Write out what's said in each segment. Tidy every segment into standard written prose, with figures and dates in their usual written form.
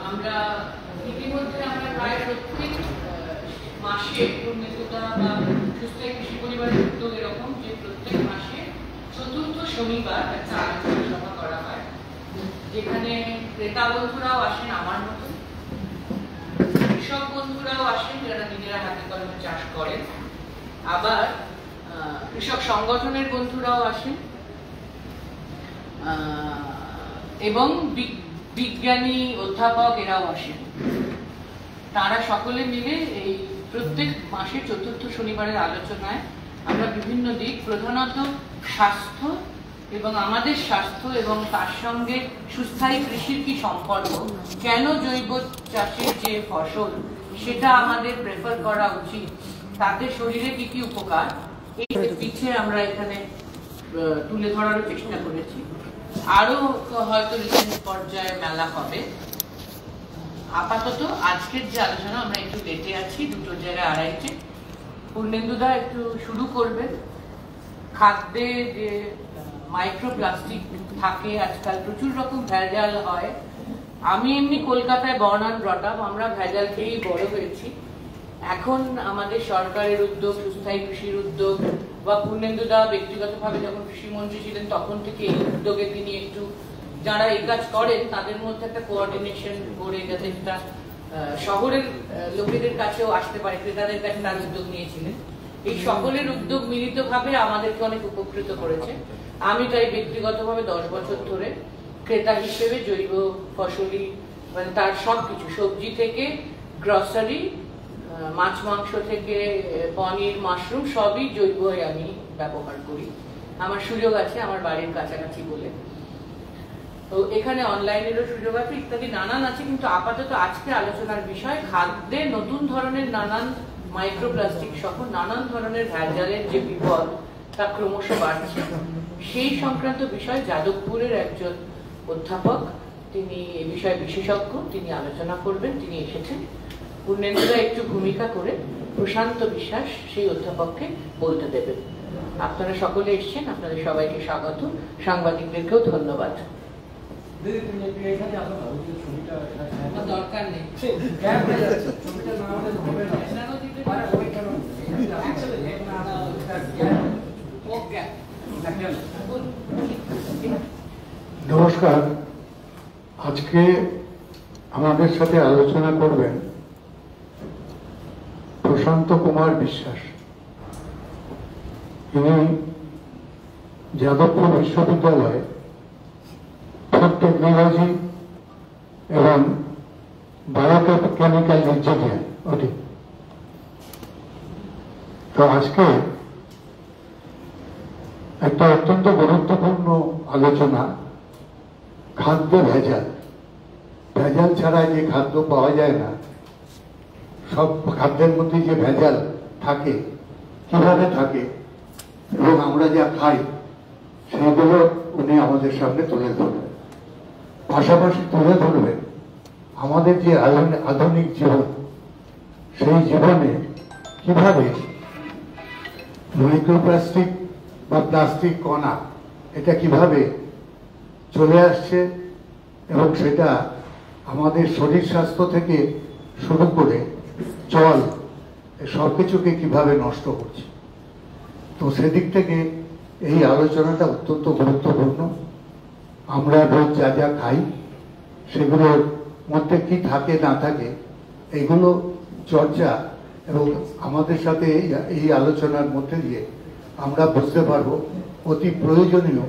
আমরা ইতিমধ্যে আমরা প্রায় প্রত্যেক মাসে পূর্ণেন্দুদা বা সুস্থায়ী কৃষি পরিবারের উদ্যোগ এরকম যে প্রত্যেক মাসে চতুর্থ শনিবার একটা আলোচনা সভা করা হয়, যেখানে ক্রেতা বন্ধুরাও আসেন আমার মতো, কৃষক বন্ধুরাও আসেন যারা নিজেরা হাতে কলমে চাষ করেন, আবার কৃষক সংগঠনের বন্ধুরাও আসেন এবং বিজ্ঞানী অধ্যাপক এরাও আসেন। তারা সকলে মিলে এই প্রত্যেক মাসে চতুর্থ শনিবারের আলোচনায় আমরা বিভিন্ন দিক, প্রধানত স্বাস্থ্য এবং আমাদের স্বাস্থ্য এবং তার সঙ্গে সুস্থায়ী কৃষির কি সম্পর্ক, কেন জৈব চাষের যে ফসল সেটা আমাদের প্রেফার করা উচিত, তাতে শরীরে কি কি উপকার, এই পিছিয়ে আমরা এখানে তুলে ধরার চেষ্টা করেছি। আরো হয়তো রিসেন্ট পর্যায়ে মেলা হবে। আপাতত আজকের যে আলোচনা, আমরা একটু লেটে আছি, দুটো জায়গায় আড়াইটে। পূর্ণেন্দুদা একটু শুরু করবেন। খাদ্যে যে মাইক্রোপ্লাস্টিক থাকে, আজকাল প্রচুর রকম ভেজাল হয়। আমি এমনি কলকাতায় বর্ন অ্যান্ড ব্রট আপ, আমরা ভেজাল খেয়েই বড় হয়েছি। এখন আমাদের সরকারের উদ্যোগ, সুস্থায়ী কৃষির উদ্যোগ, বা পূর্ণেন্দুদা ব্যক্তিগতভাবে যখন কৃষিমন্ত্রী ছিলেন তখন থেকে এই উদ্যোগে তিনি একটু, যারা এই কাজ করেন তাদের মধ্যে একটা কোঅর্ডিনেশন করে যাতে সেটা শহরের লোকেদের কাছেও আসতে পারে, ক্রেতাদের কাছে তার উদ্যোগ নিয়েছিলেন। এই সকলের উদ্যোগ মিলিতভাবে আমাদেরকে অনেক উপকৃত করেছে। আমি তাই ব্যক্তিগতভাবে 10 বছর ধরে ক্রেতা হিসেবে জৈব ফসলি, মানে তার সবকিছু, সবজি থেকে গ্রসারি, মাছ মাংস থেকে পনির, মাশরুম, সবই জৈবই আমি ব্যবহার করি। আমার সুযোগ আছে আমার বাড়ির কাছাকাছি বলে। তো এখানে অনলাইনেরও সুযোগ আছে, ইত্যাদি নানান আছে। কিন্তু আপাতত আজকে আলোচনার বিষয় খাদ্যে নতুন ধরনের নানান মাইক্রোপ্লাস্টিক সহ নানান ধরনের ভেজালের যে বিপদ তা ক্রমশ বাড়ছে, সেই সংক্রান্ত বিষয় যাদবপুরের একজন অধ্যাপক, তিনি এ বিষয়ে বিশেষজ্ঞ, তিনি আলোচনা করবেন। তিনি এসেছেন। পূর্ণেন্দুদা একটু ভূমিকা করে প্রশান্ত বিশ্বাস সেই অধ্যাপককে বলতে দেবেন। আপনারা সকলে এসছেন, আপনাদের সবাইকে স্বাগত, সাংবাদিকদেরকেও ধন্যবাদ। দরকার নেই, নমস্কার। আজকে আমাদের সাথে আলোচনা করবেন প্রশান্ত কুমার বিশ্বাস। তিনি যাদবপুর বিশ্ববিদ্যালয়ে ফুড টেকনোলজি এবং বায়োকেমিক্যাল ইঞ্জিনিয়ার ওটি। তো আজকে একটা অত্যন্ত গুরুত্বপূর্ণ আলোচনা, খাদ্য ভেজাল। ভেজাল ছাড়া যে খাদ্য পাওয়া যায় না, সব খাদ্যের মধ্যে যে ভেজাল থাকে, কিভাবে থাকে এবং আমরা যা খাই সেগুলো উনি আমাদের সামনে তুলে ধরবেন। পাশাপাশি তুলে ধরবেন আমাদের যে আধুনিক জীবন, সেই জীবনে কিভাবে মাইক্রোপ্লাস্টিক বা প্লাস্টিক কণা এটা কিভাবে চলে আসছে এবং সেটা আমাদের শরীর স্বাস্থ্য থেকে শুরু করে জল সবকিছুকে কিভাবে নষ্ট করছে। তো সেদিক থেকে এই আলোচনাটা অত্যন্ত গুরুত্বপূর্ণ। আমরা রোজ যা যা খাই সেগুলোর মধ্যে কি থাকে না থাকে এগুলো চর্চা এবং আমাদের সাথে এই আলোচনার মধ্যে দিয়ে আমরা বুঝতে পারবো। অতি প্রয়োজনীয়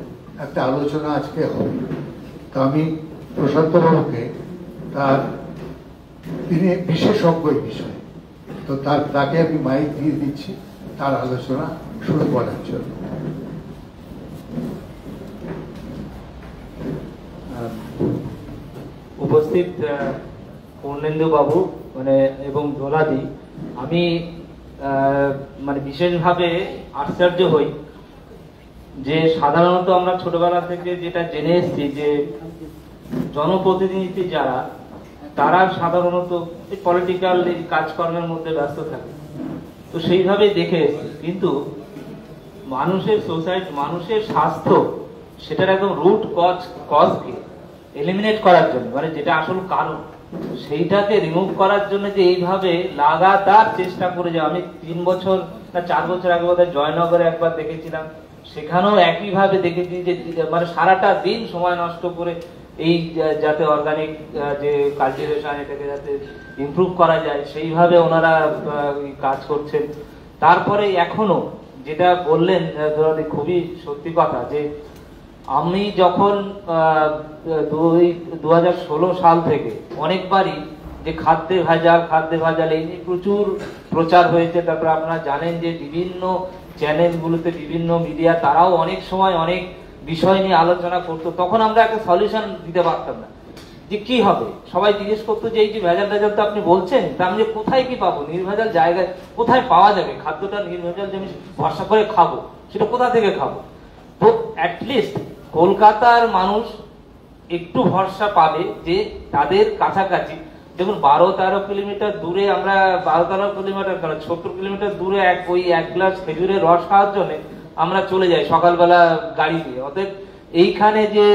একটা আলোচনা আজকে হবে। তো আমি প্রশান্ত বাবুকে, তিনি বিশেষজ্ঞ এই বিষয়ে, তো তাকে আমি মাইক দিয়ে দিচ্ছি তার আলোচনা শুরু করার জন্য। উপস্থিত পূর্ণেন্দু বাবু এবং দোলাদি, আমি বিশেষভাবে আশ্চর্য হই যে সাধারণত আমরা ছোটবেলা থেকে যেটা জেনে এসেছি যে জনপ্রতিনিধি যারা, তারা সাধারণত পলিটিক্যাল কাজকর্মের মধ্যে ব্যস্ত থাকে, তো সেইভাবেই দেখে এসেছি। কিন্তু মানুষের সোসাইটি, মানুষের স্বাস্থ্য, সেটার একদম রুট কজ কি, এলিমিনেট করার জন্য, মানে যেটা আসল কারণ সেইটাকে রিমুভ করার জন্য যে এইভাবে লাগাতার চেষ্টা করে যাওয়া। আমি 3 বছর না 4 বছর আগে বোধহয় জয়নগরে একবার দেখেছিলাম, সেখানেও একইভাবে দেখেছি যে মানে সারাটা দিন সময় নষ্ট করে এই যাতে অর্গানিক যে কালটিভেশন এটাকে যাতে ইমপ্রুভ করা যায় সেইভাবে ওনারা কাজ করছেন। তারপরে এখনো যেটা বললেন খুবই সত্যি কথা, যে আমি যখন 2016 সাল থেকে অনেকবারই যে খাদ্যে ভেজাল এই নিয়ে প্রচুর প্রচার হয়েছে। তারপরে আপনারা জানেন যে বিভিন্ন চ্যানেলগুলোতে বিভিন্ন মিডিয়া তারাও অনেক সময় অনেক বিষয় নিয়ে আলোচনা করতো, তখন আমরা একটা সলিউশন দিতে পারতাম না যে কি হবে। সবাই জিজ্ঞেস করতো যে এই যে ভেজাল তো আপনি বলছেন, তা আমি কোথায় কি পাবো, নির্ভেজাল জায়গায় কোথায় পাওয়া যাবে, খাদ্যটা নির্ভেজাল যে আমি ভরসা করে খাবো সেটা কোথা থেকে খাবো। তো অ্যাটলিস্ট কলকাতার মানুষ একটু ভরসা পাবে যে তাদের কাছাকাছি, দেখুন 12-13 কিলোমিটার দূরে, আমরা 12-13 কিলোমিটার কেন 70 কিলোমিটার দূরে ওই এক গ্লাস খেজুরের রস খাওয়ার জন্য আমরা চলে যাই সকালবেলা গাড়ি দিয়ে। অতএব এইখানে যে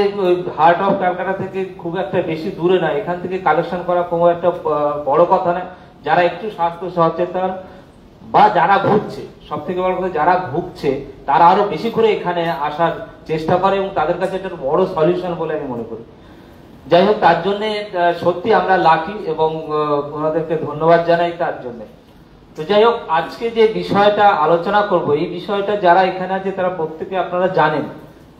হার্ট অফ ক্যালকাটা থেকে খুব একটা বেশি দূরে না, এখান থেকে কালেকশন করা কোনো একটা বড় কথা না। যারা একটু স্বাস্থ্য সচেতন বা যারা ভুগছে, সব থেকে বড় কথা যারা ভুগছে তারা আরো বেশি করে এখানে আসার চেষ্টা করে এবং তাদের কাছে একটা বড় সলিউশন বলে আমি মনে করি। যাই হোক, তার জন্য সত্যি আমরা লাকি এবং ওনাদেরকে ধন্যবাদ জানাই তার জন্য। তো যাই হোক, আজকে যে বিষয়টা আলোচনা করব, এই বিষয়টা যারা এখানে আছে তারা প্রত্যেকে আপনারা জানেন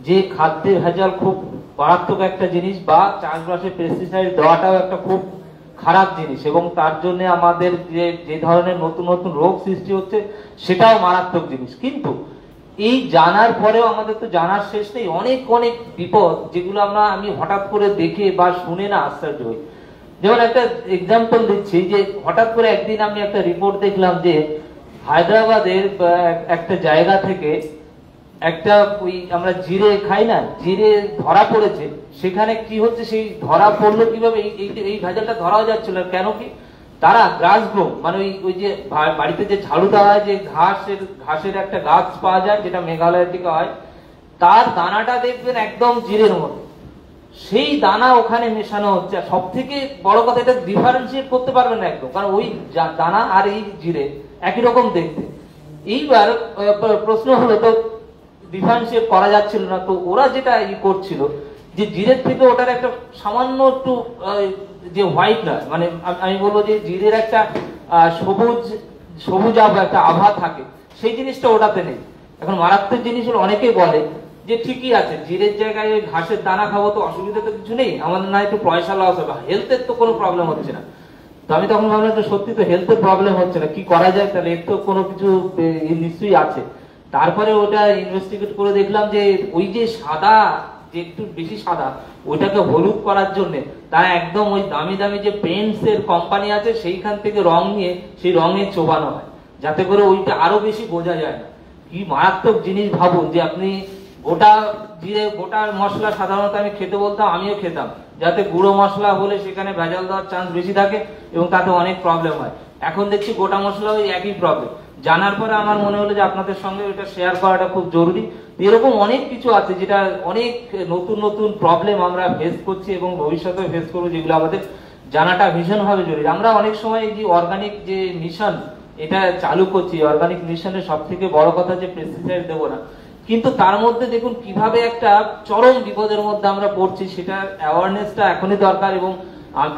যে খাদ্যে ভেজাল খুব মারাত্মক একটা জিনিস, বা চাষবাসে পেস্টিসাইড দেওয়াটাও একটা খুব খারাপ জিনিস, এবং তার জন্য আমাদের যে ধরনের নতুন নতুন রোগ সৃষ্টি হচ্ছে সেটাও মারাত্মক জিনিস। কিন্তু এই জানার পরেও আমাদের তো জানার শেষ নেই, অনেক অনেক বিপদ যেগুলো আমি হঠাৎ করে দেখে বা শুনে না আশ্চর্য হই। যেমন একটা এক্সাম্পল দিচ্ছি, যে হঠাৎ করে একদিন আমি একটা রিপোর্ট দেখলাম যে হায়দ্রাবাদের একটা জায়গা থেকে একটা ওই আমরা জিরে খাই না, জিরে ধরা পড়েছে। সেখানে কি হচ্ছে, সেই ধরা পড়লো কিভাবে, এই ভেজালটা ধরাও যাচ্ছিল। কেন কি, তারা গ্রাস গ্রো মানে ওই যে বাড়িতে যে ঝাড়ু দেওয়া হয়, যে ঘাসের একটা গাছ পাওয়া যায় যেটা মেঘালয়ের দিকে হয়, তার দানাটা দেখবেন একদম জিরের মতো, সেই দানা ওখানে মেশানো হচ্ছে। সব থেকে বড় কথা, এটা ডিফারেন্সিয়েট করতে পারবেন না একদম, কারণ ওই দানা আর এই জিরে একই রকম দেখতে। এইবার প্রশ্ন হলো, তো ডিফারেন্সিয়েট করা যাচ্ছিল না, তো ওরা যেটা করছিল যে জিরের থেকে ওটার একটা সামান্য একটু যে হোয়াইট নয়, মানে আমি বলবো যে জিরের একটা সবুজ একটা আভা থাকে, সেই জিনিসটা ওটাতে নেই। এখন মারাত্মক জিনিস হলো, অনেকেই বলে যে ঠিকই আছে জিরের জায়গায় ওই ঘাসের দানা খাবো তো অসুবিধা তো কিছু নেই, আমাদের না একটু পয়সা লস হবে, হেলথের তো কোনো প্রবলেম হচ্ছে না। তো আমি তখন ভাবলাম যে সত্যি তো হেলথের প্রবলেম হচ্ছে না, কি করা যায় তাহলে, এর তো কোনো কিছু নিশ্চয়ই আছে। তারপরে ওটা ইনভেস্টিগেট করে দেখলাম যে ওই যে সাদা, যে একটু বেশি সাদা, ওইটাকে হলুদ করার জন্য তারা একদম ওই দামি দামি যে পেন্টস এর কোম্পানি আছে সেইখান থেকে রং নিয়ে সেই রঙে চোবানো হয়, যাতে করে ওইটা আরো বেশি বোঝা যায় না। কি মারাত্মক জিনিস ভাবুন, যে আপনি গোটা জিরে গোটা মশলা সাধারণত আমি খেতে বলতাম, আমিও খেতাম, যাতে গুঁড়ো মশলা হলে সেখানে ভেজাল দেওয়ার চান্স বেশি থাকে এবং তাতে অনেক প্রবলেম হয়। এখন দেখছি গোটা মশলা ওই একই প্রবলেম। জানার পরে আমার মনে হলো যে আপনাদের সঙ্গে এটা শেয়ার করাটা খুব জরুরি। এরকম অনেক কিছু আছে যেটা অনেক নতুন নতুন প্রবলেম আমরা ফেস করছি এবং ভবিষ্যতে ফেস করবো, যেগুলো আমাদের জানাটা ভীষণভাবে জরুরি। আমরা অনেক সময় যে অর্গানিক যে মিশন এটা চালু করছি, অর্গানিক মিশনের সব থেকে বড় কথা যে পেস্টিসাইড দেবো না, কিন্তু তার মধ্যে দেখুন কিভাবে একটা চরম বিপদের মধ্যে আমরা পড়ছি, সেটা অ্যাওয়ারনেসটা এখনই দরকার। এবং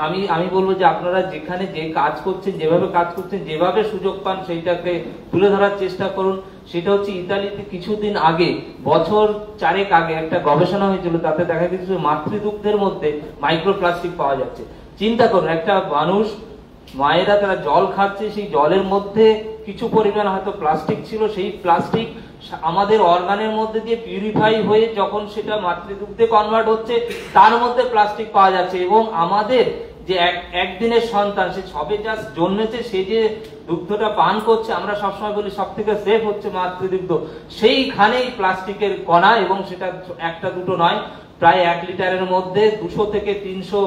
আমি বলবো যে আপনারা যেখানে যে কাজ করছেন, যেভাবে কাজ করছেন, যেভাবে সুযোগ পান সেইটাকে তুলে ধরার চেষ্টা করুন। সেটা হচ্ছে ইতালিতে কিছুদিন আগে, বছর 4 আগে একটা গবেষণা হয়েছিল, তাতে দেখা গেছে মাতৃদুগ্ধের মধ্যে মাইক্রোপ্লাস্টিক পাওয়া যাচ্ছে। চিন্তা করুন, একটা মানুষ মায়েরা তারা জল খাচ্ছে, সেই জলের মধ্যে কিছু পরিমাণ হয়তো প্লাস্টিক ছিল, সেই প্লাস্টিক আমাদের অর্গানের মধ্যে দিয়ে পিউরিফাই হয়ে যখন সেটা মাতৃদুগ্ধে কনভার্ট হচ্ছে, তার মধ্যে প্লাস্টিক পাওয়া যাচ্ছে। এবং আমাদের যে একদিনের সন্তান, সে সবে জাস্ট জন্মেছে, সে যে দুগ্ধটা পান করছে, আমরা সবসময় বলি সব থেকে সেফ হচ্ছে মাতৃদুগ্ধ, সেইখানেই প্লাস্টিকের কণা, এবং সেটা একটা দুটো নয়, প্রায় 1 লিটারের মধ্যে 200 থেকে 300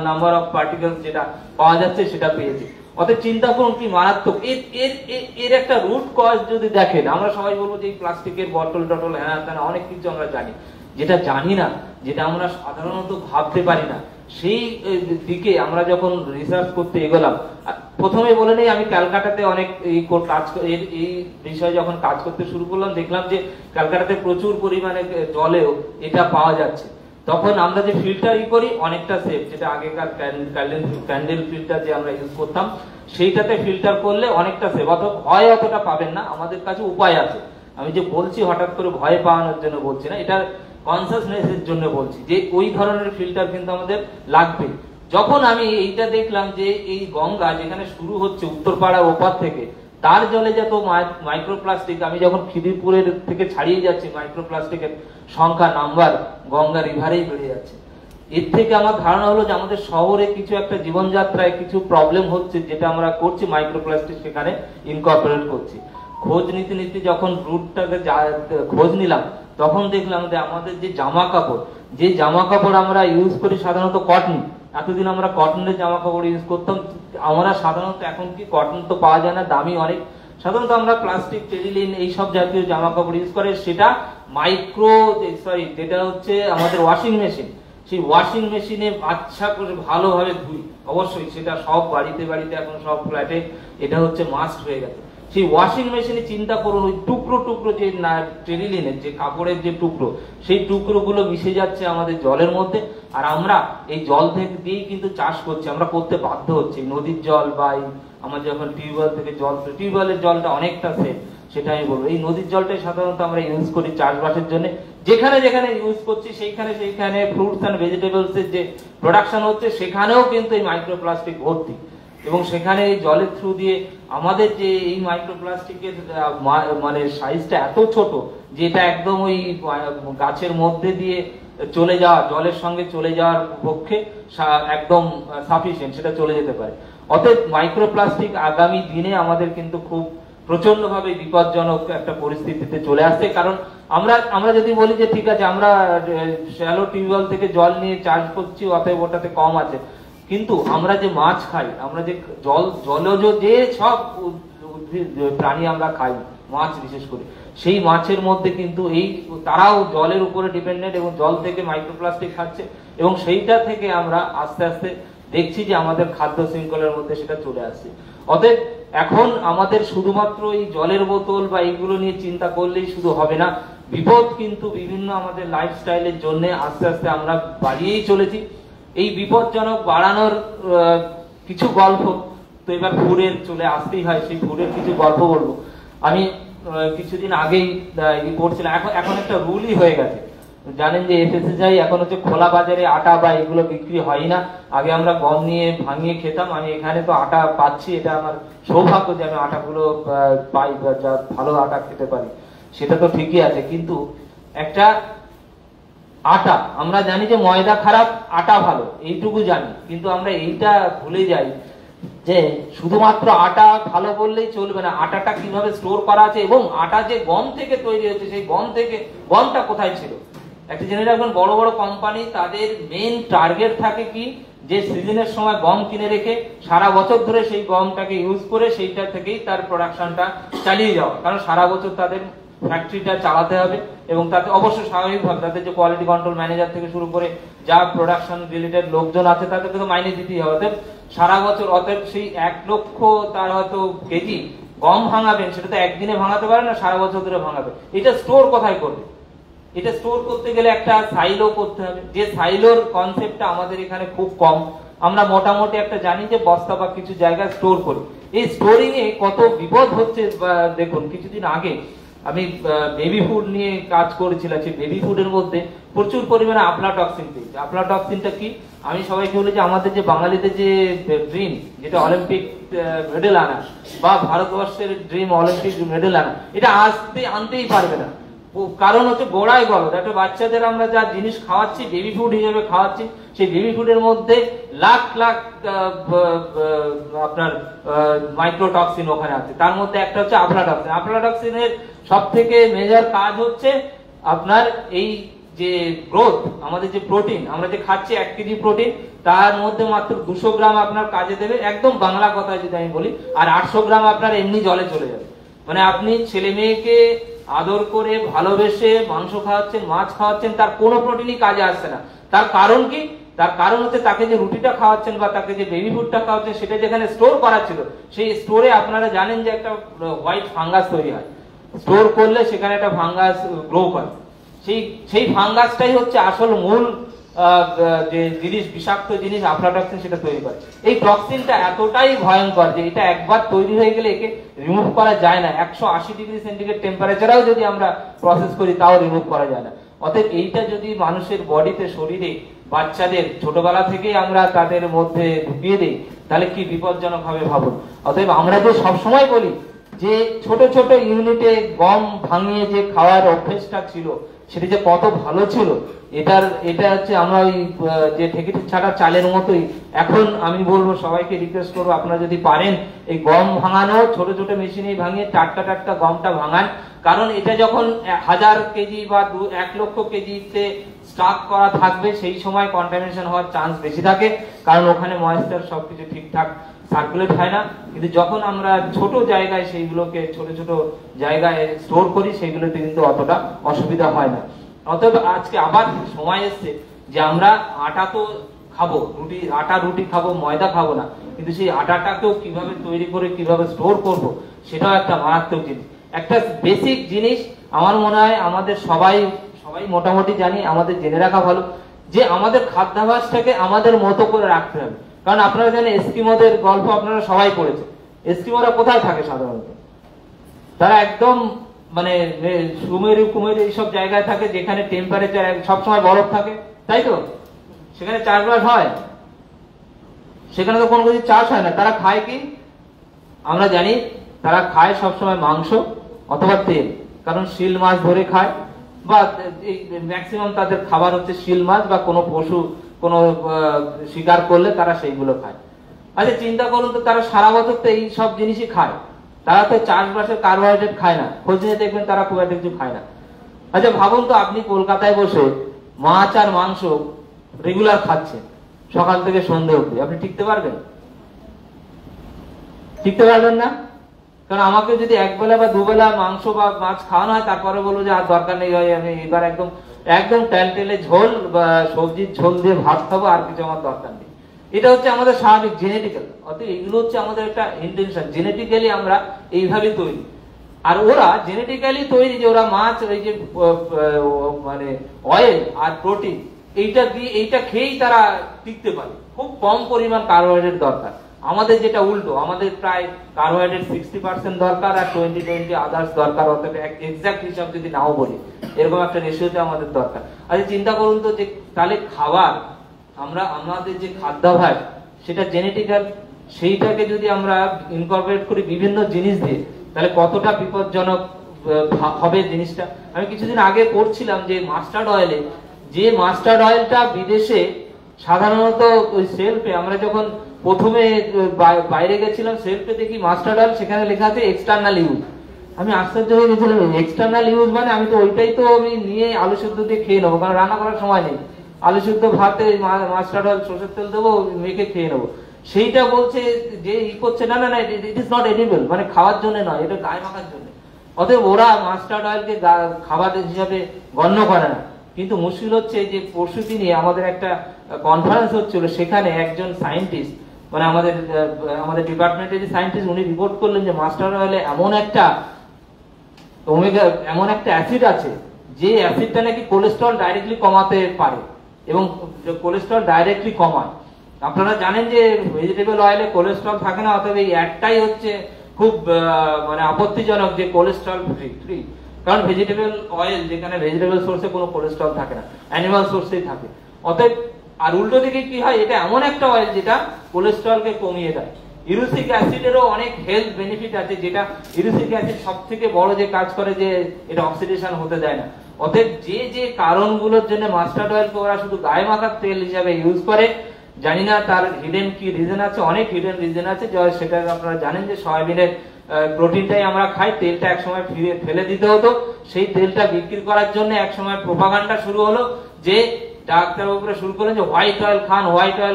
নাম্বার অফ পার্টিকেলস যেটা পাওয়া যাচ্ছে সেটা পেয়েছে। অতএব চিন্তা করুন কি মারাত্মক। এর একটা রুট কজ যদি দেখেন, আমরা সবাই বলবো যে এই প্লাস্টিকের বটল টটল হ্যাঁ অনেক কিছু আমরা জানি, যেটা জানি না যেটা আমরা সাধারণত ভাবতে পারি না, সেই দিকে আমরা যখন রিসার্চ করতে এগোলাম। প্রথমে বলে নেই, আমি ক্যালকাটাতে অনেক এই বিষয়ে যখন কাজ করতে শুরু করলাম, দেখলাম যে ক্যালকাটাতে প্রচুর পরিমাণে জলেও এটা পাওয়া যাচ্ছে। তখন আমরা যে ফিল্টার করি অনেকটা সেফ, যেটা আগেকার ক্যান্ডেল ফিল্টার যে আমরা ইউজ করতাম সেইটাতে ফিল্টার করলে অনেকটা সেফ। অত ভয় অতটা পাবেন না, আমাদের কাছে উপায় আছে। আমি যে বলছি হঠাৎ করে ভয় পাওয়ানোর জন্য বলছি না, এটা কনসাসনেসের জন্য বলছি যে ওই ধরনের ফিল্টার কিন্তু আমাদের লাগবে। যখন আমি এইটা দেখলাম যে এই গঙ্গা যেখানে শুরু হচ্ছে উত্তরপাড়ার ওপার থেকে, তার জলে যত মাইক্রোপ্লাস্টিক, আমি যখন খিদিরপুরের থেকে ছাড়িয়ে যাচ্ছি মাইক্রোপ্লাস্টিকের সংখ্যা নাম্বার গঙ্গা রিভারেই বেড়ে যাচ্ছে। এর থেকে আমার ধারণা হলো যে আমাদের শহরে কিছু একটা জীবনযাত্রায় কিছু প্রবলেম হচ্ছে, যেটা আমরা করছি মাইক্রোপ্লাস্টিক সেখানে ইনকর্পোরেট করছি। খোঁজ নিতে নিতে যখন রুটটাকে খোঁজ নিলাম, তখন দেখলাম যে আমাদের যে জামা কাপড় আমরা ইউজ করি সাধারণত কটন, এতদিন আমরা কটনের জামা কাপড় ইউজ করতাম। আমরা সাধারণত এখন কি কটন তো পাওয়া যায় না, দামি অনেক, সাধারণত আমরা প্লাস্টিক, টেরিলিন এইসব জাতীয় জামা কাপড় ইউজ করে, সেটা যেটা হচ্ছে আমাদের ওয়াশিং মেশিন, সেই ওয়াশিং মেশিনে আচ্ছা করে ভালোভাবে ধুই। অবশ্যই সেটা সব বাড়িতে এখন সব ফ্ল্যাটে এটা হচ্ছে মাস্ট হয়ে গেছে। সেই ওয়াশিং মেশিনে চিন্তা করুন, ওই টুকরো যে টেরিলিনের যে কাপড়ের যে টুকরো, সেই টুকরোগুলো মিশে যাচ্ছে আমাদের জলের মধ্যে। আর আমরা এই জল থেকে দিয়েই কিন্তু চাষ করছি, আমরা করতে বাধ্য হচ্ছি। নদীর জল বা আমার যখন টিউবওয়েল থেকে জল, টিউবওয়েলের জলটা অনেকটা সেফ, সেটা আমি বলবো। এই নদীর জলটাই সাধারণত আমরা ইউজ করি চাষবাসের জন্য। যেখানে ইউজ করছি সেইখানে ফ্রুটস অ্যান্ড ভেজিটেবলস এর যে প্রোডাকশন হচ্ছে, সেখানেও কিন্তু এই মাইক্রোপ্লাস্টিক ভর্তি। এবং সেখানে জলের থ্রু দিয়ে আমাদের যে এই মাইক্রোপ্লাস্টিকের মানে সাইজটা এত ছোট যে এটা একদম ওই গাছের মধ্যে দিয়ে চলে যাওয়া, জলের সঙ্গে চলে যাওয়ার পক্ষে একদম সাফিসিয়েন্ট, সেটা চলে যেতে পারে। অতএব মাইক্রোপ্লাস্টিক আগামী দিনে আমাদের কিন্তু খুব প্রচন্ডভাবে বিপজ্জনক একটা পরিস্থিতিতে চলে আসছে। কারণ আমরা যদি বলি যে ঠিক আছে আমরা শ্যালো টিউবওয়েল থেকে জল নিয়ে চাষ করছি, অতএব ওটাতে কম আছে, কিন্তু আমরা যে মাছ খাই, আমরা যে জলজ যে সব প্রাণী আমরা খাই, মাছ বিশেষ করে, সেই মাছের মধ্যে কিন্তু তারাও জলের উপরে ডিপেন্ডেন্ট এবং জল থেকে মাইক্রোপ্লাস্টিক খাচ্ছে। এবং সেইটা থেকে আমরা আস্তে আস্তে দেখছি যে আমাদের খাদ্য শৃঙ্খলের মধ্যে সেটা চলে আসছে। অতএব এখন আমাদের শুধুমাত্র এই জলের বোতল বা এইগুলো নিয়ে চিন্তা করলেই শুধু হবে না, বিপদ কিন্তু বিভিন্ন আমাদের লাইফস্টাইলের জন্য আস্তে আস্তে আমরা বাড়িয়েই চলেছি। এই বিপজ্জনক বাড়ানোর কিছু গল্প তো এবার ফুডের চলে আসতেই হয়, সেই ফুডের কিছু গল্প বলবো। আমি কিছুদিন আগেই পড়ছিলাম, এখন একটা রুলই হয়ে গেছে, জানেন যে এফএসএসআই এখন হচ্ছে খোলা বাজারে আটা বা এগুলো বিক্রি হয় না। আগে আমরা গম নিয়ে ভাঙিয়ে খেতাম, আমি এখানে তো আটা পাচ্ছি, এটা আমার সৌভাগ্য যে আমি আটাগুলো পাই বা যা ভালো আটা খেতে পারি, সেটা তো ঠিকই আছে। কিন্তু একটা আটা, আমরা জানি যে ময়দা খারাপ, আটা ভালো, এইটুকু জানি, কিন্তু আমরা এইটা ভুলে যাই যে শুধুমাত্র আটা ভালো বললেই চলবে না, আটাটা কিভাবে স্টোর করা আছে এবং আটা যে গম থেকে তৈরি হচ্ছে সেই গমটা কোথায় ছিল। একটা জেনে রাখবেন, বড় বড় কোম্পানি তাদের মেইন টার্গেট থাকে কি, যে সিজনের সময় গম কিনে রেখে সারা বছর ধরে সেই গমটাকে ইউজ করে সেইটা থেকেই তার প্রোডাকশনটা চালিয়ে যাওয়া। কারণ সারা বছর তাদের ফ্যাক্টরিটা চালাতে হবে এবং তাতে অবশ্যই স্বাভাবিকভাবে তাদের যে কোয়ালিটি কন্ট্রোল ম্যানেজার থেকে শুরু করে যা প্রোডাকশন রিলেটেড লোকজন আছে তাদেরকে তো মাইনে দিতেই হবে। অতএব সারা বছর, অতএব সেই 1 লক্ষ তার হয়তো কেজি গম ভাঙাবেন, সেটা তো একদিনে ভাঙাতে পারে না, সারা বছর ধরে ভাঙাবে। এটা স্টোর কোথায় করবে? এটা স্টোর করতে গেলে একটা সাইলো করতে হবে, যে সাইলোর কনসেপ্টটা আমাদের এখানে খুব কম। আমরা মোটামুটি একটা জানি যে বস্তা বা কিছু জায়গায় স্টোর করি। এই স্টোরিং এ কত বিপদ হচ্ছে দেখুন। কিছুদিন আগে আমি বেবি ফুড নিয়ে কাজ করেছিলাম, সেই বেবি ফুডের মধ্যে প্রচুর পরিমাণে আফলাটক্সিন পেয়েছে। আফলাটক্সিনটা কি, আমি সবাইকে বলি যে আমাদের যে বাঙালিদের যে ড্রিম, যেটা অলিম্পিক মেডেল আনা বা ভারতবর্ষের ড্রিম অলিম্পিক মেডেল আনা, এটা আনতেই পারবে না। কারণ হচ্ছে গোড়ায় গলদ। একটা বাচ্চাদের আমরা যা জিনিস খাওয়াচ্ছি, বেবি ফুড হিসেবে খাওয়াচ্ছি, সেই বেবি ফুডের মধ্যে লাখ লাখ আপনার মাইক্রোটক্সিন ওখানে আছে। তার মধ্যে একটা হচ্ছে আফলাটক্সিন। আফলাটক্সিনের সব থেকে মেজর কাজ হচ্ছে আপনার এই যে গ্রোথ, আমাদের যে প্রোটিন আমরা যে খাচ্ছি, 1 কেজি প্রোটিন তার মধ্যে মাত্র 200 গ্রাম আপনার কাজে দেবে, একদম বাংলা কথায় যদি আমি বলি, আর 800 গ্রাম আপনার এমনি জলে চলে যাবে। মানে আপনি ছেলে মেয়েকে আদর করে ভালোবেসে মাংস খাওয়াচ্ছেন, মাছ খাওয়াচ্ছেন, তার কোনো প্রোটিনই কাজে আসছে না। তার কারণ কি? তার কারণ হচ্ছে তাকে যে রুটিটা খাওয়াচ্ছেন বা তাকে যে বেবি ফুডটা খাওয়াচ্ছেন সেটা যেখানে স্টোর করা ছিল, সেই স্টোরে আপনারা জানেন যে একটা হোয়াইট ফাঙ্গাস তৈরি হয়। স্টোর করলে সেখানে একটা ফাঙ্গাস গ্রো করে। সেই ফাঙ্গাসটাই হচ্ছে আসল মূল যে জিনিস, বিষাক্ত জিনিস আফলাটক্সিন, সেটা তৈরি করে। এই টক্সিনটা এতটাই ভয়ঙ্কর যে এটা একবার তৈরি হয়ে গেলে একে রিমুভ করা যায় না। 180 ডিগ্রি সেন্টিগ্রেড টেম্পারেচারেও যদি আমরা প্রসেস করি তাও রিমুভ করা যায় না। অতএব এইটা যদি মানুষের বডিতে, শরীরে, বাচ্চাদের ছোটবেলা থেকেই আমরা তাদের মধ্যে ঢুকিয়ে দিই তাহলে কি বিপজ্জনক হবে ভাবুন। অতএব আমরা যে সবসময় বলি যে ছোট ছোট ইউনিটে গম ভাঙিয়ে যে খাওয়ার অভ্যেসটা ছিল সেটা যে কত ভালো ছিল, এটা হচ্ছে আমরা ওই যে ঠেকি ছাড়া চালের মতোই। এখন আমি বলবো, সবাইকে রিকোয়েস্ট করবো, আপনারা যদি পারেন এই গম ভাঙানো ছোট ছোট মেশিনে ভাঙিয়ে টাটকা গমটা ভাঙান। কারণ এটা যখন 1000 কেজি বা 1 লক্ষ কেজিতে স্টক করা থাকবে সেই সময় কন্টামিনেশন হওয়ার চান্স বেশি থাকে, কারণ ওখানে ময়েশ্চার সবকিছু ঠিকঠাক সার্কুলেট হয় না। কিন্তু যখন আমরা ছোট জায়গায় সেইগুলোকে ছোট ছোট জায়গায় স্টোর করি সেইগুলোতে কিন্তু অতটা অসুবিধা হয় না। অতএব আজকে আবার সময় এসছে যে আমরা আটা তো খাবো, রুটি খাবো, ময়দা খাবো না, কিন্তু সেই আটাটাকেও কিভাবে তৈরি করে কিভাবে স্টোর করব সেটাও একটা মারাত্মক জিনিস। একটা বেসিক জিনিস আমার মনে হয় আমাদের সবাই মোটামুটি জানি, আমাদের জেনে রাখা ভালো যে আমাদের খাদ্যাভ্যাসটাকে আমাদের মতো করে রাখতে হবে। কারণ আপনারা জানেন এস্কিমোদের গল্প আপনারা সবাই পড়েছে। এস্কিমোরা কোথায় থাকে সাধারণত? তারা একদম মানে সুমেরু কুমেরু এইসব জায়গায় থাকে যেখানে টেম্পারেচার সবসময় বরফ থাকে, তাই তো? সেখানে চাষবাস হয়, সেখানে তো কোনো কিছু চাষ হয় না। তারা খায় কি? আমরা জানি তারা খায় সবসময় মাংস অথবা তেল, কারণ শিল মাছ ধরে খায়, বা ম্যাক্সিমাম তাদের খাবার হচ্ছে শিল মাছ বা কোনো পশু কোনো শিকার করলে তারা সেইগুলো খায়। আচ্ছা চিন্তা করুন তো, তারা সারা বছর তো এই সব জিনিসই খায়, তারা তো চাষবাসের কার্বোহাইড্রেট খায় না, খোঁজ নিয়ে দেখবেন তারা খুব একটা কিছু খায় না। আচ্ছা ভাবুন তো, আপনি কলকাতায় বসে মাছ আর মাংস রেগুলার খাচ্ছেন সকাল থেকে সন্ধ্যে অবধি, আপনি টিকতে পারবেন? টিকতে পারবেন না। কারণ আমাকে যদি একবেলা বা দুবেলা মাংস বা মাছ খাওয়ানো হয় তারপরে বলবো যে আর দরকার নেই, আমি এবার একদম টেলটেলে ঝোল বা সবজির ঝোল দিয়ে ভাত খাবো, আর কিছু আমার দরকার নেই। এটা হচ্ছে আমাদের স্বাভাবিক জেনেটিক্যাল। অর্থাৎ এগুলো হচ্ছে আমাদের একটা ইন্টেনশন, জেনেটিক্যালি আমরা এইভাবে তৈরি। আর ওরা জেনেটিক্যালি তৈরি যে ওরা মাছ, ওই যে মানে অয়েল আর প্রোটিন, এইটা খেয়েই তারা টিকতে পারে। খুব কম পরিমাণ কার্বোহাইড্রেট দরকার। আমাদের যেটা উল্টো, আমাদের প্রায় কার্বোহাইড্রেট 60% দরকার আর 20 আদার্স দরকার। অর্থাৎ এক্সাক্ট হিসাব যদি নাও বলি, এরকম একটা রেশিওতে আমাদের দরকার। আচ্ছা চিন্তা করুন তো যে তাহলে খাবার, আমাদের যে খাদ্যাভ্যাস সেটা জেনেটিক্যাল, সেইটাকে যদি আমরা ইনকর্পোরেট করি বিভিন্ন জিনিস দিয়ে, তাহলে কতটা বিপজ্জনক হবে জিনিসটা। আমি কিছুদিন আগে পড়ছিলাম যে মাস্টার্ড অয়েলটা বিদেশে সাধারণত ওই সেলফে, আমরা যখন প্রথমে বাইরে গেছিলাম সেলফে দেখি মাস্টার্ড অয়েল, সেখানে লেখা আছে এক্সটার্নাল ইউজ। আমি আশ্চর্য হয়ে গেছিলাম, এক্সটার্নাল ইউজ মানে আমি তো ওইটাই তো আমি নিয়ে আলু সেদ্ধ দিয়ে খেয়ে নেবো, কারণ রান্না করার সময় নেই। আলু সেদ্ধ ভাতে মাস্টার্ড অয়েল সরষের তেল দেবো, মেখে খেয়ে নেবো। সেইটা বলছে যে করছে না, ইট ইজ নট এডিবল, মানে খাওয়ার জন্য নয়, এটা গায়ে মাখার জন্য। অতএব ওরা মাস্টার্ড অয়েলকে খাবার হিসাবে গণ্য করে না। কিন্তু মুশকিল হচ্ছে যে পরশু দিনে আমাদের একটা কনফারেন্স হচ্ছিল, সেখানে একজন সায়েন্টিস্ট, মানে আমাদের ডিপার্টমেন্টের যে সায়েন্টিস্ট, উনি রিপোর্ট করলেন যে মাস্টার্ড অয়েলে এমন একটা অ্যাসিড আছে যে অ্যাসিডটা নাকি কোলেস্ট্রল ডাইরেক্টলি কমাতে পারে, এবং কোলেস্ট্রল ডাইরেক্টলি কমায়। আপনারা জানেন যে ভেজিটেবল অয়েলে কোলেস্ট্রল থাকে না, অতএব এই একটাই হচ্ছে খুব মানে আপত্তিজনক যে কোলেস্ট্রল ফ্রি। কারণ ভেজিটেবল অয়েল, যেখানে ভেজিটেবল সোর্সে কোনো কোলেস্ট্রল থাকে না, অ্যানিমাল সোর্সেই থাকে। অতএব আর উল্টো দিকে কি হয়, এটা এমন একটা অয়েল যেটা কোলেস্ট্রলকে কমিয়ে দেয়। ইউরিক অ্যাসিডেরও অনেক হেলথ বেনিফিট আছে, যেটা ইউরিক অ্যাসিড সব থেকে বড় যে কাজ করে যে এটা অক্সিডেশন হতে দেয় না। অতএব যে কারণগুলোর জন্য মাস্টার্ড অয়েলকে ওরা শুধু গায়ে মাখার তেল হিসাবে ইউজ করে, জানি না তার হিডেন কি রিজন আছে, অনেক হিডেন রিজন আছে। সেটা আপনারা জানেন যে সয়াবিনের প্রোটিনটাই আমরা খাই, তেলটা একসময় ফেলে দিতে হতো, সেই তেলটা বিক্রি করার জন্য একসময় প্রোপাগান্ডা শুরু হলো, যে ডাক্তারবাবুরা শুরু করলেন যে white oil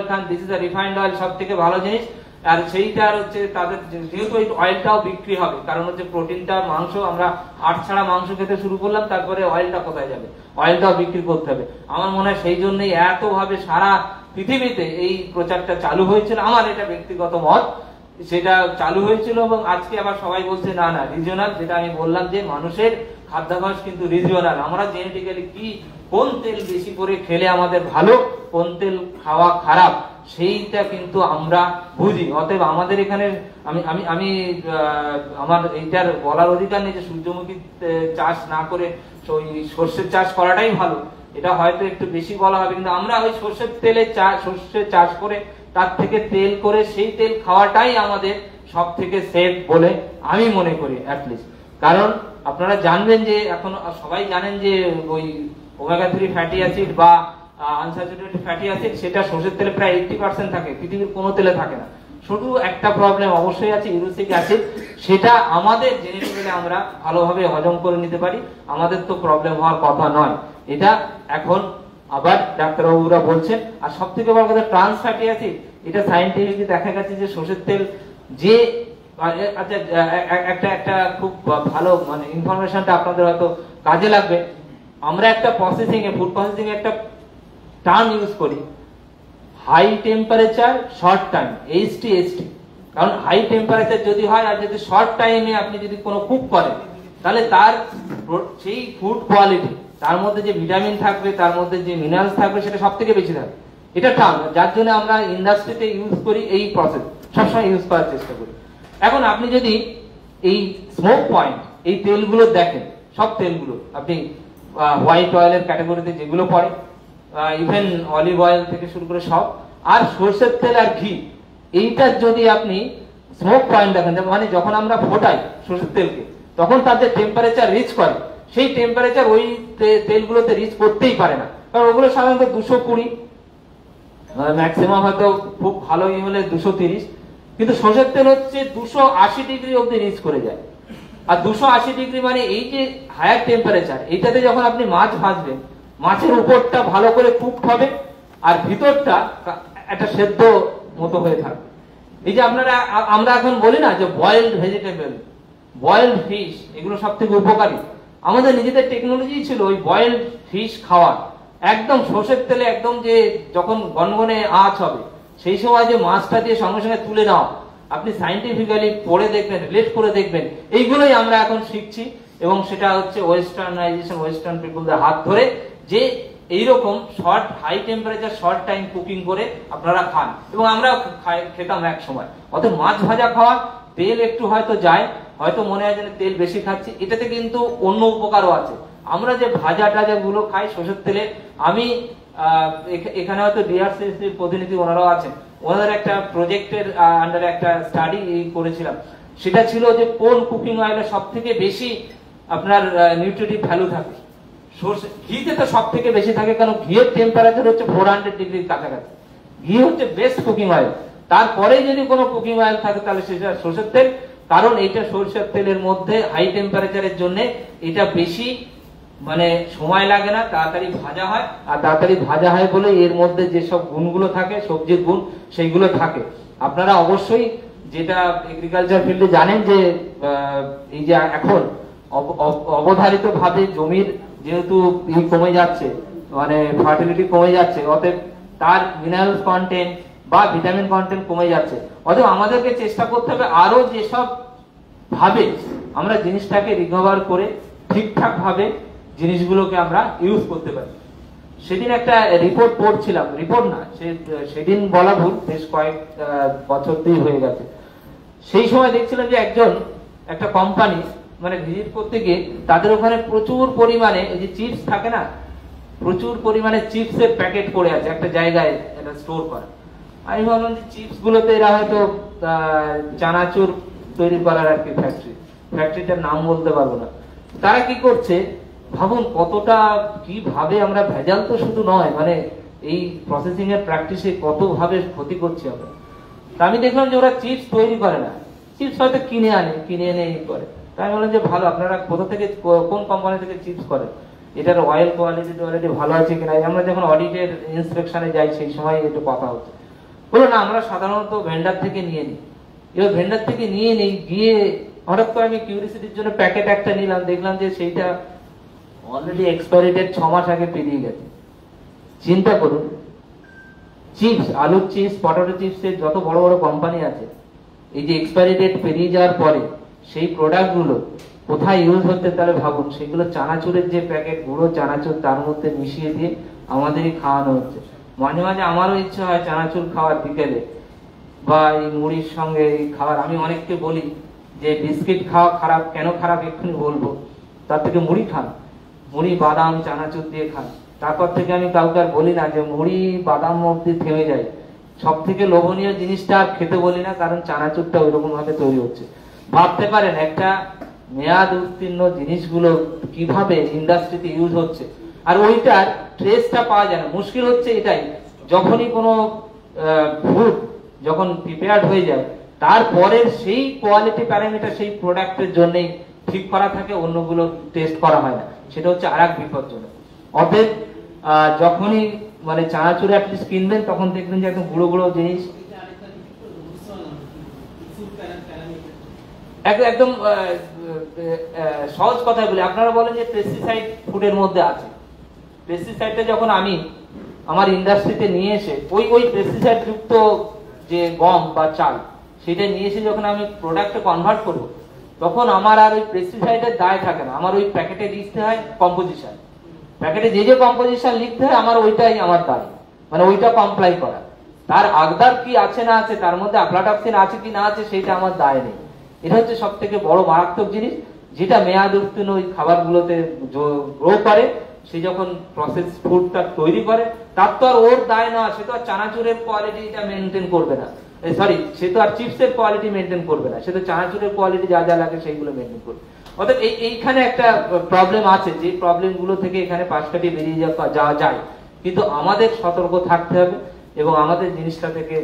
Khan, this is a refined oil, সব থেকে ভালো জিনিস। আর সেইটার হচ্ছে তাদের যেহেতু এই অয়েলটাও বিক্রি হবে, কারণ হচ্ছে প্রোটিনটা মাংস, আমরা হাড় ছাড়া মাংস খেতে শুরু করলাম, তারপরে অয়েলটা কোথায় যাবে, অয়েলটাও বিক্রি করতে হবে। আমার মনে হয় সেই জন্যই এতভাবে সারা পৃথিবীতে এই প্রচারটা চালু হয়েছিল। আমার এটা ব্যক্তিগত মত, সেটা চালু হয়েছিল। এবং আজকে আবার সবাই বলছে না না রিজিওনাল, যেটা আমি বললাম যে মানুষের খাদ্যাভ্যাস কিন্তু রিজিওনাল। আমরা জেনেটিক্যালি কি কোন তেল বেশি করে খেলে আমাদের ভালো, কোন তেল খাওয়া খারাপ, সেইটা কিন্তু আমরা বুঝি। অতএব আমাদের এখানে আমি আমি আমি আমার এইটার বলার অধিকার নেই যে সূর্যমুখী চাষ না করে ওই সর্ষের চাষ করাটাই ভালো, এটা হয়তো একটু বেশি বলা হবে। কিন্তু আমরা ওই সর্ষের তেলে সর্ষে চাষ করে তার থেকে তেল করে সেই তেল খাওয়াটাই আমাদের সব থেকে সেফ বলে আমি মনে করি অ্যাটলিস্ট। কারণ আপনারা জানবেন যে এখন সবাই জানেন যে ওই ওমেগা 3 ফ্যাটি অ্যাসিড বা আনস্যাচুরেটেড ফ্যাটি অ্যাসিড সেটা সর্ষের তেলে প্রায় 80% থাকে, পৃথিবীর কোনো তেলে থাকে না। শুধু একটা প্রবলেম অবশ্যই আছে, ইউরিক অ্যাসিড, সেটা আমাদের জেনেটিক্যালি আমরা ভালোভাবে হজম করে নিতে পারি, আমাদের তো প্রবলেম হওয়ার কথা নয়। এটা এখন আবার ডাক্তারবাবুরা বলছেন। আর সব থেকে বড় কথা ট্রান্স ফ্যাটি অ্যাসিড, এটা সায়েন্টিফিকলি দেখা গেছে যে সর্ষের তেল যে আচ্ছা একটা একটা খুব ভালো মানে ইনফরমেশনটা আপনাদের হয়তো কাজে লাগবে। আমরা একটা প্রসেসিং এ ফুড প্রসেসিং এ একটা টার্ম ইউজ করি, high temperature short time, HTST। কারণ হাই টেম্পারেচার যদি হয় আর যদি শর্ট টাইমে আপনি যদি কোনো কুক করেন, তাহলে তার সেই ফুড কোয়ালিটি, তার মধ্যে যে ভিটামিন থাকবে, তার মধ্যে যে মিনারেলস থাকবে, সেটা সব থেকে বেশি থাকবে। এটা টার্ম, যার জন্য আমরা ইন্ডাস্ট্রিতে ইউজ করি এই প্রসেস, সবসময় ইউজ করার চেষ্টা করি। এখন আপনি যদি এই স্মোক পয়েন্ট, এই তেলগুলো দেখেন, সব তেলগুলো আপনি হোয়াইট অয়েলের ক্যাটাগরিতে যেগুলো পড়ে, ইভেন অলিভ অয়েল থেকে শুরু করে সব, আর সরষের তেল আর ঘি, এইটার যদি আপনি স্মোক পয়েন্ট দেখেন, মানে যখন আমরা ফোটাই সরষের তেলকে, তখন তাদের টেম্পারেচার রিচ করে, সেই টেম্পারেচার ওই তেলগুলোতে রিচ করতেই পারে না। কারণ ওগুলো সাধারণত 220, ম্যাক্সিমাম হয়তো খুব ভালো হলে 230, কিন্তু সরষের তেল হচ্ছে 280 ডিগ্রি অব্দি রিচ করে যায়। আর 280 ডিগ্রি মানে এই যে হায়ার টেম্পারেচার, এইটাতে যখন আপনি মাছ ভাজবেন, মাছের উপরটা ভালো করে কুকড হবে আর ভিতরটা একটা সেদ্ধ মতো হয়ে থাকবে। এই যে আমরা এখন বলি না যে বয়েলড ভেজিটেবল, বয়েলড ফিশ, এগুলো সব থেকে উপকারী। আমাদের নিজেদের টেকনোলজি ছিল ওই বয়েলড ফিশ খাওয়ার, একদম সর্ষের তেলে একদম যে যখন গনগনে আঁচ হবে সেই সময় যে মাছটা দিয়ে সঙ্গে সঙ্গে তুলে নেওয়া, আপনি সাইন্টিফিক্যালি পড়ে দেখবেন, রিলেট করে দেখবেন, এইগুলোই আমরা এখন শিখছি। এবং সেটা হচ্ছে ওয়েস্টার্নাইজেশন, ওয়েস্টার্ন পিপলদের হাত ধরে, যে এইরকম short high temperature short time cooking করে আপনারা খান, এবং আমরা খেতাম এক সময়। অতএব মাছ ভাজা খাওয়া, তেল একটু হয়তো যায়, হয়তো মনে হয় যে তেল বেশি খাচ্ছি, এটাতে কিন্তু অন্য উপকারও আছে। আমরা যে ভাজা টাজা গুলো খাই সরষের তেলে, আমি এখানে হয়তো ডিআরসিসির প্রতিনিধি ওনারাও আছেন, ওনাদের একটা প্রজেক্টের আন্ডারে একটা স্টাডি করেছিলাম। সেটা ছিল যে কোন কুকিং অয়েলে সব থেকে বেশি আপনার নিউট্রিটিভ ভ্যালু থাকে। সরষে ঘিতে তো সব থেকে বেশি থাকে, কারণ ঘিয়ের টেম্পারেচার হচ্ছে 400 ডিগ্রির কাছাকাছি। ঘি হচ্ছে বেস্ট কুকিং অয়েল। তারপরে যদি কোনো কুকিং অয়েল থাকে তাহলে সেটা সরষের তেল, কারণ এটা সরষের তেলের মধ্যে হাই টেম্পারেচারের জন্য এটা বেশি মানে সময় লাগে না, তাড়াতাড়ি ভাজা হয়। আর তাড়াতাড়ি ভাজা হয় বলে এর মধ্যে যেসব গুণগুলো থাকে, সবজির গুণ, সেইগুলো থাকে। আপনারা অবশ্যই যেটা এগ্রিকালচার ফিল্ডে জানেন যে এই যে এখন অবধারিত ভাবে জমির যেহেতু কমে যাচ্ছে, মানে ফার্টিলিটি কমে যাচ্ছে, অতএব তার মিনারেলস কন্টেন্ট বা ভিটামিন কন্টেন্ট কমে যাচ্ছে। অতএব আমাদেরকে চেষ্টা করতে হবে আরো যেসব ভাবে আমরা জিনিসটাকে রিকভার করে ঠিকঠাক ভাবে জিনিসগুলোকে আমরা ইউজ করতে পারি। সেদিন একটা রিপোর্ট পড়ছিলাম, রিপোর্ট না, সেদিন বলা ভুল, বেশ কয়েক বছর দিয়ে হয়ে গেছে। সেই সময় দেখছিলাম যে একটা কোম্পানি মানে ভিজিট করতে গিয়ে তাদের ওখানে প্রচুর পরিমাণে এই যে চিপস থাকে না, প্রচুর পরিমাণে চিপসের প্যাকেট পড়ে আছে একটা জায়গায়, এটা স্টোর করা। আমি ভাবলাম যে চিপস গুলোতে এরা হয়তো চানাচুর তৈরি করার আর কি ফ্যাক্টরিটার নাম বলতে পারবো না। তারা কি করছে ভাবুন, কতটা কিভাবে আমরা ভেজাল তো শুধু নয়, মানে এই প্রসেসিং এর প্র্যাকটিসে কত ভাবে ক্ষতি করছি আমরা। তা আমি দেখলাম যে ওরা চিপস তৈরি করে না, চিপস হয়তো কিনে এনে এই করে। তাই বললাম যে ভালো, আপনারা কোথা থেকে, কোন কোম্পানি থেকে চিপস করেন, এটার অয়েল কোয়ালিটি ভালো আছে কিনা। আমরা যখন অডিটের ইন্সপেকশনে যাই সেই সময় একটু কথা হচ্ছে। বলো না আমরা সাধারণত ভেন্ডার থেকে নিয়ে নিই। এবার ভেন্ডার থেকে নিয়ে নেই, গিয়ে হঠাৎ করে আমি কিউরিসিটির জন্য প্যাকেট একটা নিলাম, দেখলাম যে সেইটা অলরেডি এক্সপায়ারি ডেট 6 মাস আগে পেরিয়ে গেছে। চিন্তা করুন, চিপস, আলুর চিপস, পটেটো চিপসের যত বড় বড় কোম্পানি আছে, এই যে এক্সপায়ারি ডেট পেরিয়ে যাওয়ার পরে সেই প্রোডাক্টগুলো কোথায় ইউজ হচ্ছে, তাহলে ভাবুন। সেগুলো চানাচুরের যে প্যাকেট, গুঁড়ো চানাচুর তার মধ্যে মিশিয়ে দিয়ে আমাদেরই খাওয়ানো হচ্ছে। মাঝে মাঝে আমারও ইচ্ছা হয় চানাচুর খাওয়ার বিকেলে, বা এই মুড়ির সঙ্গে এই খাবার। আমি অনেককে বলি যে বিস্কিট খাওয়া খারাপ, কেন খারাপ এক্ষুনি বলবো, তার থেকে মুড়ি খান, মুড়ি বাদাম চানাচুর দিয়ে খান। তারপর থেকে আমি কাউকে আর বলি না যে মুড়ি বাদাম অব্দি থেমে যায়। সব থেকে লোভনীয় জিনিসটা আর খেতে বলি না, কারণ চানাচুরটা ওইরকম ভাবে তৈরি হচ্ছে। ভাবতে পারেন একটা মেয়াদ উত্তীর্ণ জিনিসগুলো কিভাবে ইন্ডাস্ট্রিতে ইউজ হচ্ছে, আর ওইটার ট্রেসটা পাওয়া যায় না। মুশকিল হচ্ছে এটাই, যখনই কোনো ফুড যখন প্রিপেয়ার্ড হয়ে যায়, তারপরের সেই কোয়ালিটি প্যারামিটার সেই প্রোডাক্টের জন্যই ঠিক করা থাকে, অন্যগুলো টেস্ট করা হয় না। সেটা হচ্ছে আর এক বিপজ্জনক। অতএব যখনই মানে চানাচুর অ্যাটলিস্ট কিনবেন, তখন দেখবেন যে একদম গুঁড়ো গুঁড়ো জিনিস, একদম সহজ কথায় বলি, আপনারা বলেন যে পেস্টিসাইড ফুডের মধ্যে আছে। পেস্টিসাইডটা যখন আমি আমার ইন্ডাস্ট্রিতে নিয়ে এসে ওই পেস্টিসাইড যুক্ত যে গম বা চাল, সেটা নিয়ে এসে যখন আমি প্রোডাক্টে কনভার্ট করব, তখন আমার আর ওই পেস্টিসাইডের দায় থাকে না। আমার ওই প্যাকেটে লিখতে হয় কম্পোজিশন, প্যাকেটে যে যে কম্পোজিশন লিখতে হয় আমার ওইটাই আমার দায়, মানে ওইটা কমপ্লাই করা। তার আগদার কি আছে না আছে, তার মধ্যে আফলাটক্সিন আছে কি না আছে, সেটা আমার দায় নেই। এটা হচ্ছে সব থেকে বড় মারাত্মক জিনিস, যেটা মেয়াদ উত্তীর্ণ ওই খাবারগুলোতে গ্রো করে। সে যখন প্রসেস ফুডটা তৈরি করে, তার তো আর ওর দায় না, সে তো আর চানাচুরের কোয়ালিটিটা মেনটেন করবে না, সরি, সে তো আর চিপসের কোয়ালিটি মেনটেন করবে না, সে তো চানাচুরের কোয়ালিটি যা যা লাগে সেইগুলো মেনটেন করবে। অর্থাৎ এইখানে একটা প্রবলেম আছে, যে প্রবলেম গুলো থেকে এখানে পাশ কাটিয়ে বেরিয়ে যাওয়া যায়। কিন্তু আমাদের সতর্ক থাকতে হবে, এবং আমাদের জিনিসটা থেকে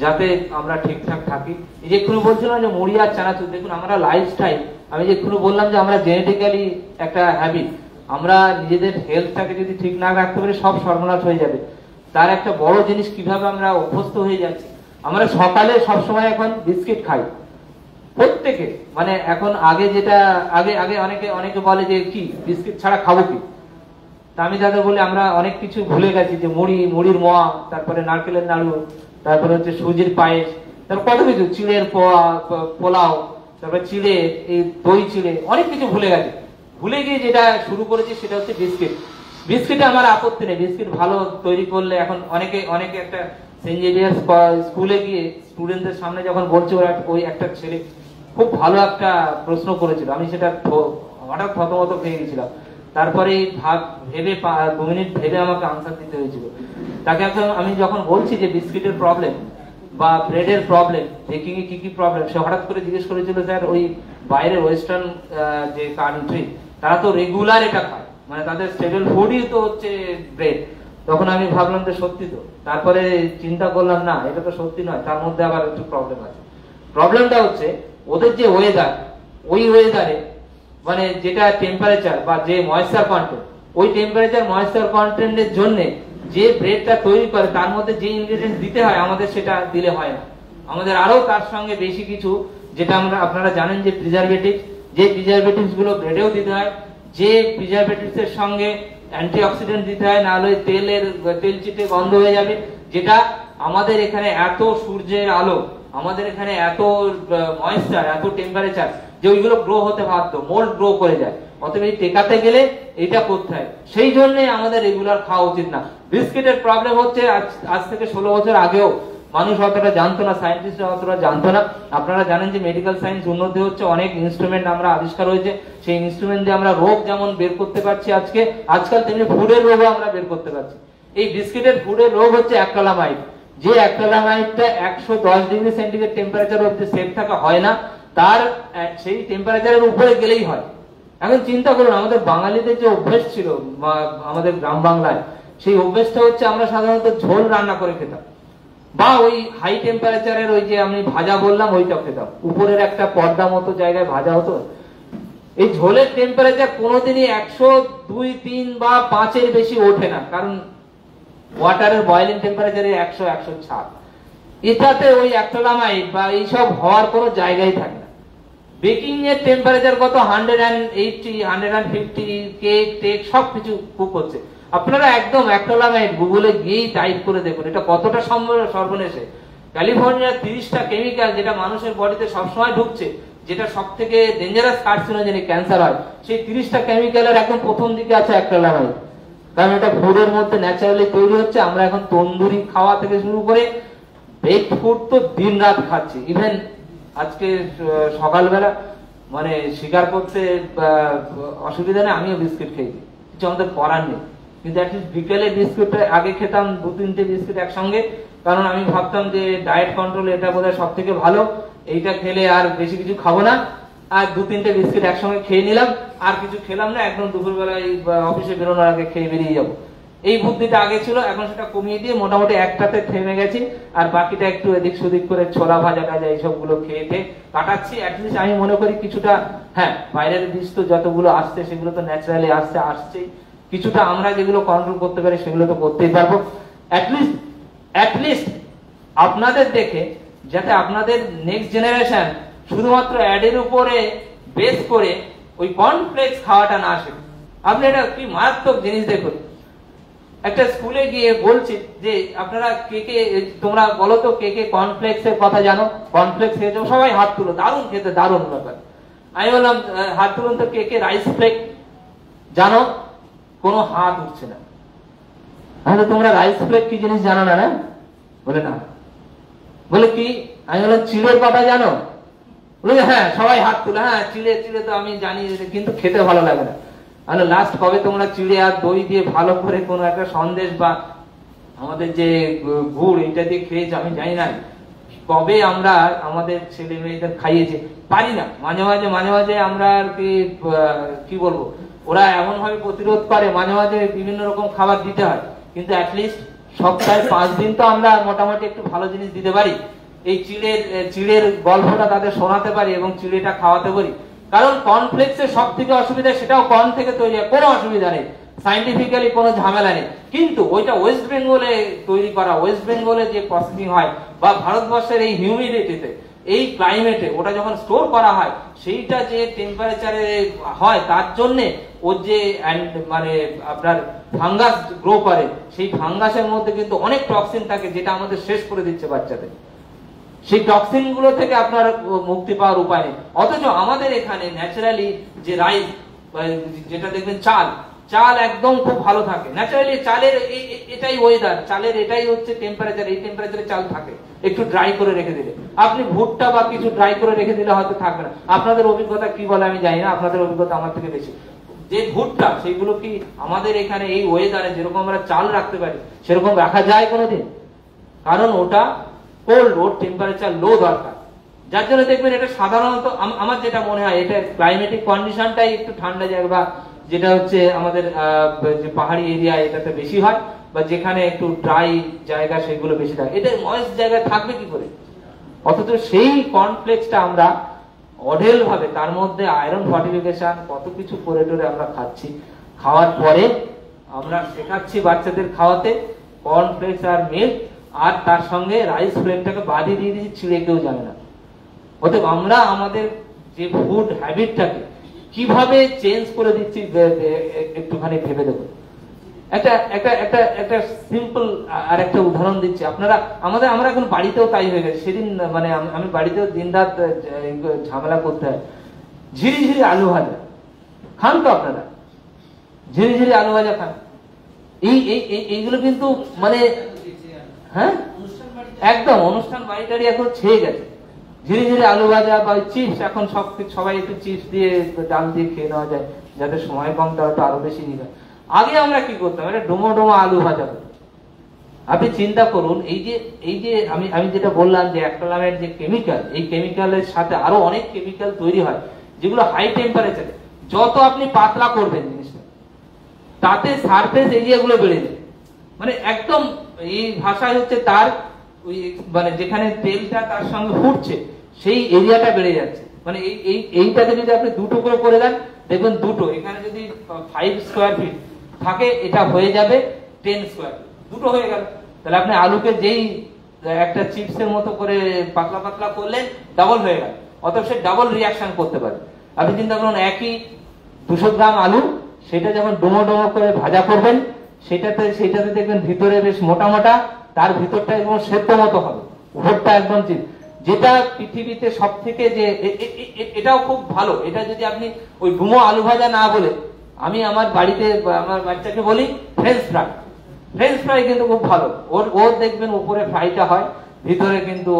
যাতে আমরা ঠিকঠাক থাকি। এই যে এক্ষুনি বলছিলাম যে মুড়ি আর চানাচুর, দেখুন আমরা লাইফস্টাইল, আমি যে এক্ষুনি বললাম যে আমরা জেনেটিক্যালি একটা হ্যাবিট, আমরা নিজেদের হেলথটাকে যদি ঠিক না রাখতে পারি সব সর্বনাশ হয়ে যাবে। তার একটা বড় জিনিস কিভাবে আমরা অভ্যস্ত হয়ে যাচ্ছি। আমরা সকালে সবসময় এখন বিস্কিট খাই প্রত্যেকে, মানে এখন আগে যেটা আগে অনেকে বলে যে কি বিস্কিট ছাড়া খাবো কি, তা আমি তাদের বলি আমরা অনেক কিছু ভুলে গেছি, যে মুড়ির মোয়া, তারপরে নারকেলের নাড়ু, তারপরে হচ্ছে সুজির পায়েস, তারপর কত কিছু, চিড়ের পোলাও, তারপরে চিড়ে, এই দই চিড়ে, অনেক কিছু ভুলে গেছে। ভুলে গিয়ে যেটা শুরু করেছি সেটা হচ্ছে বিস্কিট। বিস্কিটে আমার আপত্তি নেই, বিস্কিট ভালো তৈরি করলে। এখন অনেকে একটা সেন্ট জেভিয়ার্স স্কুলে গিয়ে স্টুডেন্টদের সামনে যখন বলছে, ওই একটা ছেলে খুব ভালো একটা প্রশ্ন করেছিল, আমি সেটা হঠাৎ থতমত পেয়ে গেছিলাম। তারপরে ভেবে 2 মিনিট ভেবে আমাকে আনসার দিতে হয়েছিল। তাকে আমি যখন বলছি যে বিস্কিটের প্রবলেম বা ব্রেডের প্রবলেম, বেকিং এ কি কি প্রবলেম, সে হঠাৎ করে জিজ্ঞেস করেছিল, স্যার ওই বাইরের ওয়েস্টার্ন যে কান্ট্রি, তারা তো রেগুলার এটা খায়, মানে তাদের স্টেবল ফুডই তো হচ্ছে ব্রেড। তখন আমি ভাবলাম যে সত্যি তো, তারপরে চিন্তা করলাম না, এটা তো সত্যি নয়, তার মধ্যে আবার একটু প্রবলেম আছে। প্রবলেমটা হচ্ছে ওদের যে ওয়েদার, ওই ওয়েদারে মানে যেটা টেম্পারেচার বা যে ময়েশ্চার কন্টেন্ট, ওই টেম্পারেচার ময়েশ্চার কন্টেন্টের জন্য যে ব্রেডটা তৈরি করে তার মধ্যে যে ইনগ্রেডিয়েন্টস দিতে হয় আমাদের সেটা দিলে হয় না। আমাদের আরো তার সঙ্গে বেশি কিছু, যেটা আপনারা জানেন যে প্রিজারভেটিভ, যে প্রিজারভেটিভস গুলো ব্রেডেও দিতে হয়, যে প্রিজারভেটিভস এর সঙ্গে অ্যান্টিঅক্সিডেন্ট দিতে হয়, নাহলে তেল চিটে গন্ধ হয়ে যাবে। যেটা আমাদের এখানে এত সূর্যের আলো, আমাদের এখানে এত ময়েশ্চার, এত টেম্পারেচার, যে ওইগুলো গ্রো হতে বাধ্য, মোল্ড গ্রো করে যায়। অতএব এই টেকাতে গেলে এটা করতে হয়, সেই জন্য আমাদের রেগুলার খাওয়া উচিত না। বিস্কিটের প্রবলেম হচ্ছে আজ থেকে 16 বছর আগেও মানুষ অতটা জানতো না, সায়েন্টিস্টরা অতটা জানতো না। আপনারা জানেন যে মেডিকেল সায়েন্স উন্নতি হচ্ছে, অনেক ইনস্ট্রুমেন্ট আমরা আবিষ্কার হয়েছে, সেই ইনস্ট্রুমেন্ট দিয়ে আমরা রোগ যেমন বের করতে পারছি আজকাল, তেমনি ফুডের রোগও আমরা বের করতে পারছি। এই বিস্কিটের ফুডের রোগ হচ্ছে অ্যাক্রিলামাইড, যে অ্যাক্রিলামাইডটা 110 ডিগ্রি সেন্টিগ্রেড টেম্পারেচার অবধি সেফ থাকা হয় না, তার সেই টেম্পারেচারের উপরে গেলেই হয়। এখন চিন্তা করুন, আমাদের বাঙালিদের যে অভ্যেস ছিল আমাদের গ্রাম বাংলায়, সেই অভ্যেসটা হচ্ছে আমরা সাধারণত ঝোল রান্না করে খেতাম, বা ওই হাই টেম্পারেচারের ওই যে আমি ভাজা বললাম ওইটা খেতাম, উপরের একটা পর্দা মতো জায়গায় ভাজা হতো। এই ঝোলের টেম্পারেচার কোনোদিনই 102, 3 বা 5 এর বেশি ওঠে না, কারণ ওয়াটারের বয়েলিং টেম্পারেচার 100, 106। এটাতে ওই অ্যাক্রিলামাইড বা এইসব হওয়ার কোনো জায়গাই থাকে না। বেকিং এর টেম্পারেচার কত 180 150 কেক টেক সবকিছু কুক হচ্ছে। আপনারা একদম অ্যাক্রিলামাইড গুগলে গিয়েই টাইপ করে দেখুন এটা কতটা সর্বনেশে। ক্যালিফোর্নিয়ার 30টা কেমিক্যাল যেটা মানুষের বডিতে সবসময় ঢুকছে, যেটা সব থেকে ডেঞ্জারাস কার্সিনোজেনিক ক্যান্সার হয়, সেই 30টা কেমিক্যালের একদম প্রথম দিকে আছে অ্যাক্রিলামাইড। কারণ এটা ফুডের মধ্যে ন্যাচারালি তৈরি হচ্ছে। আমরা এখন তন্দুরি খাওয়া থেকে শুরু করে বেকড ফুড তো দিন রাত খাচ্ছি। ইভেন আজকে সকালবেলা মানে স্বীকার করতে অসুবিধা নেই, আমিও বিস্কিট খেয়েছি, কিছু আমাদের করার নেই। কিন্তু অ্যাটলিস্ট বিকেলে বিস্কুটটা আগে খেতাম 2-3টে বিস্কুট একসঙ্গে, কারণ আমি ভাবতাম যে ডায়েট কন্ট্রোল এটা বোধহয় সব থেকে ভালো, এইটা খেলে আর বেশি কিছু খাবো না, আর 2-3টে বিস্কুট একসঙ্গে খেয়ে নিলাম, আর কিছু খেলাম না, একদম দুপুরবেলায় অফিসে বেরোনোর আগে খেয়ে বেরিয়ে যাবো। এই বুদ্ধিটা আগে ছিল, এখন সেটা কমিয়ে দিয়ে মোটামুটি একটাতে থেমে গেছি, আর বাকিটা একটু এদিক সেদিক করে ছোলা ভাজা টাজা এইসব গুলো খেয়ে কাটাচ্ছি। অ্যাটলিস্ট আমি মনে করি কিছুটা, হ্যাঁ বাইরের বীজ তো যতগুলো আসছে সেগুলো তো ন্যাচারালি আসছেই, কিছুটা আমরা যেগুলো কন্ট্রোল করতে পারি সেগুলো তো করতেই পারবো। অ্যাটলিস্ট আপনাদের দেখে যাতে আপনাদের নেক্সট জেনারেশন শুধুমাত্র অ্যাডের উপরে বেস করে ওই কর্নফ্লেক্স খাওয়াটা না আসে। আপনি এটা কি মারাত্মক জিনিস দেখুন, একটা স্কুলে গিয়ে বলছি যে আপনারা কে কে, তোমরা বলো তো কে কে কর্নফ্লেক্স এর কথা জানো, কর্নফ্লেক্স খেয়েছো, সবাই হাত তুলো, দারুণ খেতে, দারুণ ব্যাপার। আমি বললাম হাত তুলুন তো কে কে রাইস ফ্লেক জানো, কোনো হাত উঠছে না। তাহলে তোমরা রাইস ফ্লেক কি জিনিস জানো না? বলে না। বলে কি? আমি বললাম চিড়ের কথা জানো? বলে হ্যাঁ, সবাই হাত তুলে, হ্যাঁ চিড়ে তো আমি জানি, কিন্তু খেতে ভালো লাগে না। তাহলে লাস্ট কবে তোমরা চিড়ে আর দই দিয়ে ভালো করে কোনো একটা সন্দেশ বা আমাদের যে গুড় এটা দিয়ে খেয়েছি আমি জানি না। কবে আমরা আমাদের ছেলে মেয়েদের খাইয়েছি, পারি না। মাঝে মাঝে আমরা আর কি বলবো, ওরা এমন ভাবে প্রতিরোধ করে, মাঝে মাঝে বিভিন্ন রকম খাবার দিতে হয়, কিন্তু অ্যাটলিস্ট সপ্তাহে 5 দিন তো আমরা মোটামুটি একটু ভালো জিনিস দিতে পারি। এই চিড়ের গল্পটা তাদের শোনাতে পারি এবং চিড়েটা খাওয়াতে পারি। কারণ কর্নফ্লেক্সের সব থেকে অসুবিধা, সেটাও কর্ন থেকে তৈরি হয়, কোনো অসুবিধা নেই, সাইন্টিফিক্যালি কোনো ঝামেলা নেই। কিন্তু ওইটা ওয়েস্ট বেঙ্গলে তৈরি করা, ওয়েস্ট বেঙ্গলে যে প্রসেসিং হয়, বা ভারতবর্ষের এই হিউমিডিটিতে, এই ক্লাইমেটে ওটা যখন স্টোর করা হয়, সেইটা যে টেম্পারেচারে হয়, তার জন্য ওর যে মানে আপনার ফাঙ্গাস গ্রো করে, সেই ফাঙ্গাসের মধ্যে কিন্তু অনেক টক্সিন থাকে, যেটা আমাদের শেষ করে দিচ্ছে বাচ্চাদের। সেই টক্সিন গুলো থেকে আপনার মুক্তি পাওয়ার উপায় নেই। অথচ আমাদের এখানে ন্যাচারালি যে রাইস, যেটা দেখবেন চাল একদম খুব ভালো থাকে ন্যাচারালি। চালের এটাই ওয়েদার, চালের এটাই হচ্ছে টেম্পারেচার, এই টেম্পারেচারে চাল থাকে। একটু ড্রাই করে রেখে দিলে, আপনি ভুট্টা বা কিছু ড্রাই করে রেখে দিলে হয়তো থাকবে না। আপনাদের অভিজ্ঞতা কি বলে আমি জানি না, আপনাদের অভিজ্ঞতা আমার থেকে বেশি। যে ভুট্টা, সেইগুলো কি আমাদের এখানে এই ওয়েদারে যেরকম আমরা চাল রাখতে পারি সেরকম রাখা যায় কোনোদিন? কারণ ওটা কোল্ড, ওর টেম্পারেচার লো দরকার। যার জন্য দেখবেন এটা সাধারণত আমার যেটা মনে হয়, এটা ক্লাইমেটিক কন্ডিশনটাই একটু ঠান্ডা জায়গা, যেটা হচ্ছে আমাদের যে পাহাড়ি এরিয়া এটাতে বেশি হয়, বা যেখানে একটু ড্রাই জায়গা সেগুলো বেশি থাকে। এটা ময়েস্ট জায়গায় থাকবে কি করে? অথচ সেই কর্নফ্লেক্সটা আমরা অঢেল ভাবে, তার মধ্যে আয়রন ফর্টিফিকেশন কত কিছু করে টোরে আমরা খাচ্ছি। খাওয়ার পরে আমরা শেখাচ্ছি বাচ্চাদের খাওয়াতে কর্নফ্লেক্স আর মিল্ক, আর তার সঙ্গে রাইস ফ্লেকটাকে বাদই দিয়ে দিচ্ছি, ছিঁড়ে কেউ জানে না। অতএব আমরা আমাদের যে ফুড হ্যাবিটটাকে কিভাবে চেঞ্জ করে দিচ্ছি একটুখানি ভেবে দেখুন। একটা সিম্পল আর একটা উদাহরণ দিচ্ছি। আমরা এখন বাড়িতেও তাই হয়ে গেছে। সেদিন মানে আমি বাড়িতেও দিন রাত ঝামেলা করতে হয়। ঝিরিঝিরি আলু ভাজা খান তো আপনারা? ঝিরিঝিরি আলু ভাজা খান? এইগুলো কিন্তু মানে হ্যাঁ একদম অনুষ্ঠান বাড়িটারি এখন ছেয়ে গেছে। ঝিরিঝিরি আলু ভাজা বা চিপস, এখন সবাই একটু চিপস দিয়ে ডাল দিয়ে খেয়ে নেওয়া যায়, যাতে সময় কম, তাহলে আরো বেশি নিবে। আগে আমরা কি করতাম, এটা ডোমো আলু ভাজা করতাম। আপনি চিন্তা করুন, এই যে আমি যেটা বললাম যে অ্যাক্রিলামাইড যে কেমিক্যাল, এই কেমিক্যালের সাথে আরো অনেক কেমিক্যাল তৈরি হয়, যেগুলো হাই টেম্পারেচারে যত আপনি পাতলা করবেন জিনিসটা, তাতে সারফেস এরিয়াগুলো বেড়ে যায়। মানে একদম এই ভাষায় হচ্ছে তার ওই মানে যেখানে তেলটা তার সঙ্গে ফুটছে সেই এরিয়াটা বেড়ে যাচ্ছে। মানে এইটাকে যদি আপনি 2 টুকরো করে দেন, দেখবেন দুটো, এখানে যদি 5 স্কোয়ার ফিট থাকে, এটা হয়ে যাবে 10 স্কোয়ার ফিট, দুটো হয়ে গেল। তাহলে আপনি আলুকে যেই একটা চিপসের মতো করে পাতলা পাতলা করলেন, ডাবল হয়ে গেল, অতএব সে ডাবল রিয়াকশন করতে পারে। আপনি চিন্তা করুন, একই 200 গ্রাম আলু, সেটা যখন ডোমো ডোমো করে ভাজা করবেন, সেটাতে দেখবেন ভিতরে বেশ মোটা মোটা, তার ভিতরটা একদম সেদ্ধ মতো হবে, উপরটা একদম চিপস। যেটা পৃথিবীতে সব থেকে যে এটাও খুব ভালো, এটা যদি আপনি ওই ডুমো আলু ভাজা না বলে, আমি আমার বাড়িতে আমার বাচ্চাকে বলি ফ্রেঞ্চ ফ্রাই। ফ্রেঞ্চ ফ্রাই কিন্তু খুব ভালো, ওর দেখবেন উপরে ফ্রাইটা হয়, ভিতরে কিন্তু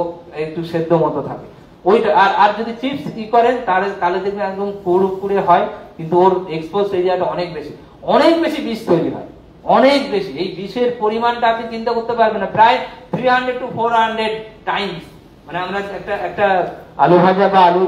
একটু সেদ্ধ মতো থাকে ওইটা। আর যদি চিপস কি করেন তাহলে দেখবেন একদম কুড়কুড়ে হয়, কিন্তু ওর এক্সপোজ এরিয়াটা অনেক বেশি বিষ তৈরি হয়, অনেক বেশি। এই বিষের পরিমাণটা আপনি চিন্তা করতে পারবেন না, প্রায় 300 to 400 টাইমস। মানে আমরা একটা আলু ভাজা বা আলু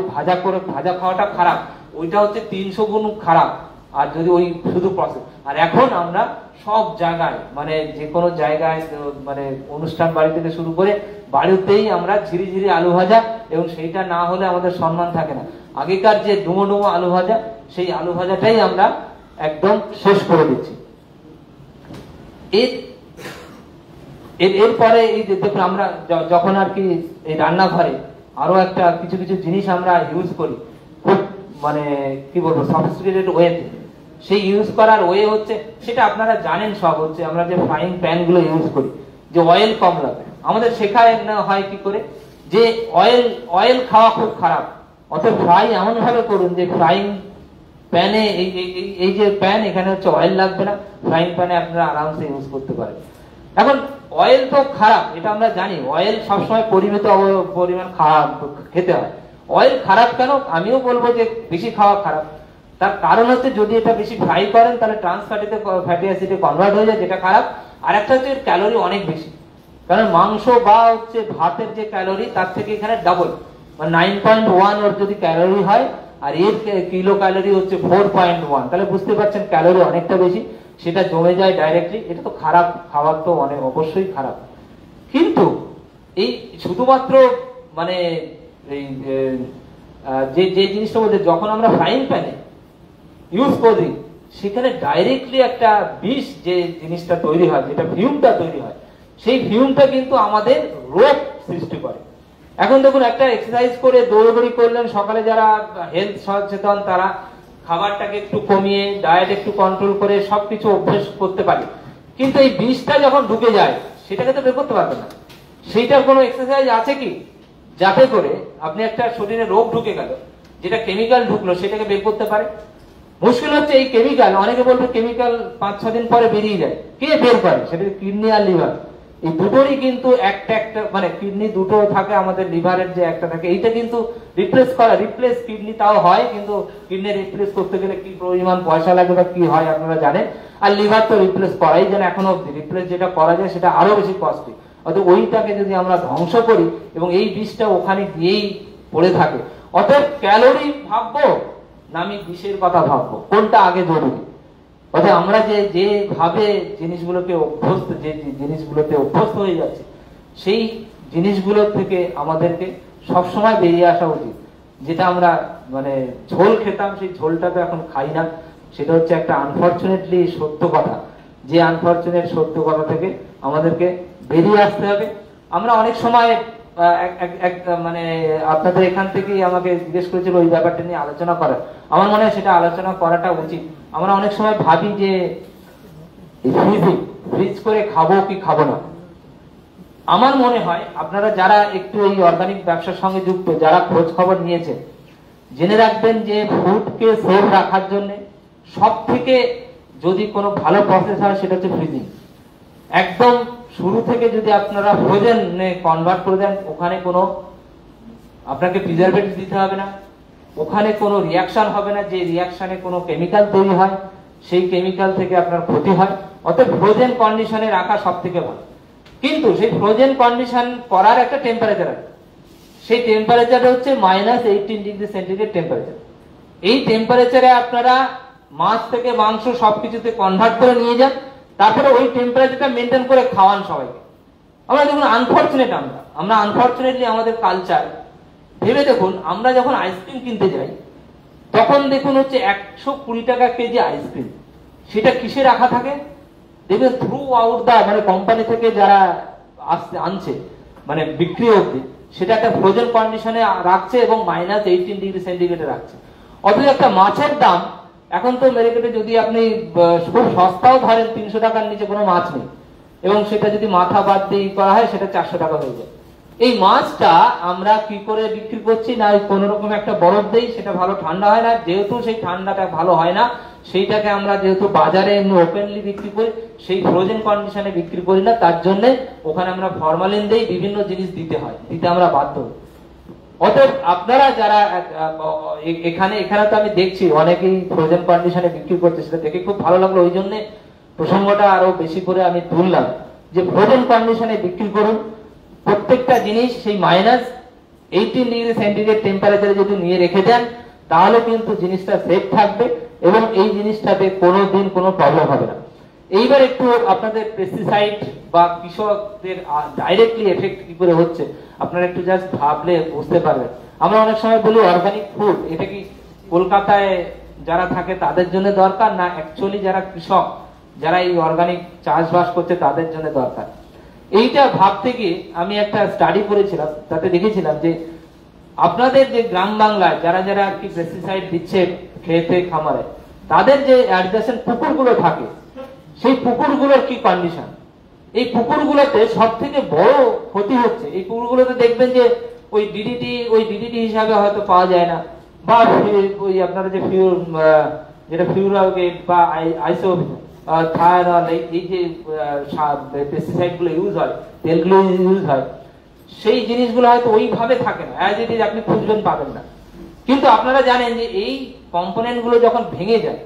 ভাজা খাওয়াটা খারাপ, ওইটা হচ্ছে 300 গুণ খারাপ। আর যদি ওই শুধু প্রসেস, আর এখন আমরা সব জায়গায়, মানে যে কোনো জায়গায়, মানে অনুষ্ঠান বাড়ি থেকে শুরু করে বাড়িতেই আমরা ঝিরি আলু ভাজা, এবং সেইটা না হলে আমাদের সম্মান থাকে না। আগেকার যে ডুমো ডুমো আলু ভাজা, সেই আলু ভাজাটাই আমরা একদম শেষ করে দিচ্ছি। এরপরে এই দেখুন, আমরা যখন আর কি এই রান্নাঘরে আরো একটা কিছু জিনিস আমরা ইউজ করি, খুব মানে কি বলবো সফিস্টিকেটেড ওয়েতে, সেই ইউজ করার ওয়ে হচ্ছে, সেটা আপনারা জানেন সব, হচ্ছে আমরা যে ফ্রাইং প্যান গুলো ইউজ করি, যে অয়েল কম লাগে। আমাদের শেখায় না হয় কি করে যে অয়েল খাওয়া খুব খারাপ, অতএব ফ্রাই এমন ভাবে করুন যে ফ্রাইং প্যানে, এই যে প্যান, এখানে হচ্ছে অয়েল লাগবে না, ফ্রাইং প্যানে আপনারা আরামসে ইউজ করতে পারেন। এখন অয়েল তো খারাপ, এটা আমরা জানি, অয়েল সবসময় পরিমিত পরিমাণ খেতে হয়। অয়েল খারাপ কেন? আমিও বলবো যে বেশি খাওয়া খারাপ। তার কারণ হচ্ছে, যদি এটা বেশি ফ্রাই করেন তাহলে ট্রান্স ফ্যাটি অ্যাসিডে কনভার্ট হয়ে যায়, যেটা খারাপ। আর একটা হচ্ছে ক্যালোরি অনেক বেশি, কারণ মাংস বা হচ্ছে ভাতের যে ক্যালোরি, তার থেকে এখানে ডাবল, মানে 9.1 ওর যদি ক্যালোরি হয়, আর এর কিলো ক্যালোরি হচ্ছে 4.1, তাহলে বুঝতে পারছেন ক্যালোরি অনেকটা বেশি, সেটা জমে যায় ডাইরেক্টলি। এটা তো খারাপ, খাবার তো অবশ্যই খারাপ। কিন্তু এই শুধুমাত্র মানে এই যে জিনিসটা বলতে, যখন আমরা ফ্রাইং প্যানে ইউজ করি, সেখানে ডাইরেক্টলি একটা বিষ যে জিনিসটা তৈরি হয়, যেটা ফিউমটা তৈরি হয়, সেই ফিউমটা কিন্তু আমাদের রোগ সৃষ্টি করে। এখন দেখুন, একটা এক্সারসাইজ করে দৌড়াদৌড়ি করলেন, সকালে যারা হেলথ সচেতন তারা খাবারটাকে একটু কমিয়ে, ডায়েট একটু কন্ট্রোল করে সবকিছু অভ্যেস করতে পারে, কিন্তু এই বিষটা যখন ঢুকে যায়, সেটাকে তো বের করতে পারবে না। সেইটার কোনো এক্সারসাইজ আছে কি, যাতে করে আপনি একটা শরীরে রোগ ঢুকে গেল, যেটা কেমিক্যাল ঢুকলো, সেটাকে বের করতে পারে? মুশকিল হচ্ছে এই কেমিক্যাল, অনেকে বলবে কেমিক্যাল 5-6 দিন পরে বেরিয়ে যায়, কে বের করে? সেটা কিডনি আর লিভার, এই দুটোরই কিন্তু একটা মানে কিডনি দুটো থাকে, আমাদের লিভারের যে একটা থাকে, এইটা কিন্তু রিপ্লেস কিডনি তাও হয়, কিন্তু কিডনি রিপ্লেস করতে গেলে কি পরিমাণ পয়সা লাগে বা কি হয় আপনারা জানেন। আর লিভার তো রিপ্লেস করাই যায় না এখনো অব্দি, রিপ্লেস যেটা করা যায় সেটা আরো বেশি কস্টলি। অতএব ওইটাকে যদি আমরা ধ্বংস করি, এবং এই বিষটা ওখানে গিয়েই পড়ে থাকে, অতএব ক্যালোরি ভাববো না আমি বিষের কথা ভাববো, কোনটা আগে জরুরি? অর্থাৎ আমরা যেভাবে জিনিসগুলোতে অভ্যস্ত হয়ে যাচ্ছে, সেই জিনিসগুলো থেকে আমাদেরকে সবসময় বেরিয়ে আসা উচিত। যেটা আমরা মানে ঝোল খেতাম, সেই ঝোলটা তো এখন খাই না, সেটা হচ্ছে একটা আনফরচুনেটলি সত্য কথা। যে আনফরচুনেট সত্য কথা থেকে আমাদেরকে বেরিয়ে আসতে হবে। আমরা অনেক সময় মানে আপনাদের এখান থেকেই আমাকে জিজ্ঞেস করেছিল ওই ব্যাপারটা নিয়ে আলোচনা করার, আমার মনে হয় সেটা আলোচনা করাটা উচিত। আমরা অনেক সময় ভাবি যে ফ্রিজ করে খাবো কি খাবো না। আমার মনে হয় আপনারা যারা একটু এই অর্গানিক ব্যবসার সঙ্গে যুক্ত, যারা খোঁজ খবর নিয়েছেন, জেনে রাখবেন যে ফুডকে সেফ রাখার জন্য সব থেকে যদি কোনো ভালো প্রসেস হয়, সেটা হচ্ছে ফ্রিজিং। একদম শুরু থেকে যদি আপনারা ফ্রোজেনে কনভার্ট করে দেন, ওখানে কোনো আপনাকে প্রিজারভেটিভ দিতে হবে না, ওখানে কোনো রিয়াকশন হবে না, যে রিয়াকশনে কোনো কেমিক্যাল তৈরি হয়, সেই কেমিক্যাল থেকে আপনার ক্ষতি হয়। অর্থাৎ ফ্রোজেন কন্ডিশনে রাখা সব থেকে ভালো। কিন্তু সেই ফ্রোজেন কন্ডিশন করার একটা টেম্পারেচার আছে, সেই টেম্পারেচারটা হচ্ছে -18 ডিগ্রি সেন্টিগ্রেড টেম্পারেচার। এই টেম্পারেচারে আপনারা মাছ থেকে মাংস সবকিছুতে কনভার্ট করে নিয়ে যান, তারপরে ওই টেম্পারেচারটা মেনটেন করে খাওয়ান সবাইকে। আমরা দেখুন আমরা আনফরচুনেটলি আমাদের কালচার, ভেবে দেখুন, আমরা যখন আইসক্রিম কিনতে যাই, তখন দেখুন হচ্ছে 120 টাকা কেজি আইসক্রিম, সেটা কিসে রাখা থাকে? দেখবেন থ্রু আউট দা, মানে কোম্পানি থেকে যারা আনছে, মানে বিক্রি অবধি সেটা একটা ফ্রোজেন কন্ডিশনে রাখছে এবং -18°C রাখছে। অথচ একটা মাছের দাম এখন তো মার্কেটে যদি আপনি খুব সস্তাও ধরেন 300 টাকার নিচে কোনো মাছ নেই, এবং সেটা যদি মাথা বাদ দিয়ে করা হয় সেটা 400 টাকা হয়ে যায়। এই মাছটা আমরা কি করে বিক্রি করছি না, কোন রকম একটা বরফ দেই, সেটা ভালো ঠান্ডা হয় না, যেহেতু সেই ঠান্ডাটা ভালো হয় না সেইটাকে আমরা যেহেতু বাজারে ওপেনলি বিক্রি করি, সেই ফ্রোজেন কন্ডিশনে বিক্রি করি না, তার জন্য ওখানে আমরা ফরমালিন দেই, বিভিন্ন জিনিস দিতে হয়, দিতে আমরা বাধ্য। অতএব আপনারা যারা এখানে তো আমি দেখছি অনেকেই ফ্রোজেন কন্ডিশনে বিক্রি করছে, সেটা দেখে খুব ভালো লাগলো, ওই জন্য প্রসঙ্গটা আরো বেশি করে আমি তুললাম যে ফ্রোজেন কন্ডিশনে বিক্রি করুন। প্রত্যেকটা জিনিস সেই -18°C টেম্পারেচারে যদি নিয়ে রেখে দেন তাহলে কিন্তু জিনিসটা সেফ থাকবে এবং এই জিনিসটাতে কোনোদিন কোনো প্রবলেম হবে না। এইবার একটু আপনাদের পেস্টিসাইড বা কৃষকদের ডাইরেক্টলি এফেক্ট কি করে হচ্ছে আপনারা একটু জাস্ট ভাবলে বুঝতে পারবেন। আমরা অনেক সময় বলি অর্গানিক ফুড, এটা কি কলকাতায় যারা থাকে তাদের জন্য দরকার, না অ্যাকচুয়ালি যারা কৃষক যারা এই অর্গানিক চাষবাস করছে তাদের জন্য দরকার? এইটা ভাবতে গিয়ে আমি একটা স্টাডি করেছিলাম, তাতে দেখেছিলাম যে আপনাদের যে গ্রাম বাংলায় যারা যারা কি পেস্টিসাইড দিচ্ছে খেতে খামারে, তাদের যে অ্যাডজাসেন্ট পুকুরগুলো থাকে সেই পুকুরগুলোর কি কন্ডিশন। এই পুকুরগুলোতে সব থেকে বড় ক্ষতি হচ্ছে, এই পুকুরগুলোতে দেখবেন যে ওই ডিডিটি হিসাবে হয়তো পাওয়া যায় না, বা ওই আপনারা যে যেটা ফিউরালগেট বা আইসো থায়ানল এই যে পেস্টিসাইড গুলো ইউজ হয়, তেলগুলো ইউজ হয়, সেই জিনিসগুলো হয়তো ওইভাবে থাকে না, অ্যাজ ইট ইজ আপনি খুঁজবেন পাবেন না। কিন্তু আপনারা জানেন যে এই কম্পোনেন্ট গুলো যখন ভেঙে যায়,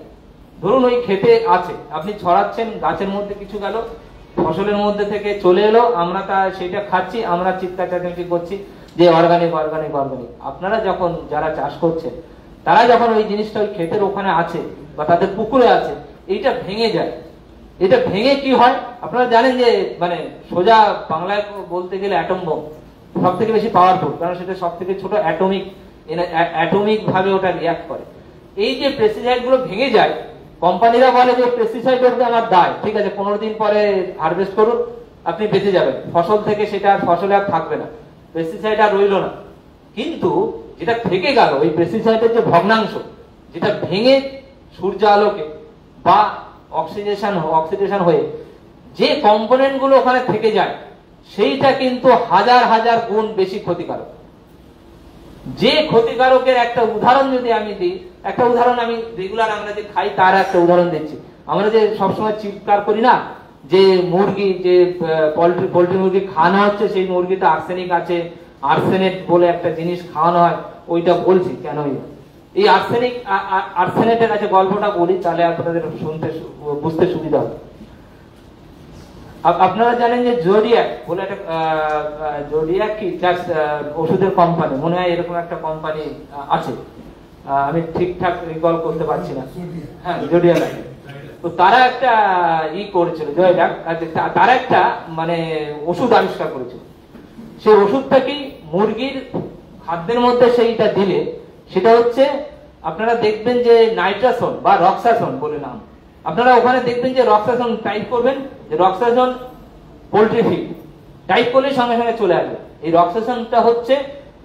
ধরুন ওই খেতে আছে, আপনি ছড়াচ্ছেন, গাছের মধ্যে কিছু গেল, ফসলের মধ্যে থেকে চলে এলো, আমরা সেটা খাচ্ছি, আমরা চিৎকার চেঁচামেচি করছি যে অর্গানিক অর্গানিক অর্গানিক। আপনারা যখন যারা চাষ করছেন তারা যখন ওই জিনিসটা ওই ক্ষেতের ওখানে আছে বা তাদের পুকুরে আছে, এইটা ভেঙে যায়। এটা ভেঙে কি হয় আপনারা জানেন যে মানে সোজা বাংলায় বলতে গেলে অ্যাটম বোম সব থেকে বেশি পাওয়ারফুল, কারণ সেটা সব থেকে ছোট অ্যাটমিক ভাবে ওটা রিয়াক্ট করে। এই যে পেস্টিসাইড গুলো ভেঙে যায়, কোম্পানিরা বলে যে পেস্টিসাইড ওপরে আমার দায়, ঠিক আছে 15 দিন পরে হারভেস্ট করুন, আপনি বেঁচে যাবেন, ফসল থেকে সেটা ফসলে আর থাকবে না, পেস্টিসাইড আর রইল না। কিন্তু যেটা থেকে গেল ওই পেস্টিসাইডের যে ভগ্নাংশ, যেটা ভেঙে সূর্য আলোকে বা অক্সিডেশন হয়ে যে কম্পোনেন্ট গুলো ওখানে থেকে যায়, সেইটা কিন্তু হাজার হাজার গুণ বেশি ক্ষতিকারক। যে ক্ষতিকারকের একটা উদাহরণ যদি আমি দিই, একটা উদাহরণ আমি রেগুলার আমরা যে খাই তার একটা উদাহরণ দিচ্ছি। আমরা যে সবসময় চিৎকার করি না যে মুরগি, যে পোল্ট্রি মুরগি খাওয়ানো হচ্ছে, সেই মুরগিতে আর্সেনিক আছে, আর্সেনেট বলে একটা জিনিস খাওয়ানো হয়, ওইটা বলছি কেন। এই আর্সেনেটের কাছে গল্পটা বলি, তাহলে আপনাদের বুঝতে সুবিধা হবে। আপনারা জানেন যে জোডিয়াক বলে একটা জোডিয়াক কি ওষুধের কোম্পানি, মনে হয় এরকম একটা কোম্পানি আছে, আমি ঠিকঠাক রিকল করতে পারছি না। হ্যাঁ, জোডিয়াক। তো তারা একটা করেছিল, তারা একটা মানে ওষুধ আবিষ্কার করেছিল। সেই ওষুধটা কি মুরগির খাদ্যের মধ্যে সেইটা দিলে সেটা হচ্ছে, আপনারা দেখবেন যে নাইট্রাসন বা রক্সাসন বলে নাম, আপনারা ওখানে দেখবেন যে রক্সাসন টাইপ করবেন, যে রক্সাসন পোল্ট্রি ফিড টাইপ করলে সঙ্গে সঙ্গে চলে আসবে। এই রক্সাসনটা হচ্ছে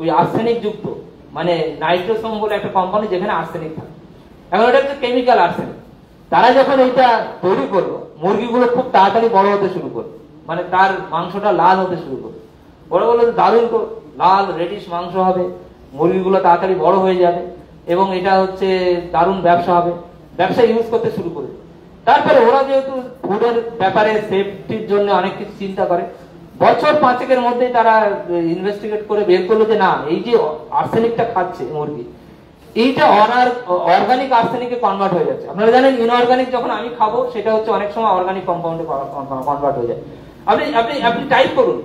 ওই আর্সেনিক যুক্ত, মানে নাইট্রোসন বলে একটা কোম্পানি যেখানে আর্সেনিক থাকে। এখন এটা হচ্ছে কেমিক্যাল আর্সেনিক। তারা যখন এইটা তৈরি করলো, মুরগিগুলো খুব তাড়াতাড়ি বড় হতে শুরু করলো, মানে তার মাংসটা লাল হতে শুরু করলো। ওরা বললো দারুণ লাল রেডিশ মাংস হবে, মুরগিগুলো তাড়াতাড়ি বড় হয়ে যাবে এবং এটা হচ্ছে দারুণ ব্যবসা হবে, ব্যবসা ইউজ করতে শুরু করে। তারপরে ওরা যেহেতু ফুডের ব্যাপারে সেফটির জন্য অনেক কিছু চিন্তা করে, বছর 5-এর মধ্যে তারা ইনভেস্টিগেট করে বের করলো যে না, এই যে আর্সেনিকটা খাচ্ছে মুরগি, এইটা অর্গানিক আর্সেনিকে কনভার্ট হয়ে যাচ্ছে। আপনারা জানেন ইনঅর্গানিক যখন আমি খাবো সেটা হচ্ছে অনেক সময় অর্গানিক কম্পাউন্ডে কনভার্ট হয়ে যায়। আপনি টাইপ করুন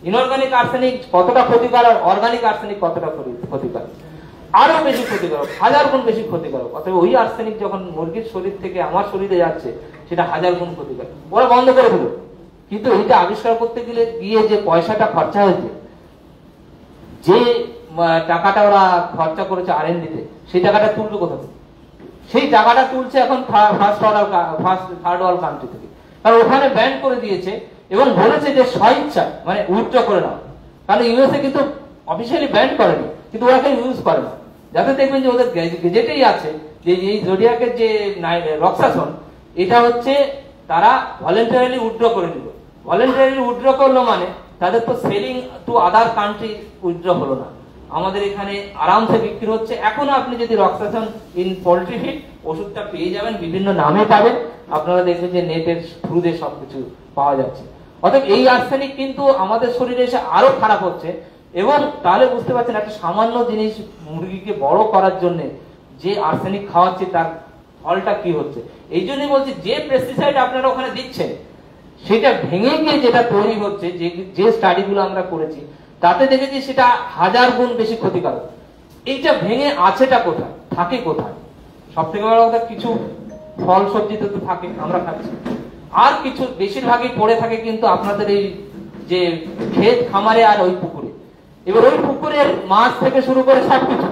ইনঅর্গানিক আর্সেনিক কতটা ক্ষতিকারক, অর্গানিক আর্সেনিক কতটা ক্ষতিকারক, আরো বেশি ক্ষতিকারক, 1000 গুণ বেশি ক্ষতিকারক। অতএব ওই আর্সেনিক যখন মুরগির শরীর থেকে আমার শরীরে যাচ্ছে সেটা 1000 গুণ ক্ষতিকারক। ওরা বন্ধ করে দিল, কিন্তু এটা আবিষ্কার করতে গিয়ে যে পয়সাটা খরচা হয়েছে, যে টাকাটা ওরা খরচা করেছে R&D-তে, সেই টাকাটা তুলবে কোথা থেকে? সেই টাকাটা তুলছে এখন থার্ড ওয়ার্ল্ড কান্ট্রি থেকে, কারণ ওখানে ব্যান করে দিয়েছে এবং বলেছে যে স্বইচ্ছা মানে উইথড্র করে নাও। কারণ ইউএসএ কিন্তু অফিসিয়ালি ব্যান করেনি, কিন্তু ওরা কেউ ইউজ করে না। যাতে দেখবেন যে ওদের গেজেটেই আছে যে এই জোডিয়াকের যে রক্সাসন, এটা হচ্ছে তারা ভলেন্টারিলি উইথড্র করে নিল। ভলেন্টারিলি উইথড্র করলো মানে তাদের তো selling to other country withdraw হলো না, আমাদের এখানে আরামসে বিক্রি হচ্ছে। এখনো আপনি যদি রক্সাসন ইন পোল্ট্রি ফিড ওষুধটা পেয়ে যাবেন, বিভিন্ন নামে পাবেন, আপনারা দেখবেন যে নেটের থ্রুতে সবকিছু পাওয়া যাচ্ছে। অর্থাৎ এই আর্সেনিক কিন্তু আমাদের শরীরে এসে আরো খারাপ হচ্ছে। এবং তাহলে বুঝতে পারছেন একটা সামান্য জিনিস মুরগিকে বড় করার জন্য যে আর্সেনিক খাওয়াচ্ছে তার ফলটা কি হচ্ছে। এই জন্যই বলছি যে পেস্টিসাইড আপনারা ওখানে দিচ্ছেন সেটা ভেঙে গিয়ে যেটা তৈরি হচ্ছে, যে স্টাডিগুলো আমরা করেছি তাতে দেখেছি সেটা 1000 গুণ বেশি ক্ষতিকারক। এইটা ভেঙে আছেটা কোথায়, থাকে কোথায়? সব থেকে বড় কথা, কিছু ফল সবজিতে তো থাকে, আমরা খাচ্ছি, আর কিছু বেশিরভাগই পড়ে থাকে কিন্তু আপনাদের এই যে ক্ষেত খামারে আর ওই পুকুরে। এবার ওই পুকুরের মাছ থেকে শুরু করে সবকিছু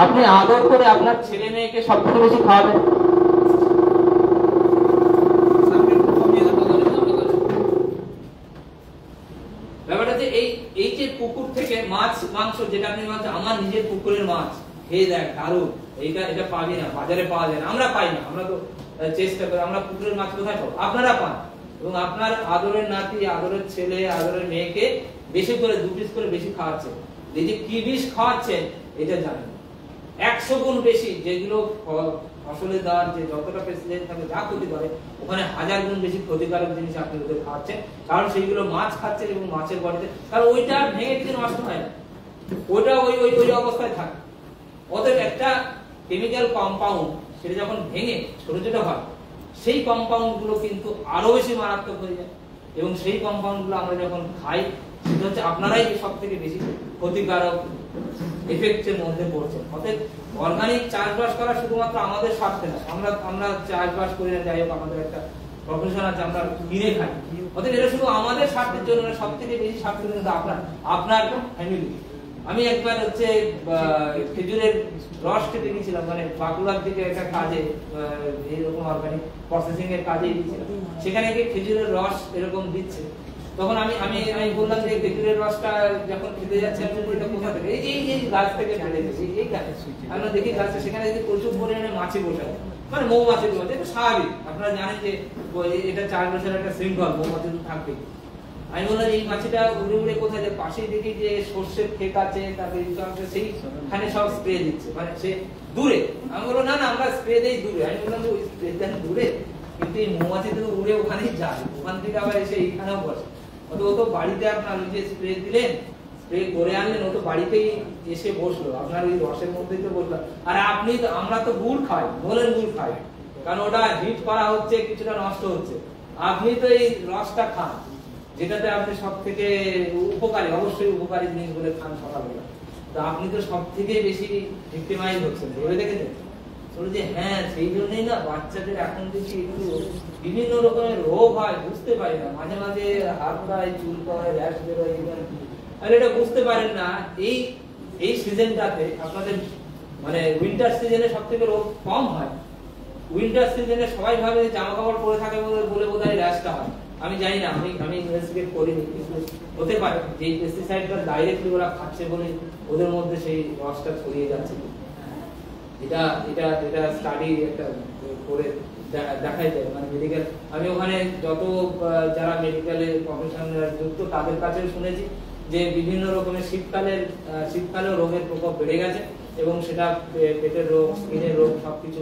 আপনি আদর করে আপনার ছেলে মেয়েকে সব থেকে বেশি খাওয়াবেন। ব্যাপারটা যে এই যে পুকুর থেকে মাছ মাংস যেটা আপনি বলছেন আমার নিজের পুকুরের মাছ খেয়ে দেখ দারুণ, এটা পাবি না, বাজারে পাওয়া যায় না, আমরা পাই না, আমরা তো চেষ্টা করি, আমরা পুকুরের মাছ কোথায় পাবো, আপনারা পান। এবং আপনার আদরের নাতি, আদরের ছেলে, আদরের মেয়েকে বেশি করে 2 পিস করে বেশি খাওয়াচ্ছেন। এই যে কি বিষ খাওয়াচ্ছেন এটা জানেন, 100 গুণ বেশি। যেগুলো ফসলের দেওয়ার যে যতটা পেস্টিসাইড থাকে যা ক্ষতি করে, ওখানে 1000 গুণ বেশি ক্ষতিকারক জিনিস আপনি ওদের খাওয়াচ্ছেন। কারণ সেইগুলো মাছ খাচ্ছেন এবং মাছের বডিতে, কারণ ওইটা ভেঙে দিয়ে নষ্ট হয় না, ওইটা ওই অবস্থায় থাকে। ওদের একটা কেমিক্যাল কম্পাউন্ড সেটা যখন ভেঙে ছোট ছোট হয়, সেই কম্পাউন্ড গুলো কিন্তু আরো বেশি মারাত্মক হয়ে যায়। এবং সেই কম্পাউন্ড গুলো আমরা যখন খাই, সেটা হচ্ছে আপনারাই সব থেকে বেশি ক্ষতিকারক এফেক্টের মধ্যে পড়ছেন। অতএব অর্গানিক চাষবাস করা শুধুমাত্র আমাদের স্বার্থে না, আমরা চাষবাস করি না, যাই হোক আমাদের একটা প্রফেশন আছে, আমরা কিনে খাই। অতএব এটা শুধু আমাদের স্বার্থের জন্য না, সব থেকে বেশি স্বার্থ কিন্তু আপনার ফ্যামিলি। আমি একবার হচ্ছে খেজুরের রস খেতে গেছিলাম, মানে বাঁকুড়ার দিকে একটা কাজে, এরকম অর্গানিক প্রসেসিং এর কাজে গিয়েছিলাম। সেখানে গিয়ে খেজুরের রস এরকম দিচ্ছে, তখন আমি বললাম যে খেজুরের রসটা যখন খেতে যাচ্ছে এটা কোথা থেকে, এই গাছ থেকে ফেলে গেছে, এই গাছ আমরা দেখি গাছে, সেখানে দেখি প্রচুর পরিমাণে মাছি বসে, মানে মৌমাছি বসে। এটা স্বাভাবিক, আপনারা জানেন যে এটা 4 বছরের একটা শৃঙ্খল, মৌমাছি তো থাকবে। আমি বললাম এই মাছিটা উড়ে উড়ে কোথায় যায়, পাশে দেখি যে সর্ষের ক্ষেত আছে, তারপরে সেইখানে সব স্প্রে দিচ্ছে, মানে সে দূরে। আমি বললাম না আমরা স্প্রে দেই দূরে। আমি বললাম যে ওই স্প্রে দেন দূরে, কিন্তু এই মৌমাছি তো উড়ে ওখানেই যায়, ওখান থেকে আবার এসে এইখানেও বসে। ও তো বাড়িতে আপনার ওই যে স্প্রে দিলেন, স্প্রে করে আনলেন, ও তো বাড়িতেই এসে বসলো, আপনার ওই রসের মধ্যেই তো বসলো। আর আপনি তো, আমরা তো গুড় খাই, বলেন গুড় খাই, কারণ ওটা হিট করা হচ্ছে, কিছুটা নষ্ট হচ্ছে। আপনি তো এই রসটা খান, যেটাতে আপনি সব থেকে উপকারী, অবশ্যই উপকারী জিনিস বলে খান সকালবেলা, তো আপনি তো সব থেকে বেশি ভিক্টিমাইজ হচ্ছেন। ভেবে দেখেছেন? যে হ্যাঁ, সেই জন্যই না বাচ্চাদের এখন দেখি একটু বিভিন্ন রকমের রোগ হয়, বুঝতে পারি না, মাঝে মাঝে হাত পায় চুল পড়ে, র্যাশ বেরোয়, আর এটা বুঝতে পারেন না। এই সিজনটাতে আপনাদের মানে উইন্টার সিজনে সব থেকে রোগ কম হয়। উইন্টার সিজনে সবাই ভাবে জামা কাপড় পরে থাকে বলে বোধহয় র্যাশটা হয়। আমি জানি না, আমি ইনভেস্টিগেট করিনি, কিন্তু হতে পারে যে পেস্টিসাইডটা ডাইরেক্টলি ওরা খাচ্ছে বলে ওদের মধ্যে সেই রসটা ছড়িয়ে যাচ্ছে। এটা স্টাডি একটা করে দেখাই যায়, মানে মেডিকেল। আমি ওখানে যত যারা মেডিকেলের প্রফেশনাল যুক্ত তাদের কাছে শুনেছি যে বিভিন্ন রকমের শীতকালেও রোগের প্রকোপ বেড়ে গেছে, এবং সেটা পেটের রোগ, স্কিনের রোগ সবকিছু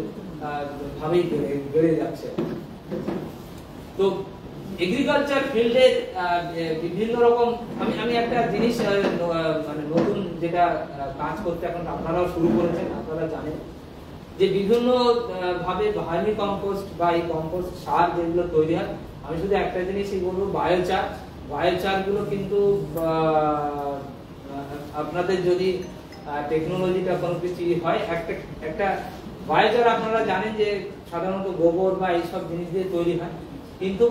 ভাবেই বেড়ে যাচ্ছে। তো এগ্রিকালচার ফিল্ডের বিভিন্ন রকম আমি একটা জিনিস মানে নতুন যেটা কাজ করতে এখন আপনারাও শুরু করেছেন, আপনারা জানেন যে বিভিন্ন ভাবে ভার্মি কম্পোস্ট বা এই কম্পোস্ট সার যেগুলো তৈরি হয়, আমি শুধু একটা জিনিসই বলবো, বায়োচার গুলো কিন্তু আপনাদের যদি টেকনোলজিটা কোনো কিছু হয়, একটা বায়োচার আপনারা জানেন যে সাধারণত গোবর বা এইসব জিনিস দিয়ে তৈরি হয়, কিন্তু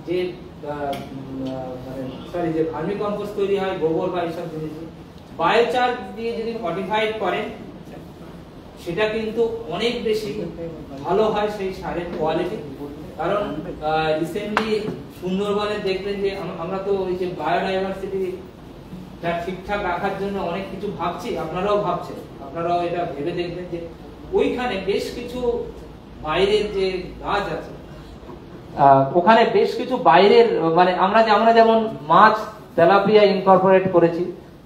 যে যে ভার্মি কম্পোস্ট তৈরি হয় গোবর বা এইসব জিনিস, বায়োচার দিয়ে যদি মডিফাইড করেন সেটা কিন্তু অনেক বেশি ভালো হয় সেই সারের কোয়ালিটি। কারণ রিসেন্টলি সুন্দরবনে দেখলেন যে আমরা তো ওই যে বায়োডাইভার্সিটি ঠিকঠাক রাখার জন্য অনেক কিছু ভাবছি, আপনারাও ভাবছেন, আপনারাও এটা ভেবে দেখবেন যে ওইখানে বেশ কিছু বাইরের যে গাছ আছে, ওখানে বেশ কিছু বাইরের মানে আমরা যেমন মাছ তেলাপিয়া ইনকর্পোরেট করেছি,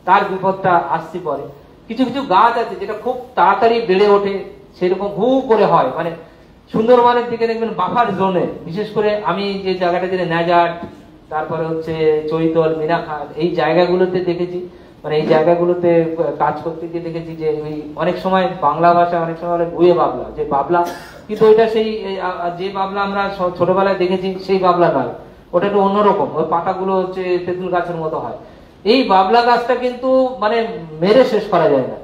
তার বিপদটা আসছে পরে। কিছু কিছু গাছ আছে যেটা খুব তাড়াতাড়ি বেড়ে ওঠে, সেরকম হু করে হয়, মানে সুন্দরবনের দিকে দেখবেন বাফার জোনে, বিশেষ করে আমি যে জায়গাটা যেটা ন্যাজাট, তারপরে হচ্ছে চৈতল, মিনাখাল, এই জায়গাগুলোতে দেখেছি, মানে এই জায়গাগুলোতে কাজ করতে গিয়ে দেখেছি যে ওই অনেক সময় বাংলা ভাষা অনেক সময় বলে বুয়ে বাবলা, যে বাবলা, কিন্তু ওইটা সেই যে বাবলা আমরা ছোটবেলায় দেখেছি সেই বাবলা নয়, ওটা একটু অন্যরকম, ওই পাতাগুলো হচ্ছে তেঁতুল গাছের মতো হয়। এই বাবলা গাছটা কিন্তু মানে মেরে শেষ করা যায় না,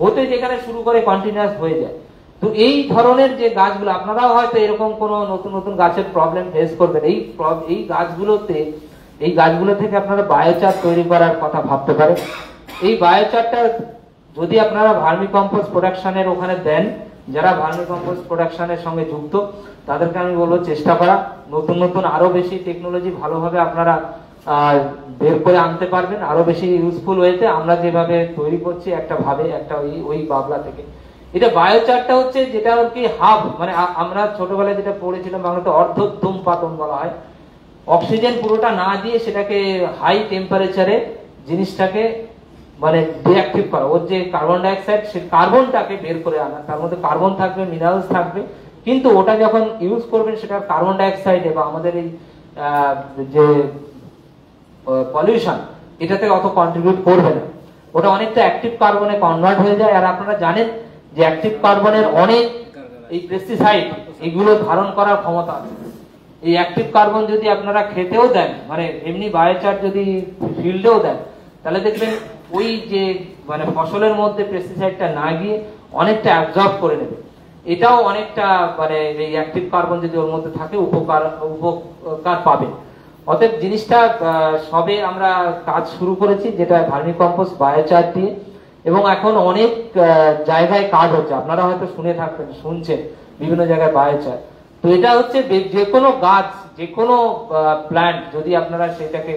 হতে যেখানে শুরু করে কন্টিনিউয়াস হয়ে যায়। তো এই ধরনের যে গাছগুলো, আপনারাও হয়তো এরকম কোনো নতুন নতুন গাছের প্রবলেম ফেস করবেন, এই গাছগুলো থেকে আপনারা বায়োচার তৈরি করার কথা ভাবতে পারেন। এই বায়োচারটা যদি আপনারা ভার্মি কম্পোস্ট প্রোডাকশনের ওখানে দেন, যারা ভার্মি কম্পোস্ট প্রোডাকশনের সঙ্গে যুক্ত তাদেরকে আমি বলবো চেষ্টা করা, নতুন নতুন আরো বেশি টেকনোলজি ভালোভাবে আপনারা বের করে আনতে পারবেন, আরো বেশি ইউজফুল ওয়েতে। আমরা যেভাবে তৈরি করছি একটা ওই বাবলা থেকে, এটা বায়োচারটা হচ্ছে যেটা আর কি হাব, মানে আমরা ছোটবেলায় যেটা পড়েছিলাম বাংলাতে অর্ধধূম পাতন বলা হয়, অক্সিজেন পুরোটা না দিয়ে সেটাকে হাই টেম্পারেচারে জিনিসটাকে মানে ডিঅ্যাক্টিভ করা, ওর যে কার্বন ডাইঅক্সাইড সে কার্বনটাকে বের করে আনা, তার মধ্যে কার্বন থাকবে, মিনারেলস থাকবে, কিন্তু ওটা যখন ইউজ করবেন সেটা কার্বন ডাইঅক্সাইডে বা আমাদের এই যে পলিউশন এটাতে অত কন্ট্রিবিউট করবে না, ওটা অনেকটা অ্যাক্টিভ কার্বনে কনভার্ট হয়ে যায়। আর আপনারা জানেন যে অ্যাক্টিভ কার্বনের অনেক এই পেস্টিসাইড এগুলো ধারণ করার ক্ষমতা আছে। এই অ্যাক্টিভ কার্বন যদি আপনারা খেতেও দেন, মানে এমনি বায়োচার যদি ফিল্ডেও দেন, তাহলে দেখবেন ওই যে মানে ফসলের মধ্যে পেস্টিসাইডটা না গিয়ে অনেকটা অ্যাবজর্ব করে নেবে। এটাও অনেকটা মানে এই অ্যাক্টিভ কার্বন যদি ওর মধ্যে থাকে উপকার পাবে। অতএব জিনিসটা সবে আমরা কাজ শুরু করেছি, যেটা ভার্মি কম্পোস্ট বায়োচার দিয়ে, এবং এখন অনেক জায়গায় কাজ হচ্ছে, আপনারা হয়তো শুনছেন বিভিন্ন জায়গায় বায়োচার। তো এটা হচ্ছে যে কোনো গাছ, যে কোনো প্ল্যান্ট যদি আপনারা সেটাকে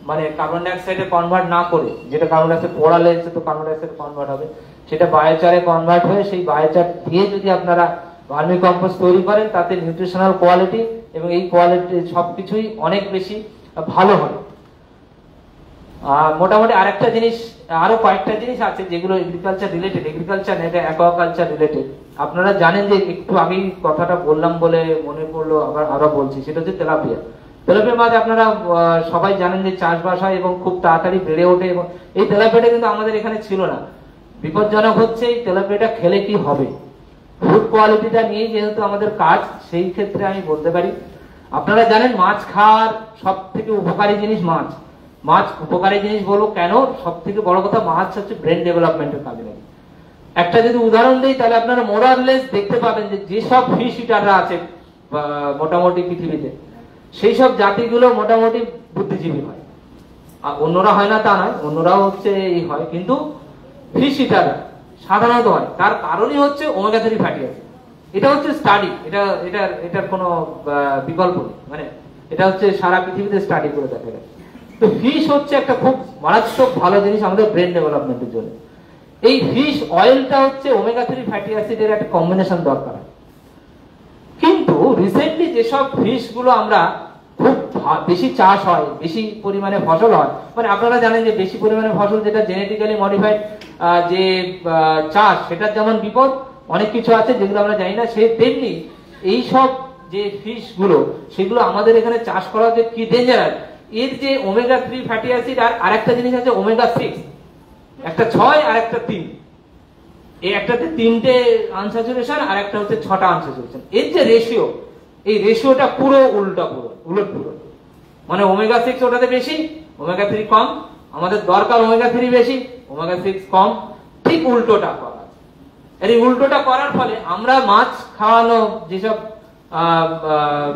মানে কার্বন ডাইঅক্সাইডে কনভার্ট না করে, যেটা কার্বন ডাইঅক্সাইড পোড়ালে তো কার্বন ডাইঅক্সাইড কনভার্ট হবে, সেটা বায়োচারে কনভার্ট হয়ে সেই বায়োচার দিয়ে যদি আপনারা ভার্মি কম্পোস্ট তৈরি করেন, তাতে নিউট্রিশনাল কোয়ালিটি এবং এই কোয়ালিটি সবকিছুই অনেক বেশি ভালো হয়। মোটামুটি আরেকটা জিনিস, আরো কয়েকটা জিনিস আছে যেগুলো এগ্রিকালচার রিলেটেড, এগ্রিকালচার এটা অ্যাকোয়াকালচার রিলেটেড। আপনারা জানেন যে একটু আগেই কথাটা বললাম বলে মনে পড়লো, আবার বলছি, সেটা হচ্ছে তেলাপিয়া। তেলাপিয়া মাছ আপনারা সবাই জানেন যে চাষবাস হয় এবং খুব তাড়াতাড়ি বেড়ে ওঠে, এবং এই তেলাপিয়াটা কিন্তু আমাদের এখানে ছিল না। বিপজ্জনক হচ্ছে এই তেলাপিয়াটা খেলে কি হবে, ফুড কোয়ালিটিটা নিয়ে যেহেতু আমাদের কাজ, সেই ক্ষেত্রে আমি বলতে পারি, আপনারা জানেন মাছ খাওয়ার সব থেকে উপকারী জিনিস মাছ। মাছ উপকারী জিনিস বলবো কেন, সব থেকে বড় কথা মাছ হচ্ছে ব্রেন ডেভেলপমেন্টের কাজে লাগে। একটা যদি উদাহরণ দিই তাহলে আপনারা মোরারলেস দেখতে পাবেন যে যেসব ফিশ ইটাররা আছে মোটামুটি পৃথিবীতে, সেই সব জাতিগুলো মোটামুটি বুদ্ধিজীবী হয়। আর অন্যরা হয় না তা নয়, অন্যরাও হচ্ছে এই হয়, কিন্তু ফিশ ইটাররা সাধারণত হয়। তার কারণই হচ্ছে ওমেগা 3 ফ্যাটি অ্যাসিড। এটা হচ্ছে স্টাডি, এটার কোনো বিকল্প নেই, মানে এটা হচ্ছে সারা পৃথিবীতে স্টাডি করে দেখা যায়। তো ফিশ হচ্ছে একটা খুব মারাত্মক ভালো জিনিস আমাদের ব্রেন ডেভেলপমেন্টের জন্য। এই ফিশ অয়েলটা হচ্ছে ওমেগা 3 ফ্যাটি অ্যাসিডের একটা কম্বিনেশন দরকার। কিন্তু রিসেন্টলি যেসব ফিশ গুলো আমরা খুব বেশি চাষ হয়, বেশি পরিমাণে ফসল হয়, মানে আপনারা জানেন যে বেশি পরিমাণে ফসল যেটা জেনেটিক্যালি মডিফাইড যে চাষ, সেটার যেমন বিপদ অনেক কিছু আছে যেগুলো আমরা জানি না, সে তেমনি এই সব যে ফিশ গুলো সেগুলো আমাদের এখানে চাষ করা যে কি ডেঞ্জারাস। এর যে ওমেগা 3 ফ্যাটি অ্যাসিড আর আরেকটা জিনিস আছে ওমেগা 6, একটা 6 আর একটা 3, এই একটাতে 3টে আনস্যাচুরেশন আর একটা হচ্ছে 6টা আনস্যাচুরেশন। এর যে রেশিও, এই রেশিওটা পুরো উলট পুরো, মানে ওমেগা 6 ওটাতে বেশি, ওমেগা 3 কম। আমাদের দরকার ওমেগা 3 বেশি, ওমেগা 6 কম, ঠিক উল্টোটা করা। এই উল্টোটা করার ফলে আমরা মাছ খাওয়ানো যেসব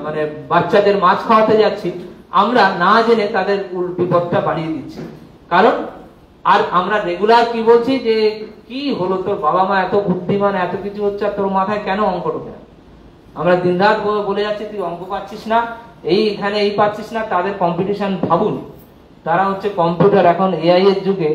মানে বাচ্চাদের মাছ খাওয়াতে যাচ্ছি, আমরা না জেনে তাদের বিপদটা বাড়িয়ে দিচ্ছি। কারণ আর আমরা রেগুলার কি বলছি যে কি হলো তোর বাবা মা এত বুদ্ধিমান, এত কিছু হচ্ছে, আর তোর মাথায় কেন অঙ্ক ঢোকে না? আমরা দিনরাত বলে যাচ্ছি তুই অঙ্ক পাচ্ছিস না, এইখানে এই পাচ্ছিস না, তাদের কম্পিটিশন ভাবুন। তারা হচ্ছে কম্পিউটার, এখন এআই এর যুগে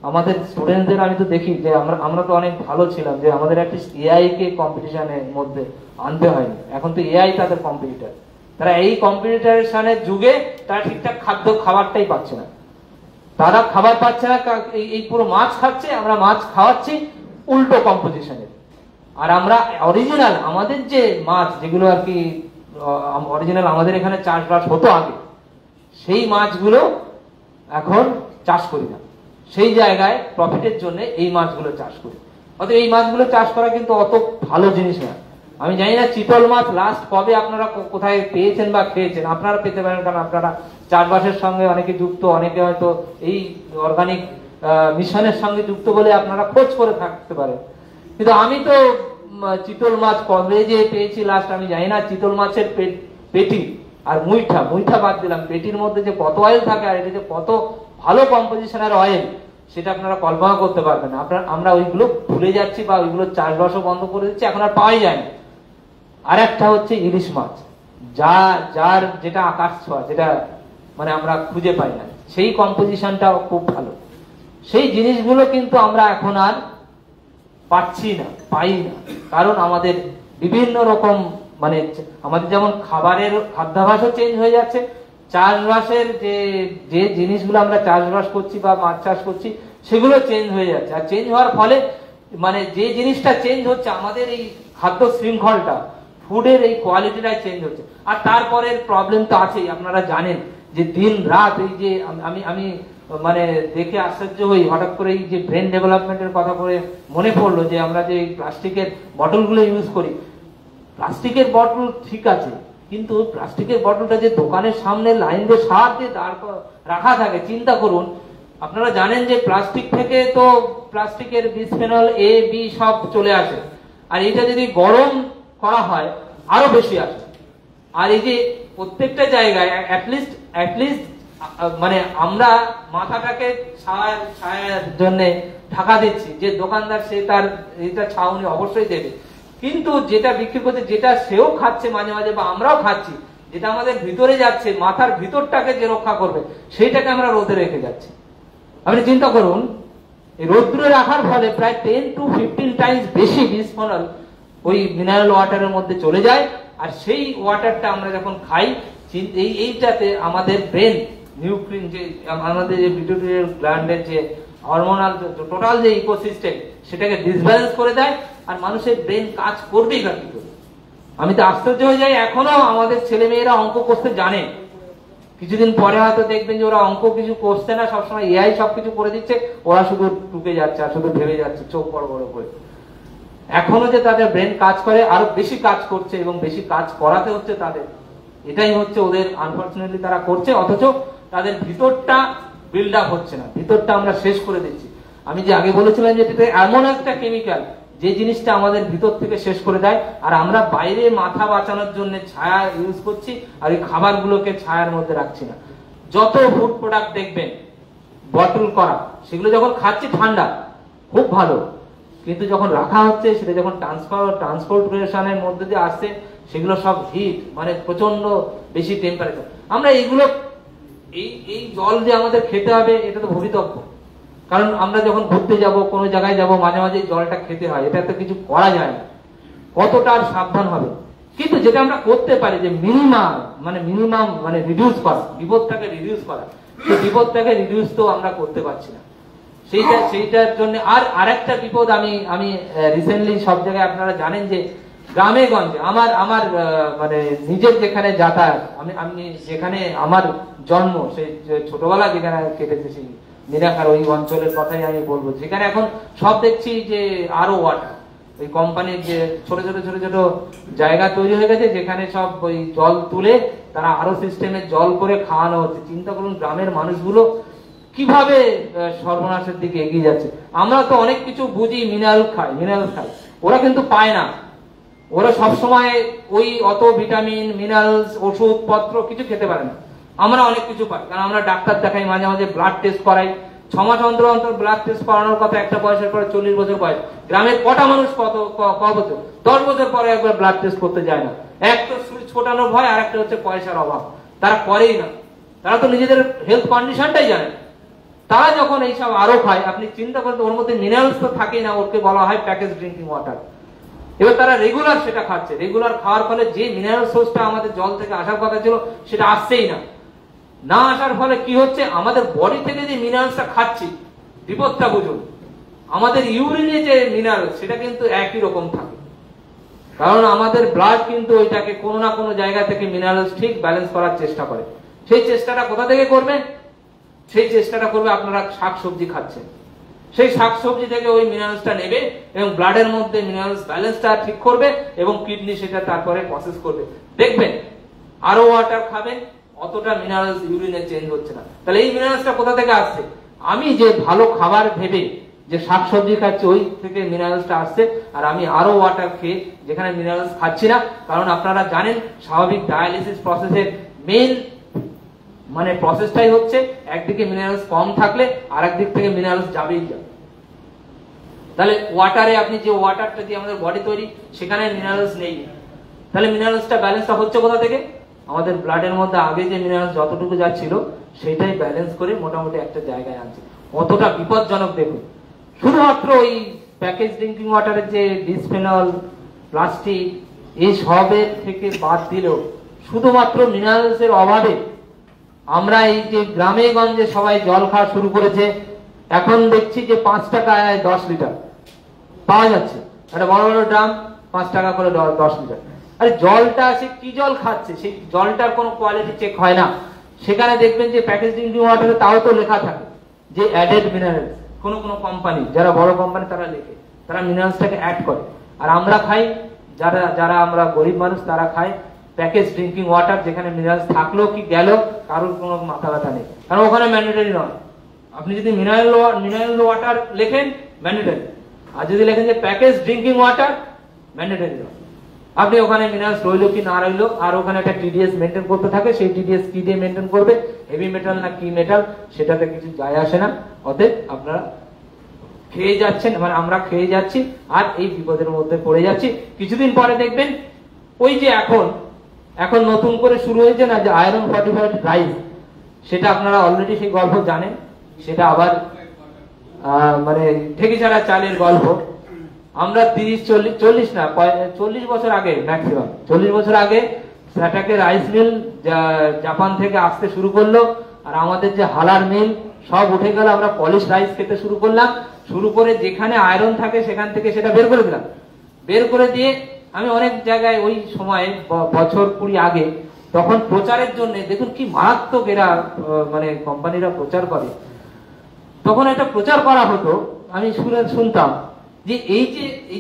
আমাদের স্টুডেন্টদের আমি তো দেখি যে আমরা তো অনেক ভালো ছিলাম যে আমাদের অ্যাটলিস্ট এআই কে কম্পিটিশনের মধ্যে আনতে হয়নি, এখন তো এআই তাদের কম্পিটিটর। তারা এই কম্পিটিশনের যুগে তারা ঠিকঠাক খাবারটাই পাচ্ছে না, তারা খাবার পাচ্ছে না, এই পুরো মাছ খাচ্ছে, আমরা মাছ খাওয়াচ্ছি উল্টো কম্পোজিশনের। আর আমরা অরিজিনাল আমাদের যে মাছ যেগুলো আর কি অরিজিনাল আমাদের এখানে চাষবাস হতো আগে, সেই মাছগুলো এখন চাষ করি না, সেই জায়গায় প্রফিটের জন্য এই মাছগুলো চাষ করি। অতএব এই মাছগুলো চাষ করা কিন্তু অত ভালো জিনিস না। আমি জানি না চিতল মাছ লাস্ট কবে আপনারা কোথায় পেয়েছেন বা খেয়েছেন, আপনারা পেতে পারেন, কারণ আপনারা চাষবাসের সঙ্গে অনেকে যুক্ত, অনেকে হয়তো এই অর্গানিক মিশনের সঙ্গে যুক্ত বলে আপনারা খোঁজ করে থাকতে পারেন। কিন্তু আমি তো চিতল মাছ কবে যে পেয়েছি লাস্ট আমি জানি না। চিতল মাছের পেটি আর মুইঠা বাদ দিলাম, পেটির মধ্যে যে কত অয়েল থাকে আর এটা যে কত ভালো কম্পোজিশনের অয়েল সেটা আপনারা কল্পনা করতে পারবেন না। আমরা ওইগুলো ভুলে যাচ্ছি বা ওইগুলো চাষবাসও বন্ধ করে দিচ্ছি, এখন আর পাওয়াই যায় না। আর একটা হচ্ছে ইলিশ মাছ, যার যেটা আকাশ ছোঁয়া, যেটা মানে আমরা খুঁজে পাই না, সেই কম্পোজিশনটাও খুব ভালো। সেই জিনিসগুলো কিন্তু আমরা এখন আর পাচ্ছি না, পাই না, কারণ আমাদের বিভিন্ন রকম মানে আমাদের যেমন খাদ্যাভ্যাসও চেঞ্জ হয়ে যাচ্ছে, চাষবাসের যে জিনিসগুলো আমরা চাষবাস করছি বা মাছ চাষ করছি সেগুলো চেঞ্জ হয়ে যাচ্ছে। আর চেঞ্জ হওয়ার ফলে মানে যে জিনিসটা চেঞ্জ হচ্ছে আমাদের এই খাদ্য শৃঙ্খলটা, ফুডের এই কোয়ালিটিটা চেঞ্জ হচ্ছে। আর তারপরের প্রবলেম তো আছেই, আপনারা জানেন যে দিন রাত এই যে আমি মানে দেখে আশ্চর্য হই, হঠাৎ করে এই যে ব্রেন ডেভেলপমেন্টের কথা করে মনে পড়লো যে আমরা যে প্লাস্টিকের বটলগুলো ইউজ করি, প্লাস্টিকের বটল ঠিক আছে, কিন্তু প্লাস্টিকের বটলটা যে দোকানের সামনে লাইন দিয়ে সার দিয়ে রাখা থাকে, চিন্তা করুন। আপনারা জানেন যে প্লাস্টিক থেকে তো প্লাস্টিকের বিসফেনল এ বি সব চলে আসে, আর এটা যদি গরম করা হয় আরো বেশি আসে। আর এই যে প্রত্যেকটা জায়গায় অ্যাটলিস্ট মানে আমরা মাথাটাকে ছায়ার জন্য ঢাকা দিচ্ছি, যে দোকানদার সে তার এটা ছাউনি অবশ্যই দেবে, কিন্তু যেটা বিক্রি করছে, যেটা সেও খাচ্ছে মাঝে মাঝে বা আমরাও খাচ্ছি, যেটা আমাদের ভিতরে যাচ্ছে, মাথার ভিতরটাকে যে রক্ষা করবে সেইটাকে আমরা রোদে রেখে যাচ্ছি। আপনি চিন্তা করুন, এই রোদ্রে রাখার ফলে প্রায় 10 to 15 টাইমস বেশি বিসফেনল ওই মিনারেল ওয়াটারের মধ্যে চলে যায়। আর সেই ওয়াটারটা আমরা যখন খাই, এইটাতে আমাদের ব্রেন নিউক্লিন যে আমাদের যে পিটুইটারি গ্ল্যান্ডের যে হরমোনাল টোটাল যে ইকোসিস্টেম সেটাকে ডিসব্যালেন্স করে দেয়, আর মানুষের ব্রেন কাজ করবেই না কি করে। আমি তো আশ্চর্য হয়ে যাই, এখনো আমাদের ছেলে মেয়েরা অঙ্ক করতে জানে, কিছুদিন পরে হয়তো দেখবেন যে ওরা অঙ্ক কিছু করছে না, সবসময় এআই সবকিছু করে দিচ্ছে, ওরা শুধু টুকে যাচ্ছে আর শুধু ভেবে যাচ্ছে চোখ বড় বড় করে। এখনো যে তাদের ব্রেন কাজ করে, আরো বেশি কাজ করছে এবং বেশি কাজ করাতে হচ্ছে তাদের, এটাই হচ্ছে ওদের আনফরচুনেটলি তারা করছে, অথচ তাদের ভিতরটা বিল্ড আপ হচ্ছে না, ভিতরটা আমরা শেষ করে দিচ্ছি। আমি যে আগে বলেছিলাম যে এটা এমন একটা কেমিক্যাল যে জিনিসটা আমাদের ভিতর থেকে শেষ করে দেয়, আর আমরা বাইরে মাথা বাঁচানোর জন্য ছায়া ইউজ করছি, আর এই খাবারগুলোকে ছায়ার মধ্যে রাখছি না। যত ফুড প্রোডাক্ট দেখবেন বটল করা, সেগুলো যখন খাচ্ছি ঠান্ডা খুব ভালো, কিন্তু যখন রাখা হচ্ছে সেটা যখন ট্রান্সপোর্টেশনের মধ্যে দিয়ে আসছে সেগুলো সব হিট, মানে প্রচন্ড বেশি টেম্পারেচার। আমরা এইগুলো এই জল যে আমাদের খেতে হবে এটা তো ভবিতব্য, কারণ আমরা যখন ঘুরতে যাব, কোনো জায়গায় যাব, মাঝে মাঝে জলটা খেতে হয়, এটা তো কিছু করা যায় না, কতটা আর সাবধান হবে। কিন্তু যেটা আমরা করতে পারি যে মিনিমাম মানে রিডিউস করা, বিপদটাকে রিডিউস করা, সেই বিপদটাকে রিডিউস তো আমরা করতে পারছি না। সেইটার জন্য আর একটা বিপদ আমি রিসেন্টলি সব জায়গায় আপনারা জানেন যে গ্রামে গঞ্জে আমার মানে নিজের যেখানে যাতায়াত, আমি যেখানে আমার জন্ম, সেই ছোটবেলা যেখানে কেটেছে সেই নিরাকার ওই অঞ্চলের কথাই আমি বলবো, যেখানে এখন সব দেখছি যে আরো ওয়াটার, ওই কোম্পানির যে ছোট ছোট জায়গা তৈরি হয়ে গেছে যেখানে সব ওই জল তুলে তারা আরো সিস্টেমে জল করে খাওয়ানো হচ্ছে। চিন্তা করুন গ্রামের মানুষগুলো কিভাবে সর্বনাশের দিকে এগিয়ে যাচ্ছে। আমরা তো অনেক কিছু বুঝি, মিনারেল খাই, ওরা কিন্তু পায় না। ওরা সবসময় ওই অত ভিটামিন মিনারেলস ওষুধ পত্র কিছু খেতে পারে না। আমরা অনেক কিছু পাই, কারণ আমরা ডাক্তার দেখাই, মাঝে মাঝে ব্লাড টেস্ট করাই, 6 মাস অন্তর ব্লাড টেস্ট করানোর কথা, একটা বয়সের পরে 40 বছর বয়স। গ্রামের কটা মানুষ ক বছর 10 বছর পরে একবার ব্লাড টেস্ট করতে যায় না। এক তো সুইচ ফোটানোর ভয়, আর একটা হচ্ছে পয়সার অভাব, তারা করেই না। তারা তো নিজেদের হেলথ কন্ডিশনটাই জানে না। তারা যখন এইসব আরো খায়, আপনি চিন্তা করেন ওর মধ্যে মিনারেলস তো থাকেই না, ওকে বলা হয় প্যাকেজ ড্রিঙ্কিং ওয়াটার। এবার তারা রেগুলার সেটা খাচ্ছে, রেগুলার খাওয়ার ফলে যে মিনারেল সোর্সটা আমাদের জল থেকে আসার কথা ছিল সেটা আসছেই না। না আসার ফলে কি হচ্ছে, আমাদের বডি থেকে যে মিনারেলসটা খাচ্ছি, বিপদটা বুঝুন, আমাদের ইউরিনে যে মিনারেল সেটা কিন্তু একই রকম থাকে, কারণ আমাদের ব্লাড কিন্তু ওইটাকে কোনো না কোনো জায়গা থেকে মিনারেলস ঠিক ব্যালেন্স করার চেষ্টা করে। সেই চেষ্টাটা কোথা থেকে করবেন? সেই চেষ্টাটা করবে আপনারা শাকসবজি খাচ্ছেন, সেই শাকসবজি থেকে ওই মিনারেলসটা নেবে এবং ব্লাডের মধ্যে মিনারেলস ব্যালেন্সটা ঠিক করবে এবং কিডনি সেটা তারপরে প্রসেস করবে। দেখবেন আরো ওয়াটার খাবেন, অতটা মিনারেলস ইউরিনে চেঞ্জ হচ্ছে না। তাহলে এই মিনারেলসটা কোথা থেকে আসছে? আমি যে ভালো খাবার ভেবে যে শাকসবজি খাচ্ছি ওই থেকে মিনারেলসটা আসছে, আর আমি আরো ওয়াটার খেয়ে যেখানে মিনারেলস খাচ্ছি না। কারণ আপনারা জানেন স্বাভাবিক ডায়ালিসিস প্রসেসের মেইন মানে প্রসেসটাই হচ্ছে একদিকে মিনারেলস কম থাকলে আর একদিক থেকে মিনারেলস যাবেই যাবে। তাহলে ওয়াটারে আপনি যে ওয়াটারটা দিয়ে আমাদের বডি তৈরি, সেখানে মিনারেলস নেই, তাহলে মিনারেলসটা ব্যালেন্সটা হচ্ছে কোথা থেকে? আমাদের ব্লাডের মধ্যে আগে যে মিনারেলস যতটুকু যাচ্ছিল সেটাই ব্যালেন্স করে মোটামুটি একটা জায়গায় আনছে। কতটা বিপজ্জনক দেখুন। শুধুমাত্র ওই প্যাকেজ ড্রিঙ্কিং ওয়াটারের যে ডিসফেনল, প্লাস্টিক, এই সবের থেকে বাদ দিলেও শুধুমাত্র মিনারেলসের অভাবে আমরা এই যে গ্রামে গঞ্জে সবাই জল খাওয়া শুরু করেছে। এখন দেখছি যে 5 টাকায় 10 লিটার পাওয়া যাচ্ছে, একটা বড় বড় ড্রাম 5 টাকা করে 10 লিটার। আরে জলটা সে কি জল খাচ্ছে, সেই জলটার কোনো কোয়ালিটি চেক হয় না। সেখানে দেখবেন যে প্যাকেজ ড্রিঙ্কিং ওয়াটারে তাও তো লেখা থাকে যে অ্যাডেড মিনারেলস। কোনো কোনো কোম্পানি, যারা বড় কোম্পানি তারা লেখে, তারা মিনারেলসটাকে অ্যাড করে। আর আমরা খাই, যারা আমরা গরিব মানুষ তারা খাই প্যাকেজ ড্রিঙ্কিং ওয়াটার, যেখানে মিনারেলস থাকলো কি গেল কারোর কোনো মাথা ব্যথা নেই, কারণ ওখানে ম্যান্ডেটরি নয়। আপনি যদি মিনারেল ওয়াটার লেখেন ম্যান্ডেটরি, আর যদি লেখেন যে প্যাকেজ ড্রিঙ্কিং ওয়াটার ম্যান্ডেটরি নয়। আপনি ওখানে মিনারেলস রইলো কি না রইলো, আর ওখানে একটা টিডিএস মেনটেন করতে থাকে, সেই টিডিএস কি দিয়ে মেনটেন করবে, হেভি মেটাল না কি মেটাল, সেটাতে কিছু যায় আসে না। অতএব আপনারা খেয়ে যাচ্ছেন, মানে আমরা খেয়ে যাচ্ছি আর এই বিপদের মধ্যে পড়ে যাচ্ছি। কিছুদিন পরে দেখবেন ওই যে এখন নতুন করে শুরু হয়েছে না যে আয়রন ফর্টিফাইড রাইস, সেটা আপনারা অলরেডি সেই গল্প জানেন। সেটা আবার মানে ঠেকি ছাড়া চালের গল্প। আমরা 30-40 না 40 বছর আগে, ম্যাক্সিমাম 40 বছর আগে সেটাকে রাইস মিল জাপান থেকে আসতে শুরু করলো, আর আমাদের যে হালার মিল সব উঠে গেল। আমরা পলিশ রাইস খেতে শুরু করলাম, শুরু করে যেখানে আয়রন থাকে সেখান থেকে সেটা বের করে দিলাম। বের করে দিয়ে আমি অনেক জায়গায় ওই সময় বছর 20 আগে, তখন প্রচারের জন্য দেখুন কি মারাত্মক এরা মানে কোম্পানিরা প্রচার করে। তখন একটা প্রচার করা হতো, আমি শুনতাম যে এই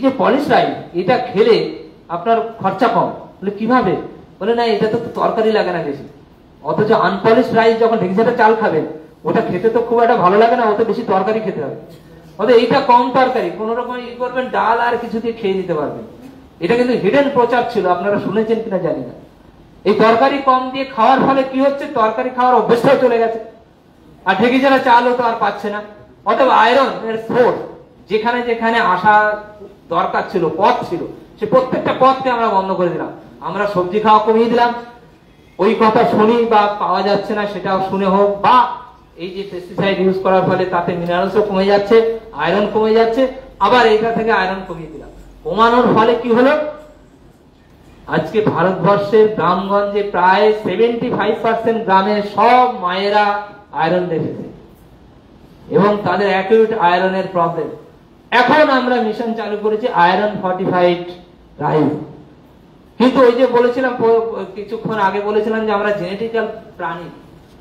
যে পলিশ রাইস এটা খেলে আপনার খরচা কম। বলে কিভাবে? বলে না, এটা তো তরকারি লাগে না বেশি। অথচ আনপলিশ রাইস যখন ঢেঁকিসাটা চাল খাবেন, ওটা খেতে তো খুব একটা ভালো লাগে না, ওতে বেশি তরকারি খেতে হবে। অথচ এইটা কম তরকারি, কোন রকম ই করবেন, ডাল আর কিছু দিয়ে খেয়ে নিতে পারবেন। এটা কিন্তু হিডেন প্রচার ছিল, আপনারা শুনেছেন কিনা জানি না। এই তরকারি কম দিয়ে খাওয়ার ফলে কি হচ্ছে, তরকারি খাওয়ার অভ্যেসটাও চলে গেছে, আর ঢেঁকি ছাড়া চালও তো আর পাচ্ছে না। অথবা আয়রন এর সোর্স যেখানে যেখানে আসা দরকার ছিল, পথ ছিল, সে প্রত্যেকটা পথকে আমরা বন্ধ করে দিলাম। আমরা সবজি খাওয়া কমিয়ে দিলাম, ওই কথা শুনি বা পাওয়া যাচ্ছে না সেটাও শুনে হোক, বা এই যে পেস্টিসাইড ইউজ করার ফলে তাতে মিনারেলসও কমে যাচ্ছে, আয়রন কমে যাচ্ছে, আবার এইটা থেকে আয়রন কমিয়ে দিলাম। কমানোর ফলে কি হলো, আজকে ভারতবর্ষের গ্রামগঞ্জে প্রায় 75% গ্রামের সব মায়েরা আয়রন ডেফিসিট এবং তাদের অ্যাকিউট আয়রনের প্রবলেম। এখন আমরা মিশন চালু করেছি আয়রন ফর্টিফাইড রাইস। কিন্তু ওই যে বলেছিলাম কিছুক্ষণ আগে বলেছিলাম যে আমরা জেনেটিক্যাল প্রাণী,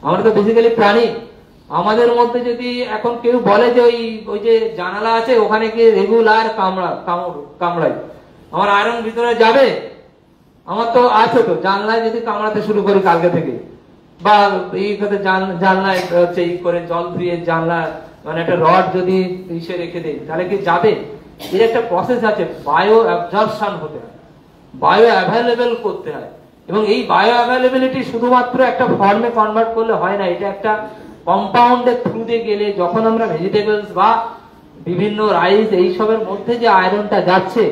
আমরা তো বেসিক্যালি প্রাণী। আমাদের মধ্যে যদি এখন কেউ বলে যে ওই যে জানালা আছে ওখানে গিয়ে রেগুলার কামড়াই, আমার আয়রন ভিতরে যাবে? আমার তো আছে তো, জানলায় যদি কামড়াতে শুরু করি কালকে থেকে, বা এই কথা জানলায় হচ্ছে এই করে জল ধুয়ে জানলা মানে একটা রড যদি ইসে রেখে দেয় তাহলে কি যাবে? এর একটা প্রসেস আছে, বায়ো অ্যাবজর্পশন হতে হয়, বায়ো অ্যাভেলেবেল করতে হয়। এবং এই বায়ো অ্যাভেলেবিলিটি শুধুমাত্র একটা ফর্মে কনভার্ট করলে হয় না, এটা একটা কম্পাউন্ডের থ্রু দিয়ে গেলে, যখন আমরা ভেজিটেবলস বা বিভিন্ন রাইস এইসবের মধ্যে যে আয়রনটা যাচ্ছে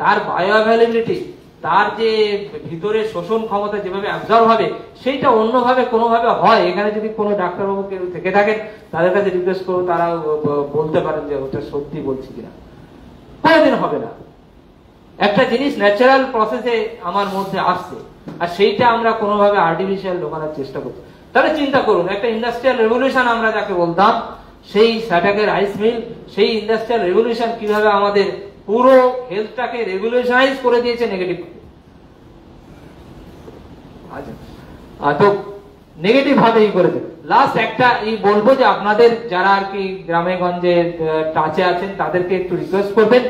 তার বায়ো অ্যাভেলেবিলিটি তার যে ভিতরে শোষণ ক্ষমতা যেভাবে অ্যাবজর্ব হবে সেইটা অন্যভাবে কোনোভাবে হয়। এখানে যদি কোনো ডাক্তারবাবু কেউ থেকে থাকেন তাদের কাছে রিকোয়েস্ট করবো, তারা বলতে পারেন যে ওটা সত্যি বলছি কিনা। কোনোদিন হবে না। একটা জিনিস ন্যাচারাল প্রসেসে আমার মধ্যে আসছে, আর সেইটা আমরা কোনোভাবে আর্টিফিশিয়াল ঢোকানোর চেষ্টা করছি। তাহলে চিন্তা করুন, একটা ইন্ডাস্ট্রিয়াল রেভলিউশন আমরা যাকে বলতাম, সেই স্যাটাকের রাইস মিল, সেই ইন্ডাস্ট্রিয়াল রেভলিউশন কিভাবে আমাদের পুরো হেলথটাকে রেগুলেশনাইজ করে দিয়েছে নেগেটিভ। তো নেগেটিভ ভাবেই করেছে। লাস্ট একটা এই বলবো যে আপনাদের যারা আর কি গ্রামে গঞ্জে টাচে আছেন তাদেরকে একটু রিকোয়েস্ট করবেন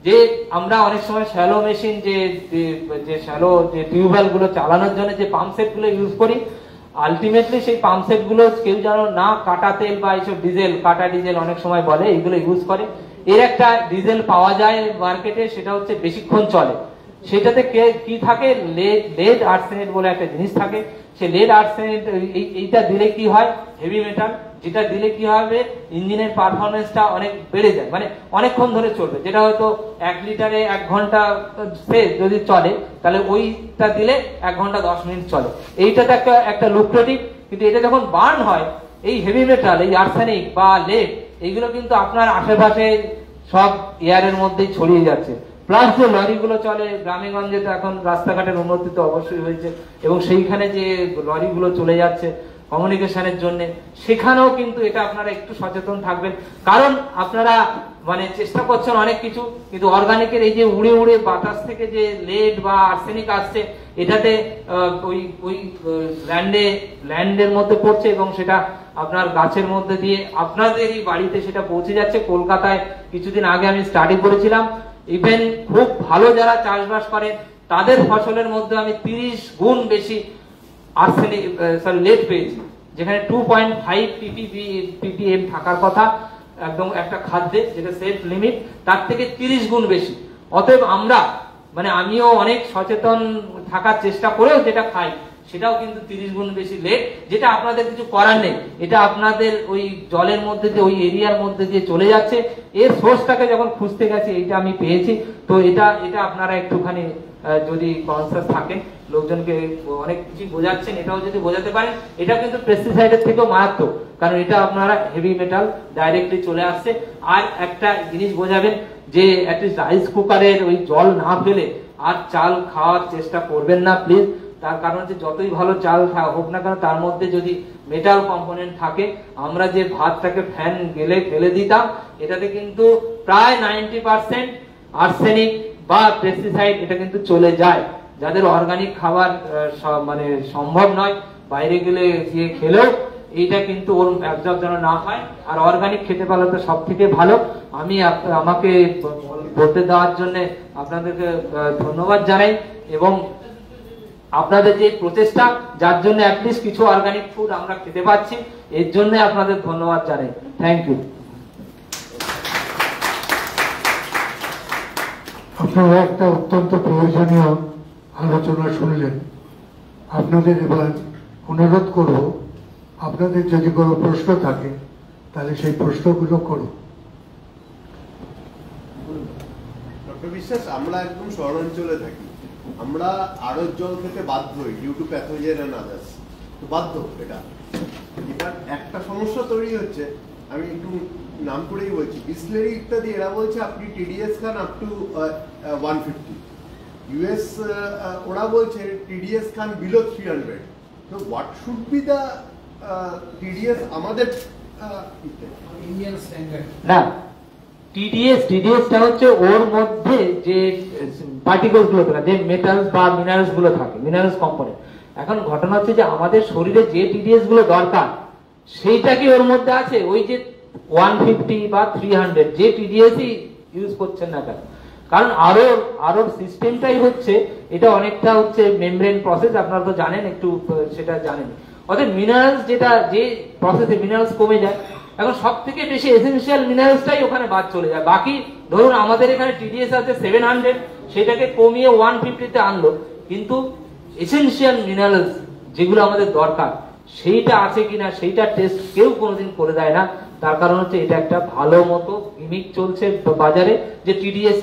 যে আমরা অনেক সময় শ্যালো মেশিন যে শ্যালো যে টিউবওয়েল গুলো চালানোর জন্য যে পাম্প সেট গুলো ইউজ করি, আলটিমেটলি সেই পাম্প সেট গুলো কেউ যেন না কাটা তেল বা এইসব ডিজেল, কাটা ডিজেল অনেক সময় বলে, এইগুলো ইউজ করে। এর একটা ডিজেল পাওয়া যায় মার্কেটে, সেটা হচ্ছে বেশিক্ষণ চলে। সেটাতে কি থাকে, লেড আর্সেনেট বলে একটা জিনিস থাকে। সে লেড আর্সেনেট এইটা দিলে কি হয়, হেভি মেটাল, যেটা দিলে কি হবে ইঞ্জিনের পারফরমেন্সটা অনেক বেড়ে যায়, মানে অনেকক্ষণ ধরে চলবে। যেটা হয়তো 1 লিটারে 1 ঘন্টা সে যদি চলে, তাহলে ওইটা দিলে 1 ঘন্টা 10 মিনিট চলে। এইটাতে একটা লুক্রেটিভ। কিন্তু এটা যখন বার্ন হয়, এই হেভি মেটাল, এই আর্সেনিক বা লেড, এইগুলো কিন্তু আপনার আশেপাশে সব এয়ারের মধ্যেই ছড়িয়ে যাচ্ছে। প্লাস যে লরিগুলো চলে গ্রামে গঞ্জে, তো এখন রাস্তাঘাটের উন্নতি তো অবশ্যই হয়েছে, এবং সেইখানে যে লরিগুলো চলে যাচ্ছে কমিউনিকেশনের জন্য, সেখানেও কিন্তু এটা আপনারা একটু সচেতন থাকবেন। কারণ আপনারা মানে চেষ্টা করছেন অনেক কিছু, কিন্তু অর্গানিকের এই যে উড়ে উড়ে বাতাস থেকে যে লেড বা আর্সেনিক আসছে, এটাতে ওই ল্যান্ডের মধ্যে পড়ছে, এবং সেটা আপনার গাছের মধ্যে দিয়ে আপনাদেরই বাড়িতে সেটা পৌঁছে যাচ্ছে। কলকাতায় কিছুদিন আগে আমি স্টাডি করেছিলাম, ইভেন খুব ভালো যারা চাষবাস করে তাদের ফসলের মধ্যে আমি 30 গুণ বেশি আর্সেনিক লেড পেয়েছি, যেখানে 2.5 ppm থাকার কথা একদম একটা খাদ্যে, যেটা সেফ লিমিট, তার থেকে 30 গুণ বেশি। অতএব আমরা মানে আমিও অনেক সচেতন থাকার চেষ্টা করেও যেটা খাই, সেটাও কিন্তু 30 গুণ বেশি লেড, যেটা আপনাদের কিছু করার নেই। এটা আপনাদের ওই জলের মধ্যে দিয়ে, ওই এরিয়ার মধ্যে দিয়ে চলে যাচ্ছে। এর সোর্সটাকে যখন খুঁজতে গেছি, এইটা আমি পেয়েছি। তো এটা আপনারা একটুখানি যদি কনসাস থাকেন, লোকজনকে অনেক কিছু বোঝাচ্ছেন, এটাও যদি বোঝাতে পারেন, এটা কিন্তু পেস্টিসাইডের থেকেও মারাত্মক, কারণ এটা আপনারা হেভি মেটাল ডাইরেক্টলি চলে আসছে। আর একটা জিনিস বোঝাবেন যে অ্যাটলিস্ট রাইস কুকারের ওই জল না ফেলে আর চাল খাওয়ার চেষ্টা করবেন না প্লিজ। তার কারণ হচ্ছে যতই ভালো চাল হোক না কেন, তার মধ্যে যদি মেটাল কম্পোনেন্ট থাকে, আমরা যে ভাতটাকে ফ্যান গেলে ফেলে দিতাম, এটাতে কিন্তু প্রায় 90% আর্সেনিক বা পেস্টিসাইড এটা কিন্তু চলে যায়। যাদের অর্গানিক খাবার মানে সম্ভব নয়, বাইরে গেলে গিয়ে খেলেও এইটা কিন্তু ওর অ্যাবজর্ব যেন না হয়। আর অর্গানিক খেতে পারলে তো সব থেকে ভালো। আমি আমাকে বলতে দেওয়ার জন্য আপনাদেরকে ধন্যবাদ জানাই, এবং আপনাদের যে প্রচেষ্টা, যার জন্য অ্যাটলিস্ট কিছু অর্গানিক ফুড আমরা খেতে পাচ্ছি, এর জন্য আপনাদের ধন্যবাদ জানাই। Thank you. আপনারা একটা অত্যন্ত প্রয়োজনীয় আলোচনা শুনলেন। আপনাদের এবার অনুরোধ করব, আপনাদের যদি কোনো প্রশ্ন থাকে তাহলে সেই প্রশ্নগুলো করুন। ডক্টর বিশ্বাস, আমরা একদম শহরাঞ্চলে থাকি, আমরা আড়ত জল খেতে বাধ্য হই due to pathogen and others. তো বাধ্য, এটা এবার একটা সমস্যা তৈরি হচ্ছে। আমি একটু নাম করেই বলছি, বিসলেরি ইত্যাদি, এরা বলছে আপনি TDS Khan up to 150, US ওরা বলছে টিডিএস খান বিলো 300। তো what should be the TDS আমাদের ইন্ডিয়ান স্ট্যান্ডার্ড? না, টিডিএসটা হচ্ছে ওর মধ্যে যে পার্টিকেলস গুলো থাকে, যে মেটালস বা মিনারেলস গুলো থাকে, মিনারেলস কম্পোনেন্ট। এখন ঘটনা হচ্ছে যে আমাদের শরীরে যে টিডিএস গুলো দরকার, সেইটা কি ওর মধ্যে আছে? ওই যে 150 বা 300 যে টিডিএসই ইউজ করছেন না কেন, কারণ আরো সিস্টেমটাই হচ্ছে এটা অনেকটা হচ্ছে মেমব্রেন প্রসেস, আপনারা তো জানেন, একটু সেটা জানেন। অর্থাৎ মিনারেলস যেটা যে প্রসেসে মিনারেলস কমে যায়, এখন সব থেকে বেশি এসেনশিয়াল মিনারেলসটাই ওখানে বাদ চলে যায়। বাকি ধরুন আমাদের এখানে টিডিএস আছে 700, সেটাকে কমিয়ে 150-তে আনলো, কিন্তু এসেনশিয়াল মিনারেলস যেগুলো আমাদের দরকার সেইটা আছে কিনা সেইটা টেস্ট কেউ কোনোদিন করে দেয় না। তার কারণ হচ্ছে এটা একটা ভালো মতো গিমিক চলছে বাজারে যে টিডিএস।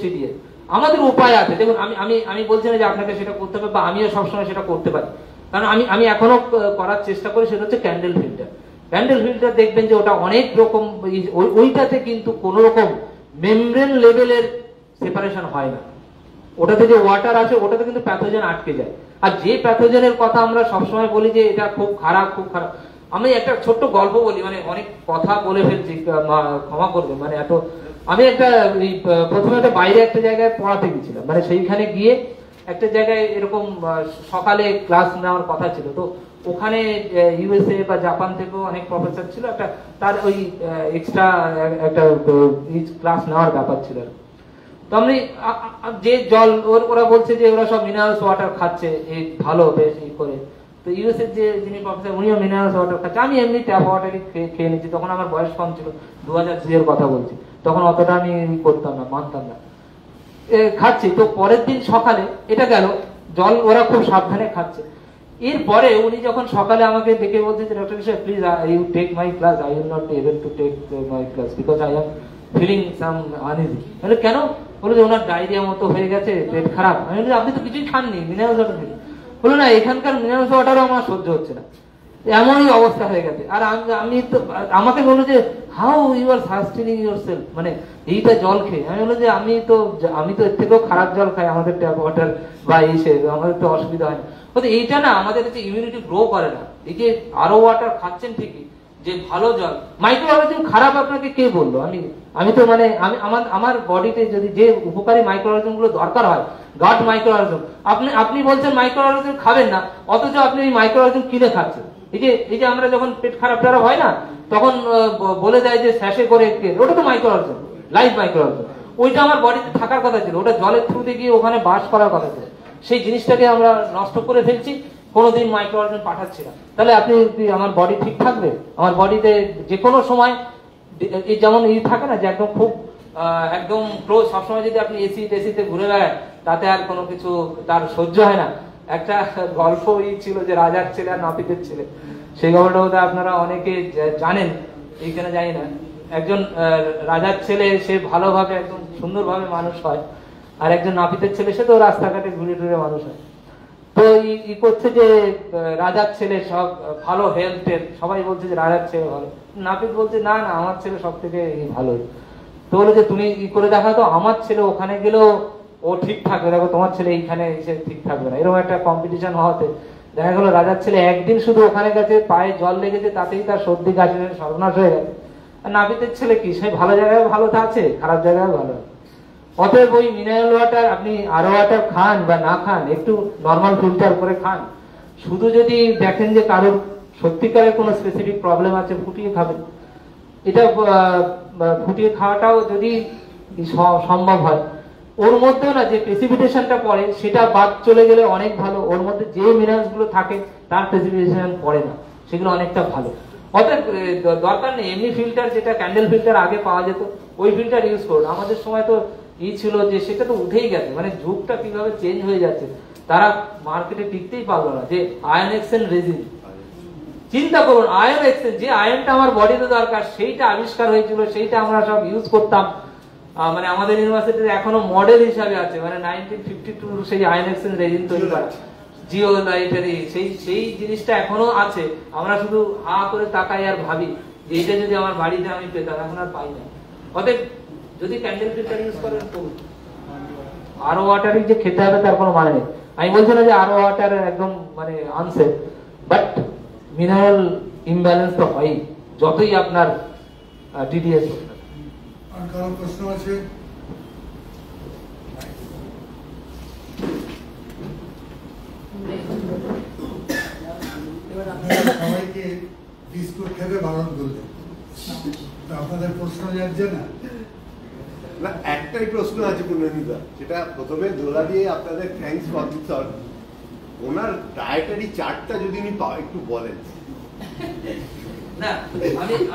আমাদের উপায় আছে। দেখুন আমি আমি আমি বলছি না যে আপনাকে সেটা করতে হবে, বা আমিও সবসময় সেটা করতে পারি, কারণ আমি এখনো করার চেষ্টা করি, সেটা হচ্ছে ক্যান্ডেল ফিল্টার। ক্যান্ডেল ফিল্টার দেখবেন যে ওটা অনেক রকম, ওইটাতে কিন্তু কোন রকম মেমব্রেন লেভেলের সেপারেশন হয় না। ওটাতে যে ওয়াটার আছে ওটাতে কিন্তু প্যাথোজেন আটকে যায়। আর যে প্যাথোজেনের কথা আমরা সবসময় বলি যে এটা খুব খারাপ খুব খারাপ, আমি একটা ছোট্ট গল্প বলি, মানে অনেক কথা বলে ফেলছি, ক্ষমা করবে, মানে এত আমি একটা প্রথমে একটা বাইরে একটা জায়গায় পড়াতে গেছিলাম, মানে সেইখানে গিয়ে একটা জায়গায় এরকম সকালে ক্লাস নেওয়ার কথা ছিল। তো ওখানে ইউএসএ বা জাপান থেকেও অনেক প্রফেসর ছিল, একটা তার ওই এক্সট্রা একটা ক্লাস নেওয়ার ব্যাপার ছিল। তো আমি যে জল ওরা বলছে যে ওরা সব মিনারেলস ওয়াটার খাচ্ছে, এই ভালো বেশ এই করে। তো ইউএসএ যে যিনি প্রফেসর উনিও মিনারেলস ওয়াটার খাচ্ছে, আমি এমনি ট্যাপ ওয়াটারই খেয়ে নিচ্ছি। তখন আমার বয়স কম ছিল, 2002 এর কথা বলছি, তখন অতটা আমি করতাম না, মানতাম না, খাচ্ছি। তো পরের দিন সকালে এটা গেল, জল ওরা খুব সাবধানে খাচ্ছে। এরপরে উনি যখন সকালে আমাকে দেখে বলছে যে doctor Kishore please you take my class, I will not be able to take my class because I am feeling some uneasy. বলে কেন? বলে যে ওনার ডায়রিয়া মতো হয়ে গেছে, পেট খারাপ। আমি বলি আপনি তো কিছুই খাননি, মিনারেলস ওয়াটার খেলেন। বলো না এখানকার মিনারেলস ওয়াটারও আমার সহ্য হচ্ছে না, এমনই অবস্থা হয়ে গেছে। আর আমি তো আমাকে বললো যে how you are sustaining yourself, মানে এইটা জল খেয়ে। আমি বললাম যে আমি তো এর থেকেও খারাপ জল খাই, আমাদের ট্যাপ ওয়াটার বা এসে আমাদের তো অসুবিধা হয় না। বলতে এইটা না আমাদের হচ্ছে ইমিউনিটি গ্রো করে না। এই যে আরো ওয়াটার খাচ্ছেন ঠিকই, যে ভালো জল, মাইক্রো অর্গানিজম খারাপ আপনাকে কে বললো? আমি তো মানে আমার বডিতে যদি যে উপকারী মাইক্রো অর্গানিজম গুলো দরকার হয়, গাট মাইক্রো অর্গানিজম, আপনি বলছেন মাইক্রো অর্গানিজম খাবেন না, অথচ আপনি এই মাইক্রো অর্গানিজম কিনে খাচ্ছেন। এই যে আমরা যখন পেট খারাপ টারাপ হয় না, তখন বলে দেয় যে স্যাশে করে, ওটা তো micro organism, live micro organism. ওইটা আমার বডিতে থাকার কথা ছিল, ওটা জলের থ্রুতে গিয়ে ওখানে বাস করার কথা ছিল। সেই জিনিসটাকে আমরা নষ্ট করে ফেলছি, কোনোদিন মাইক্রো অর্গানিজম পাঠাচ্ছি না। তাহলে আপনি আমার বডি ঠিক থাকবে? আমার বডিতে যে কোনো সময় যেমন থাকে না যে একদম খুব একদম ক্লোজ, সবসময় যদি আপনি এসিতে ঘুরে বেড়ান, তাতে আর কোনো কিছু তার সহ্য হয় না। একটা গল্প ছিল যে রাজার ছেলে আর নাপিতের ছেলে, সেই গল্পটা বোধহয় আপনারা অনেকে জানেন, এইখানে জানি না। একজন রাজার ছেলে, সে ভালোভাবে একদম সুন্দরভাবে মানুষ হয়, আর একজন নাপিতের ছেলে, সে তো রাস্তাঘাটে ঘুরে ঘুরে মানুষ হয়। তো ই করছে যে রাজার ছেলে সব ভালো হেলথের, সবাই বলছে যে রাজার ছেলে ভালো। নাপিত বলছে না না, আমার ছেলে সব থেকে ভালো। তো বলে যে তুমি ই করে দেখা, তো আমার ছেলে ওখানে গেলেও ও ঠিক থাকবে, দেখো তোমার ছেলে এইখানে এসে ঠিক থাকবে না। এরকম একটা কম্পিটিশন হওয়াতে দেখা গেল রাজার ছেলে একদিন শুধু ওখানে গেছে, পায়ে জল লেগেছে, তাতেই তার সর্দি কাশি সর্বনাশ হয়ে গেছে। আর নাপিতের ছেলে কি, সে ভালো জায়গায় ভালো আছে, খারাপ জায়গায় ভালো। অতএব ওই মিনারেল ওয়াটার আপনি আরো ওয়াটার খান বা না খান, একটু নর্মাল ফিল্টার করে খান। শুধু যদি দেখেন যে কারোর সত্যিকারের কোনো স্পেসিফিক প্রবলেম আছে, ফুটিয়ে খাবেন। এটা ফুটিয়ে খাওয়াটাও যদি সম্ভব হয়, ওর মধ্যেও না যে প্রেসিপিটেশনটা পড়ে সেটা বাদ চলে গেলে অনেক ভালো। ওর মধ্যে যে মিনারেলস গুলো থাকে তার প্রেসিপিটেশন পড়ে না, সেগুলো অনেকটা ভালো। অতএব দরকার নেই এমনি ফিল্টার, যেটা ক্যান্ডেল ফিল্টার আগে পাওয়া যেত, ওই ফিল্টার ইউজ করুন। আমাদের সময় তো ছিল যে সেটা তো উঠেই গেছে, মানে যুগটা কিভাবে চেঞ্জ হয়ে যাচ্ছে, তারা মার্কেটে টিকতেই পারলো না। যে আয়ন এক্সচেঞ্জ রেজিন, চিন্তা করুন, আয়ন এক্সচেঞ্জ, যে আয়নটা আমার বডিতে দরকার সেইটা আবিষ্কার হয়েছিল, সেইটা আমরা সব ইউজ করতাম। মানে আমাদের ইউনিভার্সিটিতে এখনো মডেল হিসাবে আছে, মানে 1952 সেই আয়ন এক্সচেঞ্জ রেজিন তৈরি করা, জিওলাইটারি, সেই জিনিসটা এখনো আছে। আমরা শুধু হা করে তাকাই আর ভাবি যে এইটা যদি আমার বাড়িতে আমি পেতাম, এখন আর পাই না। অতএব যদি ক্যান্ডেল ফিল্টার ইউজ করেন, আরো ওয়াটারই যে খেতে হবে তার কোনো মানে নেই। আমি বলছি না যে আরো ওয়াটার একদম মানে আনসেফ, বাট মিনারেল ইমব্যালেন্স তো হয় যতই আপনার টিডিএস। আর কারো প্রশ্ন আছে? সবাইকে বিস্কুট খেতে বারণ করলেন, আপনাদের প্রশ্ন যাচ্ছে না? না, একটাই প্রশ্ন আছে পুনর্নিদা, সেটা প্রথমে দোলা দিয়ে আপনাদের থ্যাঙ্কস ফর দিস, ওনার ডায়েটারি চার্টটা যদি উনি একটু বলেন। না,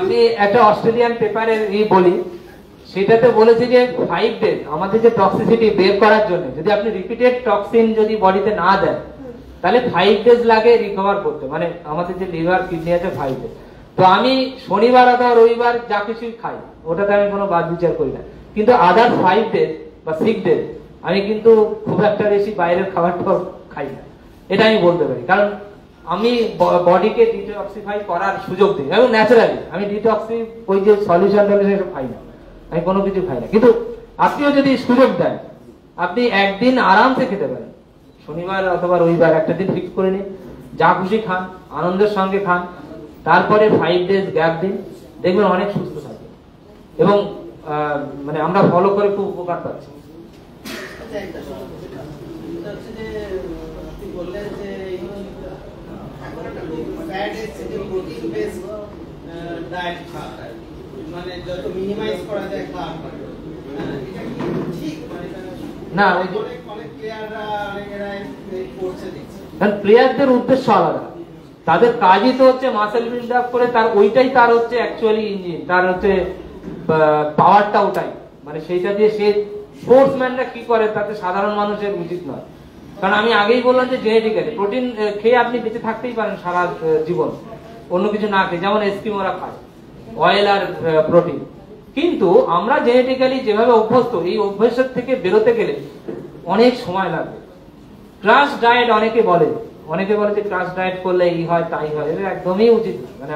আমি একটা অস্ট্রেলিয়ান পেপারে বলি, সেটাতে বলেছে যে 5 ডেজ আমাদের যে টক্সিসিটি বের করার জন্য, যদি আপনি রিপিটেড টক্সিন যদি বডিতে না দেন, তাহলে 5 ডেজ লাগে রিকভার করতে। মানে আমাদের যে লিভার কিডনি আছে 5 ডেজ। তো আমি শনিবার অথবা রবিবার যা কিছুই খাই, ওটাতে আমি কোনো বাদ বিচার করি না, কিন্তু আদার 5 ডেজ বা 6 ডেজ আমি কিন্তু খুব একটা বেশি বাইরের খাবারটা খাই না, এটা আমি বলতে পারি। কারণ আমি বডিকে ডিটক্সিফাই করার সুযোগ দিই এবং ন্যাচারালি আমি ডিটক্সি ওই যে সলিউশন এসব খাই না, আমি কোনো কিছু খাই না। কিন্তু আপনিও যদি সুযোগ দেন, আপনি একদিন আরামসে খেতে পারেন, শনিবার অথবা রবিবার একটা দিন ফিক্স করে নিন, যা খুশি খান, আনন্দের সঙ্গে খান, তারপরে 5 days গ্যাপ দিন, দেখবেন অনেক সুস্থ থাকবে এবং মানে আমরা ফলো করে খুব উপকার পাচ্ছি। না, প্লেয়ারদের উদ্দেশ্য আলাদা, তাদের কাজই তো হচ্ছে মাসেল বিল্ড আপ করে, তার ওইটাই তার হচ্ছে অ্যাকচুয়ালি ইঞ্জিন, তার হচ্ছে পাওয়ারটা ওটাই, মানে সেইটা দিয়ে সে স্পোর্টসম্যানরা কি করে তাতে সাধারণ মানুষের উচিত নয়। কারণ আমি আগেই বললাম যে জেনেটিক্যালি প্রোটিন খেয়ে আপনি বেঁচে থাকতেই পারেন সারা জীবন, অন্য কিছু না খেয়ে, যেমন এস্কিমোরা খায় অয়েল আর প্রোটিন। কিন্তু আমরা জেনেটিক্যালি যেভাবে অভ্যস্ত, এই অভ্যাসের থেকে বেরোতে গেলে অনেক সময় লাগবে। ক্রাশ ডায়েট অনেকে বলে যে ক্রাশ ডায়েট করলে এই হয় তাই হয়, এটা একদমই উচিত না। মানে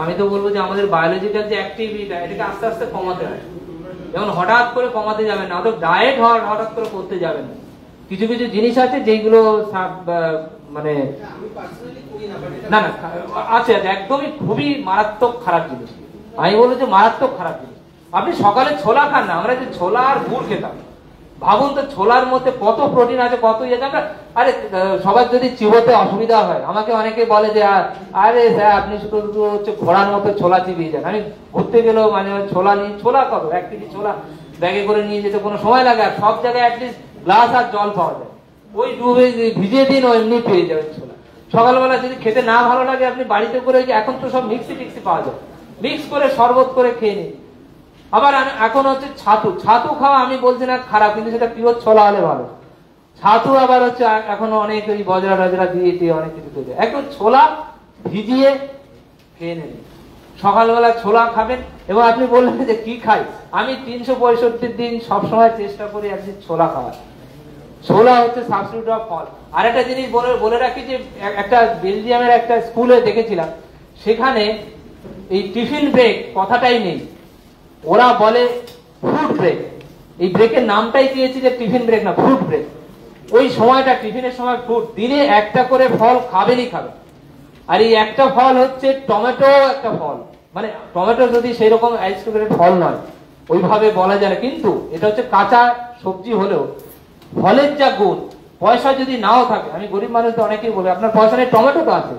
আমি তো বলবো যে আমাদের বায়োলজিক্যাল যে অ্যাক্টিভিটি এটাকে আস্তে আস্তে কমাতে হয়, যেমন হঠাৎ করে কমাতে যাবেন না, অত ডায়েট হঠাৎ করে করতে যাবেন না। কিছু কিছু জিনিস আছে যেগুলো মানে না না আছে একদমই খুবই মারাত্মক খারাপ জিনিস, আমি বলবো যে মারাত্মক খারাপ জিনিস। আপনি সকালে ছোলা খান না, আমরা যে ছোলা আর গুড় খেতাম, ভাবুন তো ছোলার মধ্যে কত প্রোটিন আছে, কত ইয়ে আছে। আমরা আরে সবার যদি চিবোতে অসুবিধা হয়, আমাকে অনেকে বলে যে আরে স্যার আপনি শুধু হচ্ছে ঘোড়ার মতো ছোলা চিবিয়ে যান। আমি ঘুরতে গেলেও মানে ছোলা নিয়ে, ছোলা কত 1 কেজি ছোলা ব্যাগে করে নিয়ে যেতে কোনো সময় লাগে, আর সব জায়গায় অ্যাটলিস্ট গ্লাস আর জল পাওয়া যায়, ওই ডুবে ভিজিয়ে দিন ও এমনি পেয়ে যাবেন ছোলা। সকালবেলা যদি খেতে না ভালো লাগে আপনি বাড়িতে করে, এখন তো সব মিক্সি পাওয়া যায়, মিক্স করে শরবত করে খেয়ে নিন। আবার এখন হচ্ছে ছাতু খাওয়া আমি বলছি না খারাপ, কিন্তু সেটা পিওর ছোলা হলে ভালো। ছাতু আবার হচ্ছে এখন অনেক ওই বজরা টজরা দিয়ে অনেক কিছু তৈরি, একদম ছোলা ভিজিয়ে খেয়ে নেন, সকালবেলা ছোলা খাবেন। এবং আপনি বললেন যে কি খাই, আমি 365 দিন সবসময় চেষ্টা করি একদিন ছোলা খাওয়ার। ছোলা হচ্ছে সাবস্টিটিউট অফ ফল। আর একটা জিনিস বলে রাখি যে একটা বেলজিয়ামের একটা স্কুলে দেখেছিলাম, সেখানে এই টিফিন ব্রেক কথাটাই নেই, ওরা বলে ফ্রুট ব্রেক। এই ব্রেকের নামটাই দিয়েছি যে টিফিন ব্রেক না, ফ্রুট ব্রেক। ওই সময়টা টিফিনের সময় ফ্রুট, দিনে একটা করে ফল খাবেনই খাবেন। আর এই একটা ফল হচ্ছে টমেটো, একটা ফল, মানে টমেটো যদি সেই রকম আইসক্রিমের ফল নয় ওইভাবে বলা যায় না, কিন্তু এটা হচ্ছে কাঁচা সবজি হলেও ফলের যা গুণ, পয়সা যদি নাও থাকে, আমি গরিব মানুষ তো অনেকেই বলি আপনার পয়সা নেই, টমেটো তো আছে,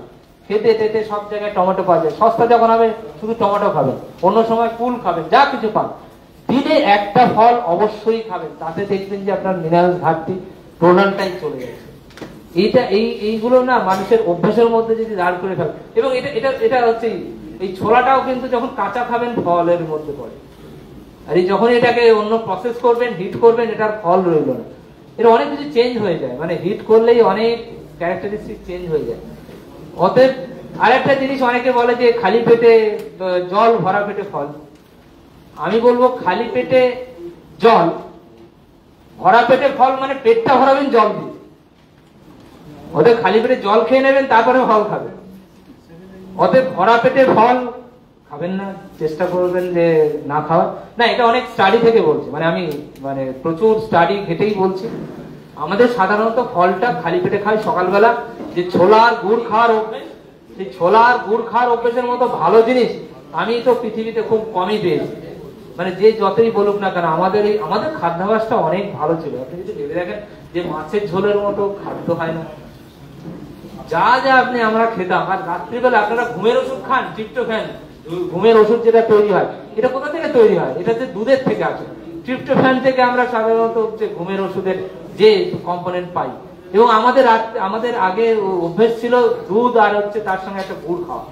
খেতে টেতে সব জায়গায় টমেটো পাওয়া যায়, সস্তা যখন হবে শুধু টমেটো খাবেন, অন্য সময় কুল খাবেন, যা কিছু পান, দিনে একটা ফল অবশ্যই খাবেন, তাতে দেখবেন যে আপনার মিনারেল ঘাটতি টোটালটাই চলে গেছে। এইগুলো না মানুষের অভ্যাসের মধ্যে যদি দাঁড় করে ফেলে, এবং এটা হচ্ছে এই ছোলাটাও কিন্তু যখন কাঁচা খাবেন ফলের মধ্যে পড়ে, আর এই যখন এটাকে অন্য প্রসেস করবেন, হিট করবেন, এটার ফল রইল না, এটা অনেক কিছু চেঞ্জ হয়ে যায়, মানে হিট করলেই অনেক ক্যারেক্টারিস্টিক চেঞ্জ হয়ে যায়। অতএব আরেকটা জিনিস অনেকে বলে যে খালি পেটে জল, ভরা পেটে ফল। আমি বলবো খালি পেটে জল, ভরা পেটে ফল, মানে পেটটা ভরাবেন জল দিয়ে। অতএব খালি পেটে জল খেয়ে নেবেন, তারপরে ফল খাবেন। অতএব ভরা পেটে ফল খাবেন না, চেষ্টা করবেন যে না খাওয়া। না, এটা অনেক স্টাডি থেকে বলছি, মানে আমি প্রচুর স্টাডি ঘেটেই বলছি। আমাদের সাধারণত ফলটা খালি পেটে খাই সকালবেলা। যে ছোলা আর গুড় খাওয়ার অভ্যেস, সেই ছোলা আর গুড় খাওয়ার অভ্যেসের মতো ভালো জিনিস আমি তো পৃথিবীতে খুব কমই পেয়েছি। মানে যে যতই বলুক না কেন, আমাদের খাদ্যাভ্যাসটা অনেক ভালো ছিল। আপনি যদি ভেবে দেখেন যে মাছের ঝোলের মতো খাদ্য হয় না, যা আমরা খেতাম। আর রাত্রিবেলা আপনারা ঘুমের ওষুধ খান, ট্রিপ্টোফ্যান, ঘুমের ওষুধ যেটা তৈরি হয়, এটা কোথা থেকে তৈরি হয়? এটা যে দুধের থেকে আসে। ট্রিপ্টোফ্যান থেকে আমরা সাধারণত যে ঘুমের ওষুধের যে কম্পোনেন্ট পাই। এবং আমাদের আগে অভ্যেস ছিল দুধ আর হচ্ছে তার সঙ্গে একটা গুড় খাওয়া।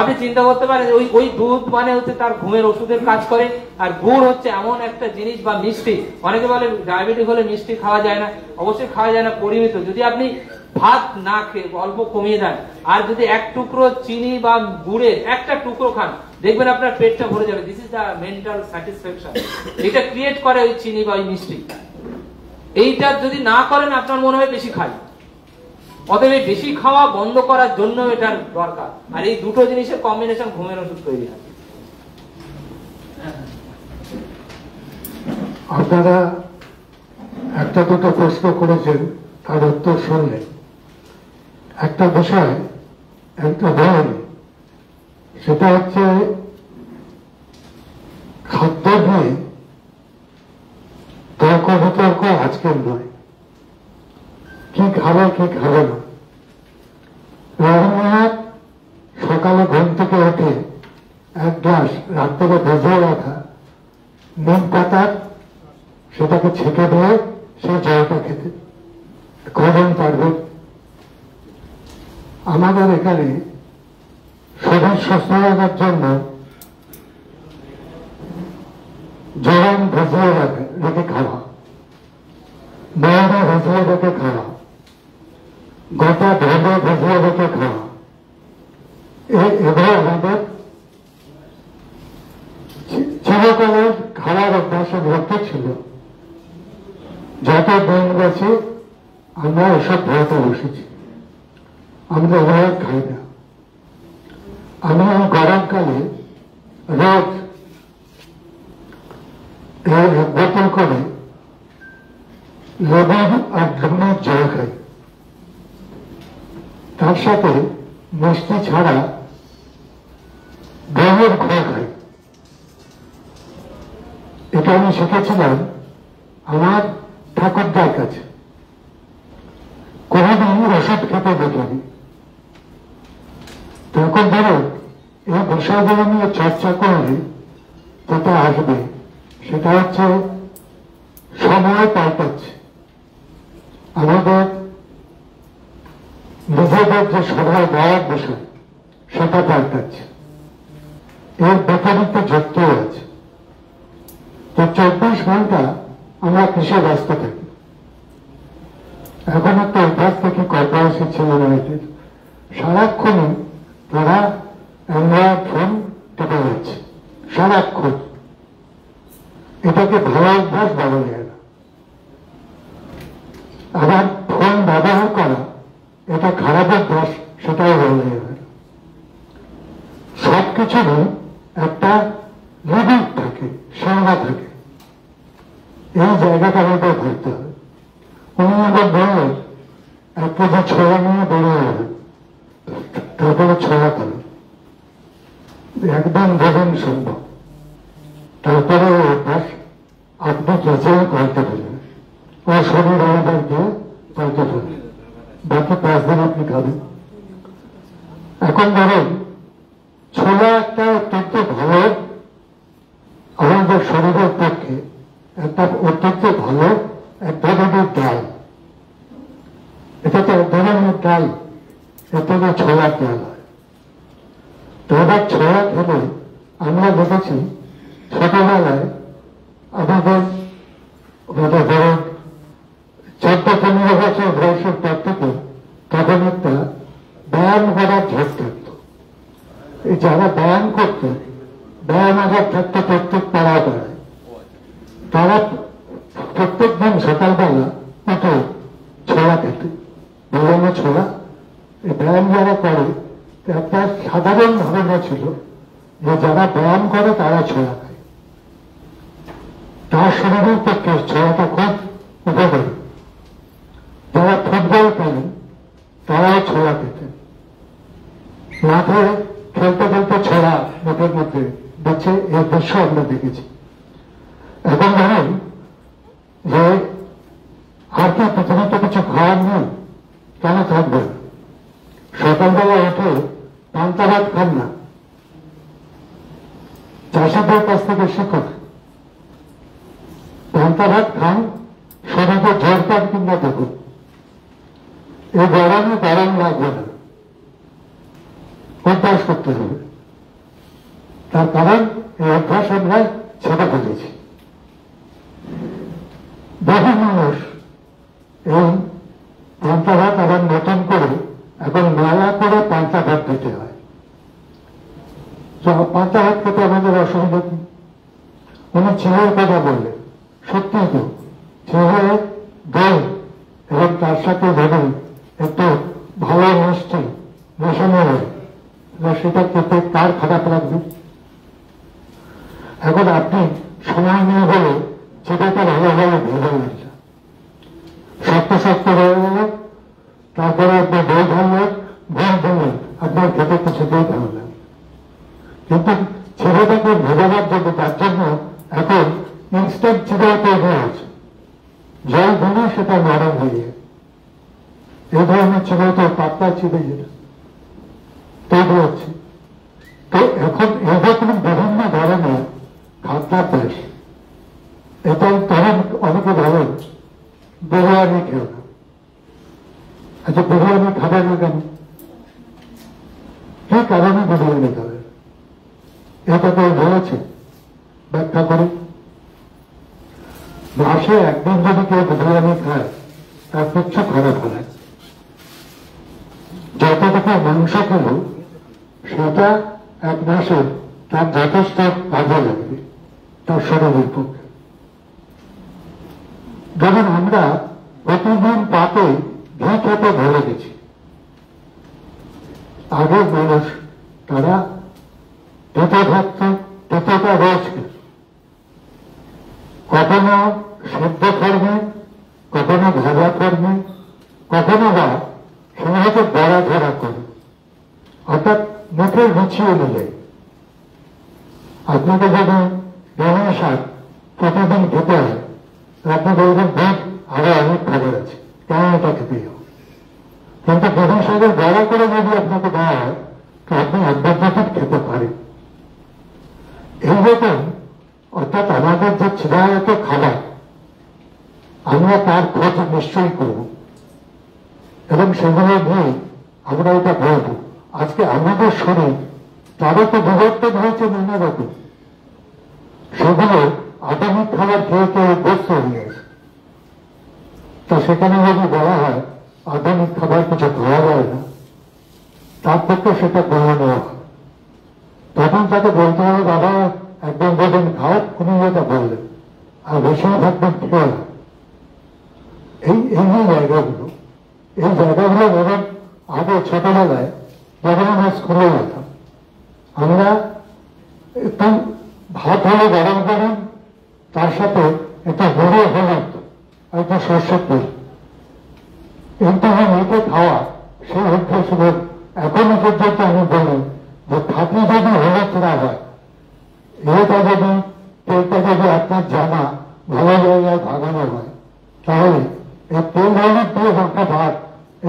আপনি চিন্তা করতে পারেন, ওই দুধ মানে হচ্ছে তার ঘুমের ওষুধের কাজ করে, আর গুড় হচ্ছে এমন একটা জিনিস, বা মিষ্টি। অনেকে বলে ডায়াবেটিস হলে মিষ্টি খাওয়া যায় না, অবশ্যই খাওয়া যায় না, পরিমিত। যদি আপনি ভাত না খেয়ে অল্প কমিয়ে দেন, আর যদি এক টুকরো চিনি বা গুড়ের একটা টুকরো খান, দেখবেন আপনার পেটটা ভরে যাবে। This is the mental satisfaction, এটা ক্রিয়েট করে ওই চিনি বা ওই মিষ্টি। এইটা যদি না করেন আপনার মনে হয় বেশি খাই, অতএব এই বেশি খাওয়া বন্ধ করার জন্য এটার দরকার। আর এই দুটো জিনিসের কম্বিনেশন ঘুমের ওষুধ তৈরি হয়। আপনারা একটা দুটো প্রশ্ন করেছেন, তার উত্তর শুনলে একটা বিষয় একটা বলেন, সেটা হচ্ছে খাদ্য নিয়ে তর্ক বিতর্ক আজকের নয়, কি খাবে কি খাবে না। রবীন্দ্রনাথ সকালে ঘুম থেকে উঠে এক গ্লাস রাত্রে ভেজে রাখা নিম পাতার সেটাকে ছেঁকে দিয়ে সেই জলটা খেতে কজন পারবে? আমাদের এখানে শরীর সুস্থ রাখার জন্য জোয়ান ভেজিয়ে রেখে খাওয়া, ময়দা ভেজিয়ে রেখে খাওয়া, গোটা ভেজে ভেজিয়ে রেখে খাওয়া, এগুলো আমাদের চিরকালের খাওয়ার অভ্যাসের মধ্যে ছিল। যত দিন গেছে আমরা এসব ভেতে বসেছি, আমরা এভাবে খাই না। আমি গরমকালে রোজ এক বোতল করে লেবু আর লেবুর জল খাই, তার সাথে মিষ্টি ছাড়া দইয়ের ঘোল খাই। এটা আমি শিখেছিলাম আমার ঠাকুরদার কাছে, কোনোদিন ওষুধ খেতে দেখিনি। তখন ধরো এই বিষয়গুলো নিয়ে চর্চা করলে যেটা আসবে সেটা হচ্ছে সময় পাল্টাচ্ছে, আমাদের নিজেদের যে সময় দেওয়ার বিষয় সেটা পাল্টাচ্ছে, এর বিপরীতে যুক্ত আছে। তো 24 ঘন্টা আমরা কিসে ব্যস্ত থাকি। এখন একটা অভ্যাস থেকে কর্পোরেশন ছেলে মেয়েদের সারাক্ষণই তারা অ্যান্ড্রয়েড ফোন টেপে যাচ্ছে সারাক্ষণ। এটাকে ভালো অভ্যাস বলা যায় না। আবার ফোন ব্যবহার করা এটা খারাপ অভ্যাস সেটাও বলা যাবে না। সবকিছুরই একটা লিমিট থাকে, সংজ্ঞা থাকে, এই জায়গাটা আমাদের ধরতে হবে। উনি আমাদের বললেন 1 কেজি ছোলা নিয়ে বেরিয়ে যাবে, তারপরে ছোলা খাবে, একদম ভোজন সম্ভব। তারপরে ওই অভ্যাস আপনি নিজেও করতে পারবেন, ও শরীর আমাদেরকে করতে পারবে, বাকি 5 দিন আপনি খাবেন। এখন ধরেন ছোলা একটা অত্যন্ত ভালো, আমাদের শরীরের পক্ষে একটা অত্যন্ত ভালো এক ধরনের ডাল। এটা তো এক ধরনের ডাল, এটা না ছোলার ডাল হয়। তো এবার ছোলা খেলে আমরা দেখেছি ছোটবেলায় আমাদের ধরেন 14-15 বছর বয়সের পর থেকে তখন একটা ব্যায়াম করার ঝোঁক থাকত। এই যারা ব্যায়াম করতো, ব্যায়াম আগে থাকতো প্রত্যেক পাড়ায় পাড়ায়, তারা প্রত্যেক দিন সকালবেলা উঠে ছোলা খেতে, বেরোনো ছোলা। এই ব্যায়াম যারা করে একটা সাধারণ ধারণা ছিল যে যারা ব্যায়াম করে তারা ছোলা খায়, তার শরীরের পক্ষে ছোলাটা খুব উপকারী। যারা ফুটবল খেলেন তারাও ছোলা খেতেন, মাঠে খেলতে খেলতে ছোলা মুখের মধ্যে দিচ্ছে, এই দৃশ্য আমরা দেখেছি। এখন ধরেন যে আর কি পৃথিবীতে কিছু খাওয়ার নেই, কেন থাকবে? সকালবেলা উঠে পান্তা ভাত খান না, চাষিদের কাছ থেকে শিখুন, পান্তা ভাত খান, শরীরে জোর পান কিংবা দেখুন, এই গরমে গরম লাগবে না, অভ্যাস করতে হবে। তার কারণ এই অভ্যাস আমরা ছেড়ে ফেলেছি। বহু মানুষ এই পান্তা ভাত আবার নতুন করে এখন মেলা করে পান্তা ভাত দিতে হয়। পান্তা ভাত খেতে আমাদের অসুবিধা নেই। উনি চিড়ের কথা বললেন, সত্যি তো চিড়ে তার সাথে যদি একটু ভালো মিষ্টি মেশানো হয় সেটা খেতে কার খারাপ লাগবে? এখন আপনি সময় নিয়ে হলে সেটাকে ভালোভাবে ভেবে নিচ্ছেন, শক্ত শক্ত হয়ে গেল, তারপরে আপনি দই ঢাললেন, ভোট দিলেন, আপনার খেতে কিছুতেই ভালো লাগে। কিন্তু ছেলেটাকে ভেজাবার জন্য তার জন্য এখন ইনস্ট্যান্ট চিড়া তৈরি হয়েছে, জল দিলে সেটা নরম হয়ে যায়। এই ধরনের চিড়া তো পাতলা চিড়ে যেটা তৈরি হচ্ছে। তো এখন এরকম বিভিন্ন ধরনের খাদ্যাভ্যাস, এটাই তখন অনেকে ভাবেন বিরিয়ানি খেও না। আচ্ছা, বিরিয়ানি খাবেন না কেন? কি কারণে বিরিয়ানি খাবেন? এটা তো বলেছে, ব্যাখ্যা করে। মাসে একদিন যদি কেউ বিরিয়ানি খায় তার কিচ্ছু খারাপ হয়। যতটুকু মাংস খেল সেটা এক মাসে তার যথেষ্ট কাজে লাগবে তার শরীরের পক্ষে। ধরুন আমরা প্রতিদিন পাতে ঘি খেতে ভুলে গেছি। আগের মানুষ তারা পেটে থাকত, পেটেটা রোজ খেত, কখনো সেদ্ধ করবে, কখনো ভাজা করবে, কখনো বা সহজ বড়া ধরা করবে, অর্থাৎ মুখের রুচি অনুযায়ী। আপনাকে যদি বেগুন শাক প্রতিদিন খেতে হয়, আপনি বলবেন দুধ আরো অনেক খাবার আছে, কেন এটা খেতেই হবে। কিন্তু বেগুন শাকের বড়া করে যদি আপনাকে দেওয়া হয় তো আপনি একবার খেতে পারেন। এইরকম অর্থাৎ আমাদের যে চিরায়ত খাবার, আমরা তার খোঁজ নিশ্চয়ই করব এবং সেগুলো নিয়ে আমরা এটা বলব। আজকে আমাদের শরীর তারও তো বিবর্তন হয়েছে নানা রকম, সেগুলো আধুনিক খাবার খেয়ে খেয়ে অভ্যস্ত হয়ে গেছে। তা সেখানে যদি বলা হয় আধুনিক খাবার কিছু খাওয়া যায় না, তার পক্ষে সেটা গ্রহণ নেওয়া হয়, তখন তাকে বলতে হবে বাবা একদম বলেন খাও, উনি যেটা বললেন, আর বেশিও থাকবেন খেয়ে না। এই যে জায়গাগুলো, এই জায়গাগুলো যেমন আগে ছোটবেলায় যখন আমরা স্কুলে যেতাম, আমরা একটু ভাত হলে গরম গরম, তার সাথে একটু গুঁড়ো হলুদ, একটু সর্ষের তেল, কিন্তু মেখে খাওয়া সেই অভ্যাস ছিল। এখনো পর্যন্ত আমি বলি যে থাকি যদি হলুদ না হয়, এটা যদি তেলটা যদি আপনার জামা ভালো জায়গায় ভাগানো হয়, তাহলে এই তেল হলুদ দিয়ে একটা ভাত,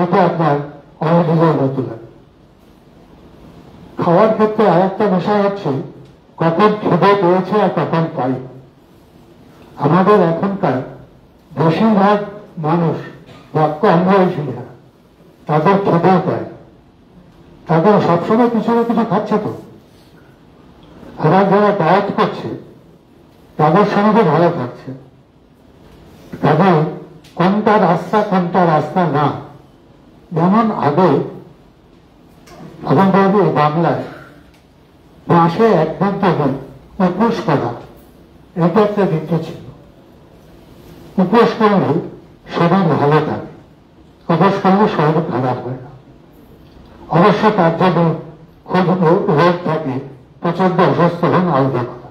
এটা আপনার অনেক দিনের মতো লাগে। খাওয়ার ক্ষেত্রে আর একটা বিষয় হচ্ছে কখন খিদে পেয়েছে আর কখন পাই। আমাদের এখনকার বেশিরভাগ মানুষ বা কম বয়সী যারা, তাদের খিদে পায়, তাদের সবসময় কিছু না কিছু খাচ্ছে তো। আবার যারা ডায়েট করছে তাদের সঙ্গে ভালো থাকছে, তাদের কোনটা রাস্তা না। যেমন আগে আমাদের বাংলায় মাসে একদিন থেকে উপোস করা, এটা একটা রীতি ছিল। উপোস করলে শরীর ভালো থাকে, উপোস করলে শরীর খারাপ হয় না। অবশ্য তার জন্য খুব রোগ থাকে, প্রচন্ড অসুস্থ হন আলাদা কথা।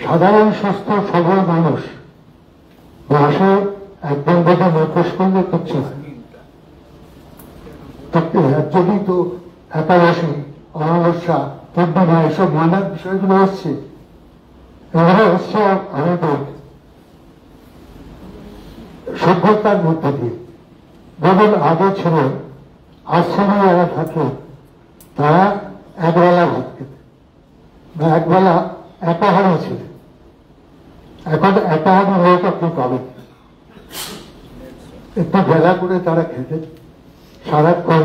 সাধারণ সুস্থ সবল মানুষ মাসে একদিন থেকে উপোস করলে কিচ্ছু হয়। যদি তো একাদশী, অমাবস্যা, পূর্ণিমা এসব মানার বিষয়গুলো হচ্ছে, এগুলো হচ্ছে আমাদের সভ্যতার মধ্যে দিয়ে। যেমন আগে ছিল আশ্রমে যারা থাকে তারা একবেলা ভাত খেতে, বা একবেলা একাহারে ছিল। এখন একাহারে লোক আপনি পাবেন, একটু বেলা করে তারা খেতে, সারাক্ষণ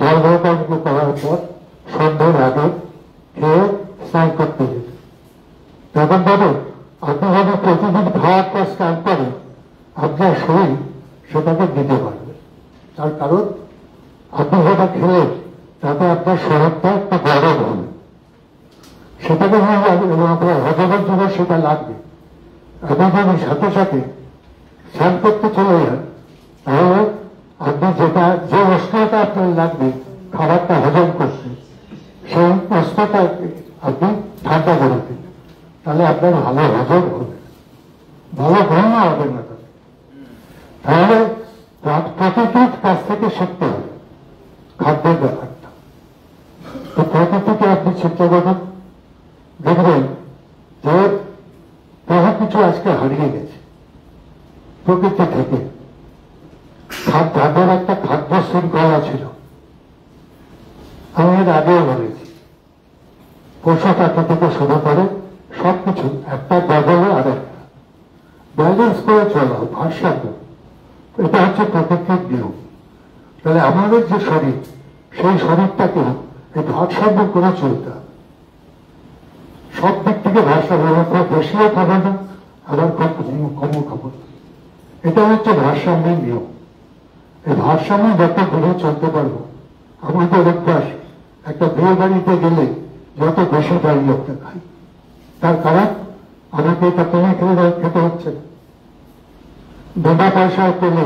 ধর্মকর্ম করার পর সন্ধ্যার আগে খেয়ে স্নান করতে যেত। তখন ধরুন আপনি যদি প্রতিদিন খাওয়ার পর স্নান করেন, আপনার শরীর সেটাকে দিতে পারবে। তার কারণ আপনি যেটা খেলেন তাতে আপনার শরীরটা একটা গরম হবে, সেটাকে এবং আপনার হজমের জন্য সেটা লাগবে। আপনি যদি সাথে সাথে স্নান করতে চলে যান, তাহলে যেটা যে উষ্ণতা আপনার লাগবে খাবারটা হজম করতে, সেই উষ্ণতা আপনি ঠান্ডা করে দিন, তাহলে আপনার ভালো হজম হবে, ভালো ঘুমও হবে না। তাহলে প্রকৃতির কাছ থেকে শিখতে হবে খাদ্যের ব্যাপারটা। তো প্রকৃতিকে আপনি চিন্তা করুন, দেখবেন যে বহু কিছু আজকে হারিয়ে গেছে প্রকৃতি থেকে। তাদের একটা খাদ্য শৃঙ্খলা ছিল, আমি এর আগেও বলেছি, পশু পাখি থেকে শুরু করে সবকিছু একটা বদলে আর একটা ব্যালেন্স করে চলা, ভারসাম্য, এটা হচ্ছে প্রকৃতির নিয়ম। তাহলে আমাদের যে শরীর, সেই শরীরটাকে এই ভারসাম্য করে চলতে হবে, সব দিক থেকে ভারসাম্য, খুব বেশিও খাবে না আবার খুব কমও খাবো না, এটা হচ্ছে ভারসাম্যের নিয়ম। এই ভারসাম্য যত ঘুরে চলতে পারবো, আমাদের অভ্যাস একটা বিয়ে বাড়িতে গেলে যত বেশি বাড়ি লোকটা খাই, তার কারণ আমাকে এটা কমে খেতে হচ্ছে, বিনা পয়সায় পেলে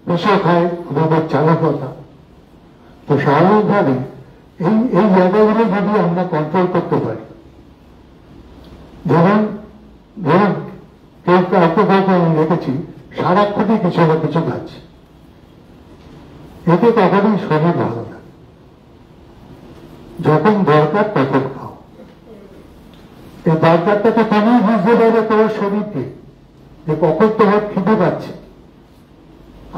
বেশি খায় আমাদের চালকতা। তো স্বাভাবিকভাবে এই জায়গাগুলো যদি আমরা কন্ট্রোল করতে পারি, ধরুন কেউ কাউকে আমি দেখেছি সারাক্ষণই কিছু না কিছু খাচ্ছে, এতে কখনোই শরীর ভালো না। যখন দরকার তখন খাও, এই দরকারটাকে তুমি বুঝতে পারবে তোমার শরীরকে, যে কখন তোমার খেতে পাচ্ছে।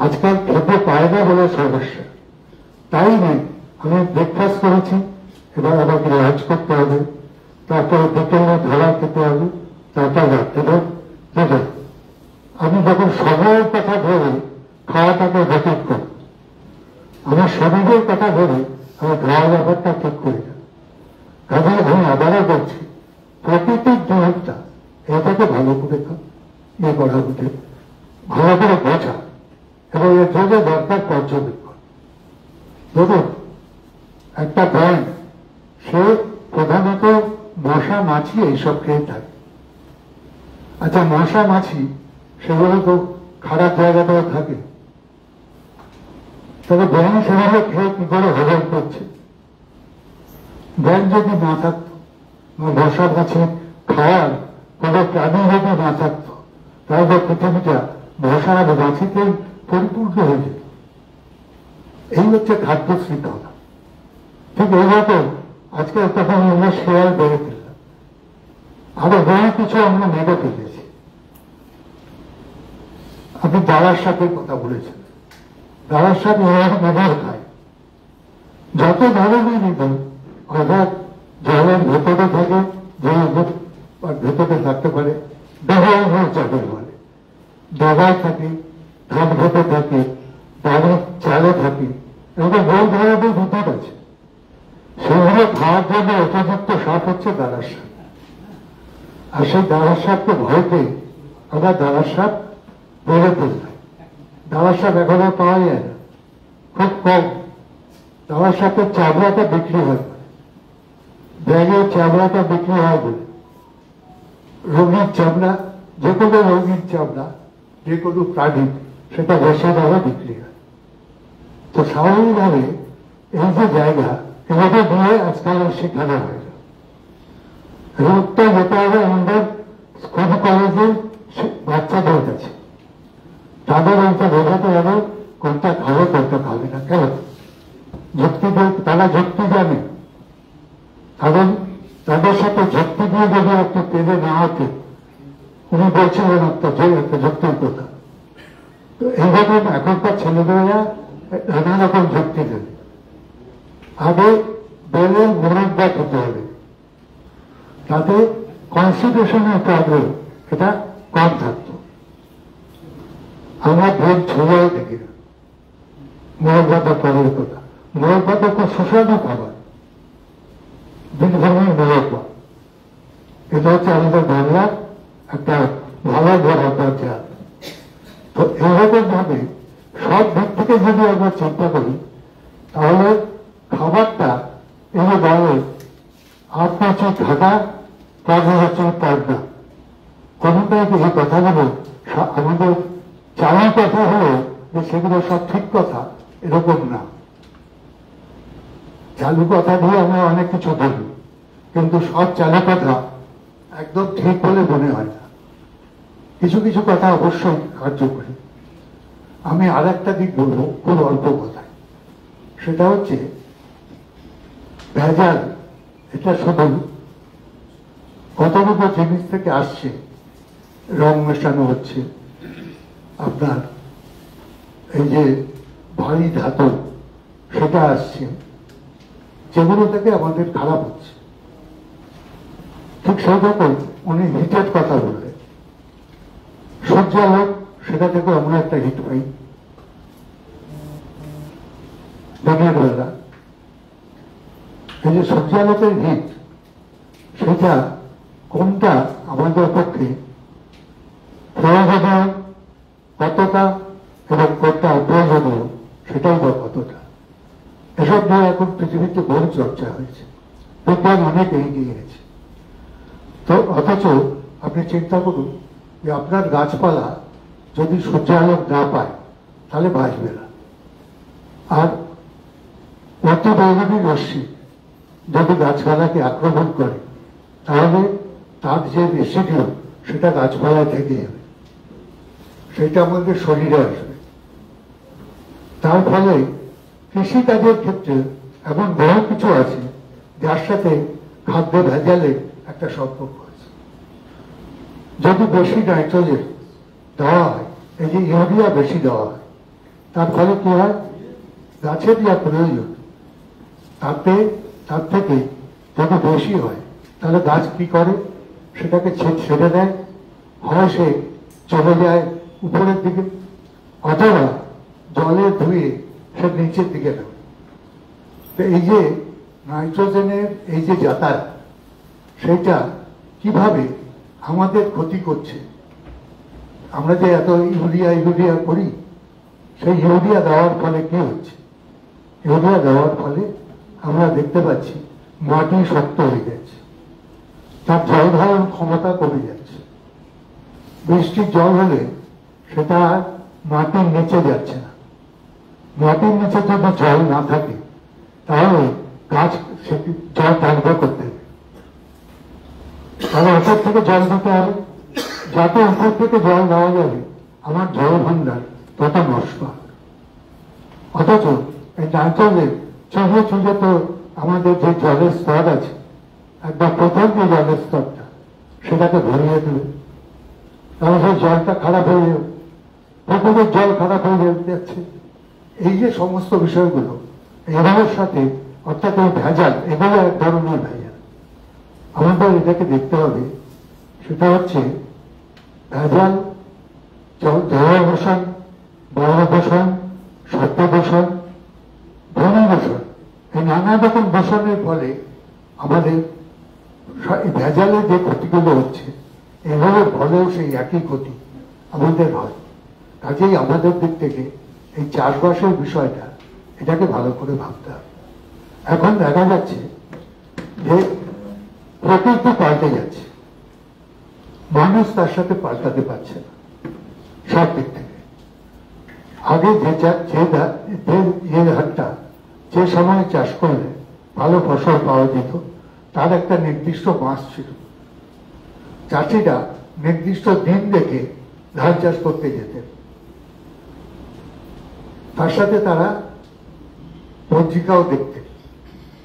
আজকাল খেতে পায় না বলে সমস্যা, তাই নেই আমি ব্রেকফাস্ট করেছি, এবার আমাকে লাঞ্চ করতে হবে, তারপরে বিকেলে খাবার খেতে হবে, তারপর রাত্রে দেবে। আমি যখন সময়ের কথা ভেবে খাওয়াটাকে ব্যতীত করি, আমার শরীরের কথা ভেবে আমার খাওয়া ব্যাপারটা ঠিক করি না। কাজে আমি আবারও বলছি, প্রকৃতির নিয়মটা এটাকে ভালো করে ইয়ে করা উচিত, ভালো করে বোঝা, এবং এর জন্য দরকার পর্যবেক্ষণ। ধরুন একটা ব্যাংক, সে প্রধানত মশা মাছি এইসব খেয়ে থাকে। আচ্ছা, মশা মাছি সেগুলো তো খারাপ জায়গাতেও থাকে, তবে ব্যাংক সেভাবে খেয়ে কি করে হজম করছে? ব্যাংক যদি না থাকতো, মশা মাছি খাওয়ার কোনো প্রাণী যদি না থাকতো, তাহলে পৃথিবীটা মশা আর মাছিতে পরিপূর্ণ হয়ে যেত। এই হচ্ছে খাদ্য শৃঙ্খলা। ঠিক এইরকম আজকে তখন আমরা শেয়ার বেড়ে ফেললাম, আরো বহু কিছু আমরা মেরে ফেলেছি। আপনি দাঁড়ার সাথে কথা বলেছেন, দাঁড়ার সাথে মেঘার খায়, যত ধরনের নিবেন অর্থাৎ জলের ভেতরে থাকে, যে ভেতরে থাকতে পারে, ডগায় চাপের বলে, ডগায় থাকে, ধান ভেতরে থাকে, ডালের চালে থাকে, এরকম বহু ধরনের বিপদ আছে। সেগুলো খাওয়ার জন্য উপযুক্ত সাপ হচ্ছে দাঁড়ার সাপ। আর সেই দাঁড়ার সাপকে ভয় পেয়ে আমরা দাঁড়ার সাপ বেড়ে ফেললাম। দাঁড়ার সাপ এখনো পাওয়া যায় না, খুব কম। দাঁড়ার সাপের চামড়াটা বিক্রি হয়, ব্যাগের চামড়াটা বিক্রি হয় বলে, রঙিন চামড়া, যে কোনো রঙিন চামড়া, যে কোনো প্রাণী, সেটা বেশি দামে বিক্রি হয়। তো স্বাভাবিকভাবে এই যে জায়গা, এভাবে নিয়ে আজকাল শেখানো হয় না। রোগটা যেতে হবে আমাদের স্কুল কলেজের বাচ্চাদের কাছে, তাদের এইটা বোঝাতে হবে কোনটা খাবে কোনটা খাবে না। কেন? তারা যুক্তি জানে, তাদের সাথে যুক্তি দিয়ে যদি একটু পেরে না হতো, উনি বলছিলেন একটা যুক্তির কথা। তো এইরকম এখনকার ছেলেমেয়েরা নানা রকম যুক্তি দেবে। আগে বেলের মোরব্বা খেতে হবে, তাতে কনস্টিটিউশনের প্রবলেম এটা কম থাকতো। আমরা বেল ছোঁয়াও দেখি না, মোরব্বাটা পরের কথা। মোরব্বাটা খুব সুস্বাদু খাবার, বীরভূমের মোরব্বা, এটা হচ্ছে আমাদের বাংলার একটা ভালো বরাবর জাত। তো এইরকম ভাবে সব দিক থেকে যদি আমরা চিন্তা করি, তাহলে খাবারটা এই যে বলে আপনি হচ্ছে ঢাকা, তারপর হচ্ছে পাবনা, কোনটাই এই কথাগুলো আমাদের চালার কথা হলো যে সেগুলো সব ঠিক কথা, এরকম না। চালু কথা দিয়ে আমরা অনেক কিছু বলি, কিন্তু সব চালু কথা একদম ঠিক বলে মনে হয় না। কিছু কিছু কথা অবশ্যই কার্যকরী। আমি আর একটা দিক বলবো খুব অল্প কথায়, সেটা হচ্ছে ভেজাল। এটা শুধু কতগুলো জিনিস থেকে আসছে, রং মেশানো হচ্ছে, আপনার এই যে ভারী ধাতু সেটা আসছে, যেগুলো থেকে আমাদের খারাপ হচ্ছে। ঠিক সেই রকম উনি হিটের কথা বললেন, সূর্যালোক, সেটা থেকে আমরা একটা হিট পাই দিনের বেলা। এই যে সূর্যালোকের হিট, সেটা কোনটা আমাদের পক্ষে প্রয়োজনীয় কতটা এবং কোনটা অপ্রয়োজনীয় সেটাই বা কতটা, এসব নিয়ে এখন পৃথিবীতে বহু চর্চা হয়েছে, বিজ্ঞান অনেক এগিয়ে গেছে। তো অথচ আপনি চিন্তা করুন যে আপনার গাছপালা যদি সূর্যালোক না পায় তাহলে বাঁচবে না। আর অতি বেগুনি রশ্মি যদি গাছপালাকে আক্রমণ করে তাহলে তার যে রেসিডিউ সেটা গাছপালায় থেকে যাবে, সেটা আমাদের শরীরে আসবে। তার ফলে কৃষিকাজের ক্ষেত্রে এমন বহু কিছু আছে যার সাথে খাদ্য ভেজালের একটা সম্পর্ক আছে। যদি বেশি নাইট্রোজেন দেওয়া হয়, এই যে ইউরিয়া বেশি দেওয়া হয়, তার ফলে কি হয়, গাছের যা প্রয়োজন তার থেকে যদি বেশি হয় তাহলে গাছ কি করে, সেটাকে ছেড়ে দেয়, হয় সে চলে যায় উপরের দিকে, অথবা জলে ধুয়ে সে নিচের দিকে নামে। তো এই যে নাইট্রোজেনের এই যে যাতায়াত, সেটা কিভাবে আমাদের ক্ষতি করছে। আমরা যে এত ইউরিয়া করি, সেই ইউরিয়া দেওয়ার ফলে কি হচ্ছে, ইউরিয়া দেওয়ার ফলে আমরা দেখতে পাচ্ছি মাটি শক্ত হয়ে যাচ্ছে, তার জল ধারণ ক্ষমতা কমে যাচ্ছে। বৃষ্টির জল হলে সেটা মাটির নিচে যাচ্ছে না। মাটির নিচে যদি জল না থাকে তাহলে গাছ জল টানবে করতে হবে, তাহলে উপর থেকে জল দিতে হবে, যাতে উপর থেকে জল দেওয়া যাবে আমার জল ভান্ডার তত নষ্ট হবে। অথচ এই নাইট্রোজেন চুঁজে তো আমাদের যে জলের স্তর আছে, একবার প্রথম যে জলের স্তরটা সেটাকে ভরিয়ে দেবে, তাহলে সেই জলটা খারাপ হয়ে যাবে, পুকুরের জল খারাপ হয়ে যাচ্ছে। এই যে সমস্ত বিষয়গুলো এগুলোর সাথে, অর্থাৎ এই ভেজাল, এগুলো এক ধরনের ভেজাল। আমাদের এটাকে দেখতে হবে, সেটা হচ্ছে ভেজাল, জল দূষণ, বায়ু দূষণ, শব্দ দূষণ, ধ্বনি দূষণ, এই নানা রকম দূষণের ফলে আমাদের ভেজালে যে ক্ষতিগুলো হচ্ছে, এগুলোর ফলেও সেই একই ক্ষতি আমাদের হয়। কাজেই আমাদের দিক থেকে এই চাষবাসের বিষয়টা, এটাকে ভালো করে ভাবতে হবে। এখন দেখা যাচ্ছে যে প্রকৃতি পাল্টে যাচ্ছে, মানুষ তার সাথে পাল্টাতে পারছে না সব দিক থেকে। আগে যে হারটা, যে সময় চাষ করলে ভালো ফসল পাওয়া যেত, তার একটা নির্দিষ্ট মাস ছিল। চাষিরা নির্দিষ্ট দিন দেখে ধান চাষ করতে যেতেন, তার সাথে তারা পঞ্জিকাও দেখতেন,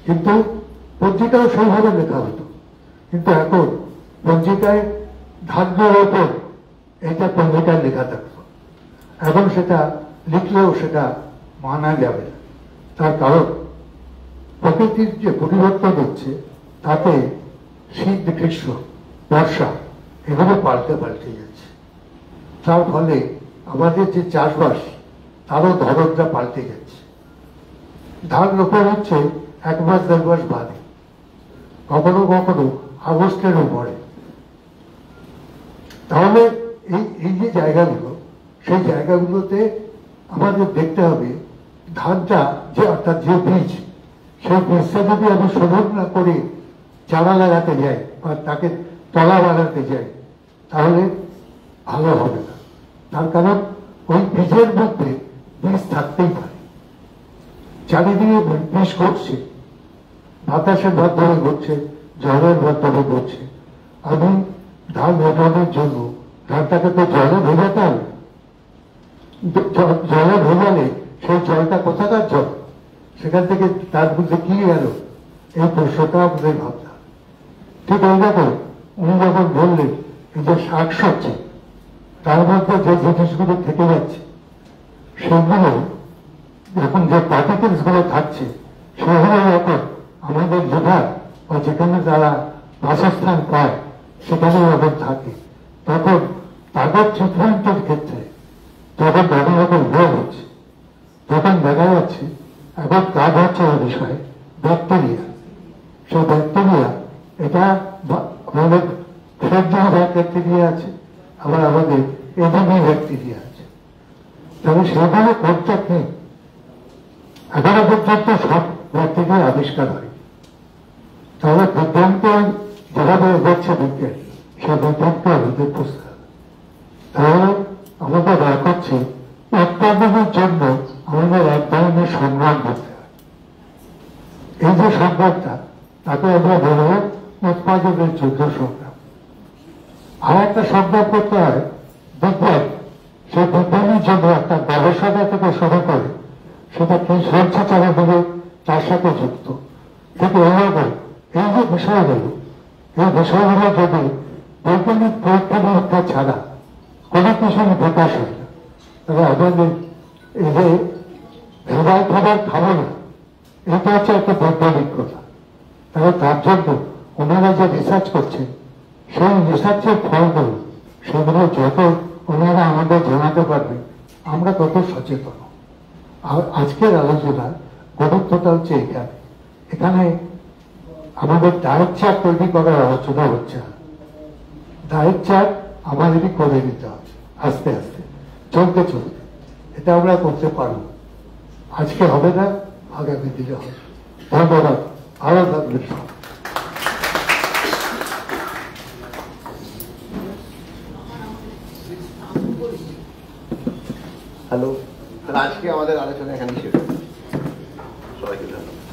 কিন্তু পঞ্জিকাও সেইভাবে লেখা হতো। কিন্তু এখন পঞ্জিকায় ধানের ওপর এটা পঞ্জিকায় লেখা থাকতো, এখন সেটা লিখলেও সেটা মানা যাবে না। তার কারণ প্রকৃতির যে পরিবর্তন হচ্ছে, তাতে শীত, গ্রীষ্ম, বর্ষা এগুলো পাল্টে যাচ্ছে। তার ফলে আমাদের যে চাষবাস, তারও ধরনটা পাল্টে যাচ্ছে। ধান রোপণ হচ্ছে 1 মাস 1.5 মাস বাদে, কখনো কখনো আগস্টের উপরে। তাহলে এই যে জায়গাগুলো, সেই জায়গাগুলোতে আমাদের দেখতে হবে ধানটা যে, অর্থাৎ যে বীজ, সেই বীজটা যদি আমি শোধন না করে চারা লাগাতে যাই বা তাকে তলা বানাতে যাই, তাহলে ভালো হবে না। তার কারণ ওই বীজের মধ্যে বীজ থাকতেই পারে, চারিদিকে বিষ ঘটছে, বাতাসের মাধ্যমে ঘটছে, জলের মাধ্যমে ঘটছে। আমি ধান রোপণের জন্য ধানটাকে তো জলে ভেজাতে হবে, জলে ভেজালে সেই জলটা কোথাকার জল, সেখান থেকে তার মধ্যে কি গেল, এই প্রশ্নটা আমাদের ভাবনা। ঠিক এইরকম উনি যখন বললেন এই যে শাকসবজি, তার মধ্যে যে জিনিসগুলো থেকে যাচ্ছে সেগুলো এখন যে পার্টিকেলস গুলো থাকছে সেগুলো এখন আমাদের লিভার বা যেখানে তারা বাসস্থান পায় সেখানে যখন থাকে, তখন তাদের ট্রিটমেন্টের ক্ষেত্রে যখন নানা রকম রোগ হচ্ছে, তখন দেখা যাচ্ছে এখন কাজ হচ্ছে ওই বিষয়ে ব্যাকটেরিয়া। সেই ব্যাকটেরিয়া এটা আমাদের ফ্রেডজিং ব্যাকটেরিয়া আছে, আবার আমাদের এডিবি ব্যাকটেরিয়া আছে। তবে সেগুলো কন্ট্যাক্ট নেই, এখনো পর্যন্ত সব ব্যাকটেরিয়া আবিষ্কার হয়। তাহলে বিজ্ঞানকে যেভাবে এগোচ্ছে বিজ্ঞান, সেই বিজ্ঞানকে আমাদের বুঝতে হবে। তাহলে আমাদের দেখাচ্ছে উৎপাদনের জন্য আমাদের এক ধরনের সংগ্রাম করতে হয়। এই যে সংগ্রামটা, তাকে আমরা বলব উৎপাদনের জন্য সংগ্রাম। আর একটা সংগ্রাম করতে হয় বিজ্ঞান, সেই বিজ্ঞানের জন্য একটা গবেষণা থেকে শুরু করে সেটা কি সঞ্চালন হবে তার সাথে যুক্ত। কিন্তু এইভাবে এই যে বিষয়গুলো, এই বিষয়গুলো যদি বৈজ্ঞানিক পরীক্ষা নিরীক্ষা ছাড়া কোনো কিছুর বিকাশ হয় না, তবে আমাদের এই যে ভেজাল খাবার খাবো না, এটা হচ্ছে একটা বৈজ্ঞানিক কথা। তবে তার জন্য ওনারা যে রিসার্চ করছেন, সেই রিসার্চের ফলগুলো সেগুলো যত ওনারা আমাদের জানাতে পারবে, আমরা তত সচেতন। আর আজকের আলোচনার গুরুত্বটা হচ্ছে এখানে আমাদের ডায়েট চার্ট তৈরি করার আলোচনা হচ্ছে। ডায়েট চার্ট আমাদেরই করে নিতে হবে আস্তে আস্তে, চলতে চলতে। এটা আমরা করতে পারব, আজকে হবে না, আগামী দিনে হবে। ধন্যবাদ, ভালো থাকবেন সব। হ্যালো, আজকে আমাদের আলোচনা এখানে শেষ। সবাইকে ধন্যবাদ।